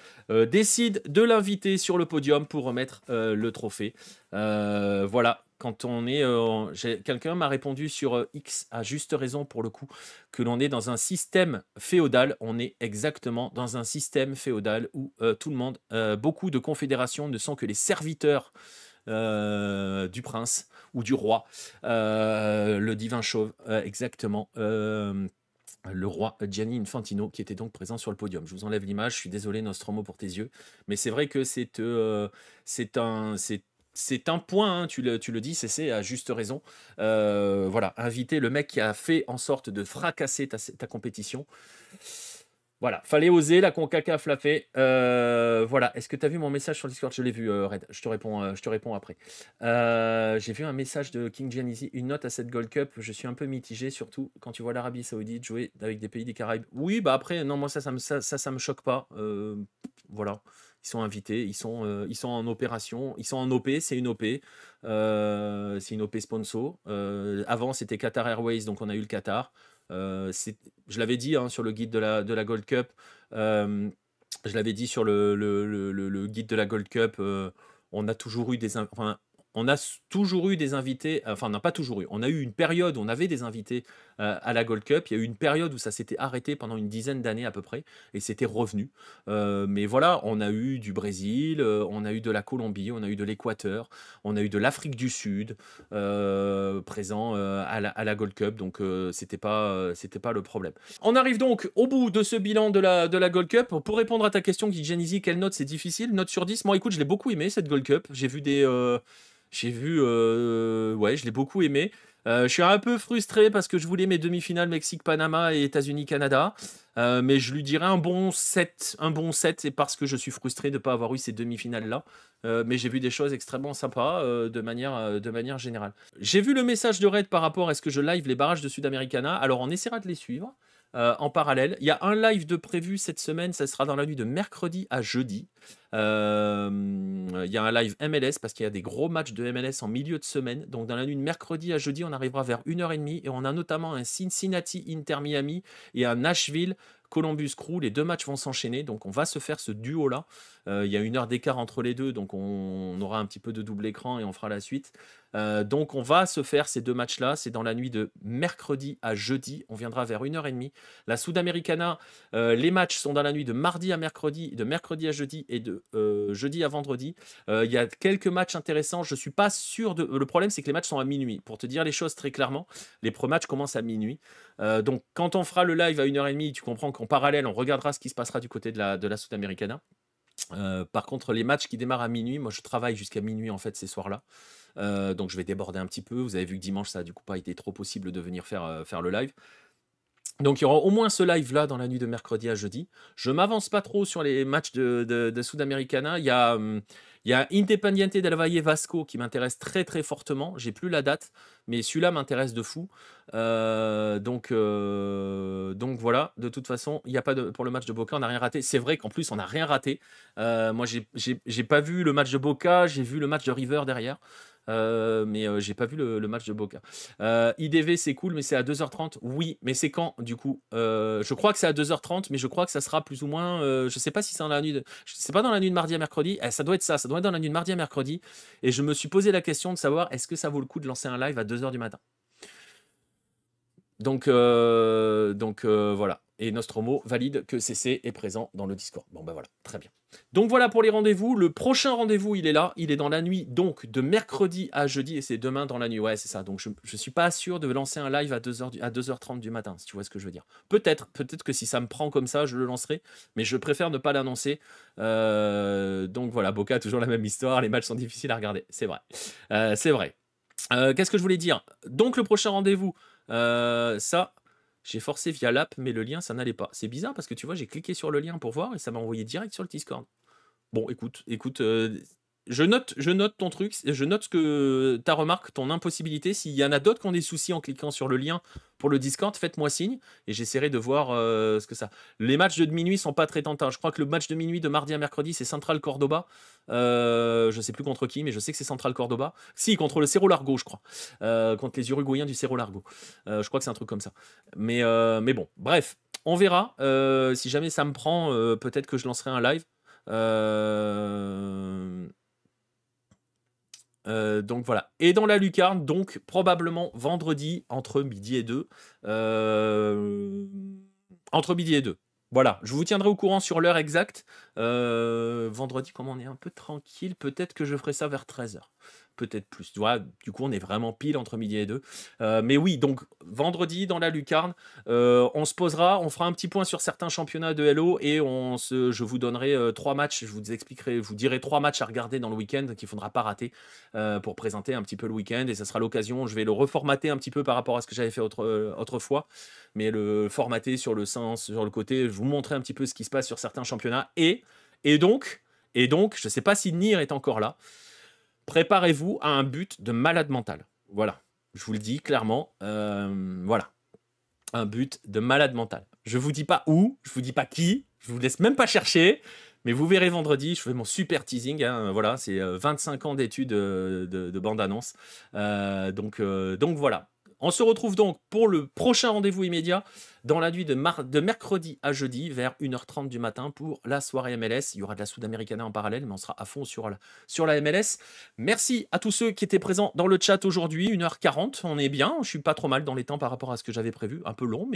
décide de l'inviter sur le podium pour remettre le trophée. Voilà. Quand on est, quelqu'un m'a répondu sur X à juste raison pour le coup, que l'on est dans un système féodal. On est exactement dans un système féodal où tout le monde, beaucoup de confédérations ne sont que les serviteurs du prince ou du roi, le divin chauve, exactement. Le roi Gianni Infantino qui était donc présent sur le podium. Je vous enlève l'image, je suis désolé Nostromo pour tes yeux, mais c'est vrai que c'est un point, tu le dis, c'est à juste raison. Voilà, inviter le mec qui a fait en sorte de fracasser ta compétition. Voilà, fallait oser, la CONCACAF l'a fait. Voilà, est-ce que tu as vu mon message sur Discord? Je l'ai vu, Red, je te réponds après. J'ai vu un message de King Giannissi, une note à cette Gold Cup. Je suis un peu mitigé, surtout quand tu vois l'Arabie Saoudite jouer avec des pays des Caraïbes. Oui, bah après, non, moi ça me choque pas. Voilà. Ils sont invités, ils sont en opération, ils sont en OP, c'est une OP, c'est une OP sponsor. Avant, c'était Qatar Airways, donc on a eu le Qatar. Je l'avais dit sur le guide de la Gold Cup, je l'avais dit sur le guide de la Gold Cup, on a toujours eu on a toujours eu des invités, enfin, on n'a pas toujours eu. On a eu une période où on avait des invités à la Gold Cup. Il y a eu une période où ça s'était arrêté pendant une dizaine d'années à peu près, et c'était revenu. Mais voilà, on a eu du Brésil, on a eu de la Colombie, on a eu de l'Équateur, on a eu de l'Afrique du Sud présent à la Gold Cup. Donc, c'était pas le problème. On arrive donc au bout de ce bilan de la Gold Cup. Pour répondre à ta question, Giannissi, quelle note? C'est difficile. Note sur 10. Moi, écoute, je l'ai beaucoup aimé cette Gold Cup. J'ai vu ouais, je l'ai beaucoup aimé. Je suis un peu frustré parce que je voulais mes demi-finales Mexique-Panama et États-Unis-Canada. Mais je lui dirais un bon 7. Un bon 7, c'est parce que je suis frustré de ne pas avoir eu ces demi-finales-là. Mais j'ai vu des choses extrêmement sympas de manière générale. J'ai vu le message de Red par rapport à ce que je live les barrages de Sudamericana. Alors on essaiera de les suivre. En parallèle, il y a un live de prévu cette semaine, ça sera dans la nuit de mercredi à jeudi. Il y a un live MLS parce qu'il y a des gros matchs de MLS en milieu de semaine. Donc dans la nuit de mercredi à jeudi, on arrivera vers 1h30 et on a notamment un Cincinnati Inter Miami et un Nashville Columbus Crew. Les deux matchs vont s'enchaîner, donc on va se faire ce duo-là. Il y a 1 heure d'écart entre les deux, donc on aura un petit peu de double écran et on fera la suite. Donc on va se faire ces 2 matchs-là. C'est dans la nuit de mercredi à jeudi. On viendra vers 1h30. La Sudamericana, les matchs sont dans la nuit de mardi à mercredi, de mercredi à jeudi et de jeudi à vendredi. Il y a quelques matchs intéressants. Je suis pas sûr de. Le problème, c'est que les matchs sont à minuit. Pour te dire les choses très clairement, les matchs commencent à minuit. Donc, quand on fera le live à 1h30, tu comprends qu'en parallèle, on regardera ce qui se passera du côté de la Sudamericana. Par contre, les matchs qui démarrent à minuit, moi je travaille jusqu'à minuit en fait ces soirs-là. Donc je vais déborder un petit peu. Vous avez vu que dimanche, ça a du coup pas été trop possible de venir faire le live. Donc il y aura au moins ce live-là dans la nuit de mercredi à jeudi. Je m'avance pas trop sur les matchs de Sudamericana. Il y a Independiente del Valle Vasco qui m'intéresse très très fortement. J'ai plus la date, mais celui-là m'intéresse de fou. Donc voilà. De toute façon, il y a pas de pour le match de Boca, on n'a rien raté. C'est vrai qu'en plus on n'a rien raté. Moi j'ai pas vu le match de Boca, j'ai vu le match de River derrière. Mais j'ai pas vu le match de Boca. IDV c'est cool, mais c'est à 2h30. Oui, mais c'est quand du coup je crois que c'est à 2h30, mais je crois que ça sera plus ou moins. Je sais pas si c'est dans la nuit. C'est pas dans la nuit de mardi à mercredi. Ça doit être ça. Ça doit être dans la nuit de mardi à mercredi. Et je me suis posé la question de savoir est-ce que ça vaut le coup de lancer un live à 2h du matin. Donc voilà. Et Nostromo valide que CC est présent dans le Discord. Bon ben voilà, très bien. Donc voilà pour les rendez-vous. Le prochain rendez-vous, il est là. Il est dans la nuit, donc de mercredi à jeudi, et c'est demain dans la nuit. Ouais, c'est ça. Donc je suis pas sûr de lancer un live à 2h30 du matin, si tu vois ce que je veux dire. Peut-être que si ça me prend comme ça, je le lancerai, mais je préfère ne pas l'annoncer. Donc voilà, Boca a toujours la même histoire. Les matchs sont difficiles à regarder. C'est vrai. C'est vrai. Qu'est-ce que je voulais dire? Donc le prochain rendez-vous, ça, j'ai forcé via l'app, mais le lien, ça n'allait pas. C'est bizarre parce que tu vois, j'ai cliqué sur le lien pour voir et ça m'a envoyé direct sur le Discord. Bon, écoute, je note ton truc, je note ta remarque, ton impossibilité. S'il y en a d'autres qui ont des soucis en cliquant sur le lien pour le Discord, faites-moi signe et j'essaierai de voir ce que ça. Les matchs de minuit sont pas très tentants. Je crois que le match de minuit de mardi à mercredi, c'est Central Cordoba. Je sais plus contre qui, mais je sais que c'est Central Cordoba. Si, contre le Cerro Largo, je crois. Contre les Uruguayens du Cerro Largo. Je crois que c'est un truc comme ça. Mais bon, bref, on verra. Si jamais ça me prend, peut-être que je lancerai un live. Donc voilà. Et dans la lucarne, donc probablement vendredi entre midi et 2. Entre midi et 2. Voilà, je vous tiendrai au courant sur l'heure exacte. Vendredi, comme on est un peu tranquille, peut-être que je ferai ça vers 13h. Peut-être plus. Tu vois, du coup, on est vraiment pile entre midi et 2. Mais oui, donc vendredi dans la lucarne, on se posera, on fera un petit point sur certains championnats de Hello et je vous donnerai 3 matchs. Je vous expliquerai, je vous dirai 3 matchs à regarder dans le week-end qu'il ne faudra pas rater pour présenter un petit peu le week-end. Et ça sera l'occasion. Je vais le reformater un petit peu par rapport à ce que j'avais fait autrefois, mais le formater sur le sens, sur le côté. Je vous montrer un petit peu ce qui se passe sur certains championnats. Et donc, je ne sais pas si Nier est encore là. Préparez-vous à un but de malade mental. Voilà, je vous le dis clairement. Voilà, un but de malade mental. Je vous dis pas où, je vous dis pas qui, je vous laisse même pas chercher, mais vous verrez vendredi. Je fais mon super teasing. Hein, voilà, c'est 25 ans d'études de bande-annonce. Donc voilà. On se retrouve donc pour le prochain rendez-vous immédiat dans la nuit de mercredi à jeudi vers 1h30 du matin pour la soirée MLS. Il y aura de la Sudamericana en parallèle, mais on sera à fond sur la MLS. Merci à tous ceux qui étaient présents dans le chat aujourd'hui. 1h40, on est bien. Je suis pas trop mal dans les temps par rapport à ce que j'avais prévu. Un peu long,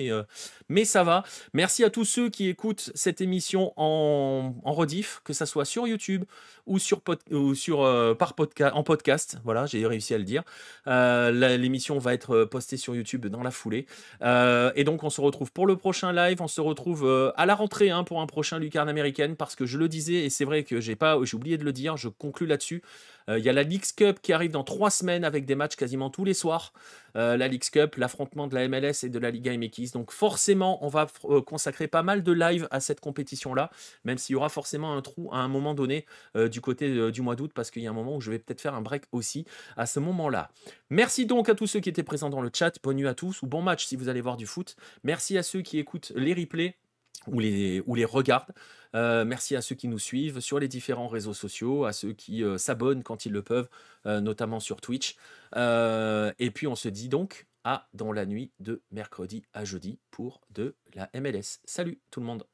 mais ça va. Merci à tous ceux qui écoutent cette émission en rediff, que ça soit sur YouTube ou en podcast. Voilà, j'ai réussi à le dire. L'émission va être postée sur YouTube dans la foulée. Et donc, on se retrouve pour le prochain live. On se retrouve à la rentrée pour un prochain Lucarne américaine parce que je le disais et c'est vrai que j'ai oublié de le dire. Je conclus là-dessus. Il y a la Leagues Cup qui arrive dans 3 semaines avec des matchs quasiment tous les soirs. La Leagues Cup, l'affrontement de la MLS et de la Liga MX. Donc forcément, on va consacrer pas mal de live à cette compétition-là, même s'il y aura forcément un trou à un moment donné du côté du mois d'août, parce qu'il y a un moment où je vais peut-être faire un break aussi à ce moment-là. Merci donc à tous ceux qui étaient présents dans le chat. Bonne nuit à tous, ou bon match si vous allez voir du foot. Merci à ceux qui écoutent les replays ou les regardent. Merci à ceux qui nous suivent sur les différents réseaux sociaux, à ceux qui s'abonnent quand ils le peuvent, notamment sur Twitch. Et puis on se dit donc dans la nuit de mercredi à jeudi pour de la MLS. Salut tout le monde.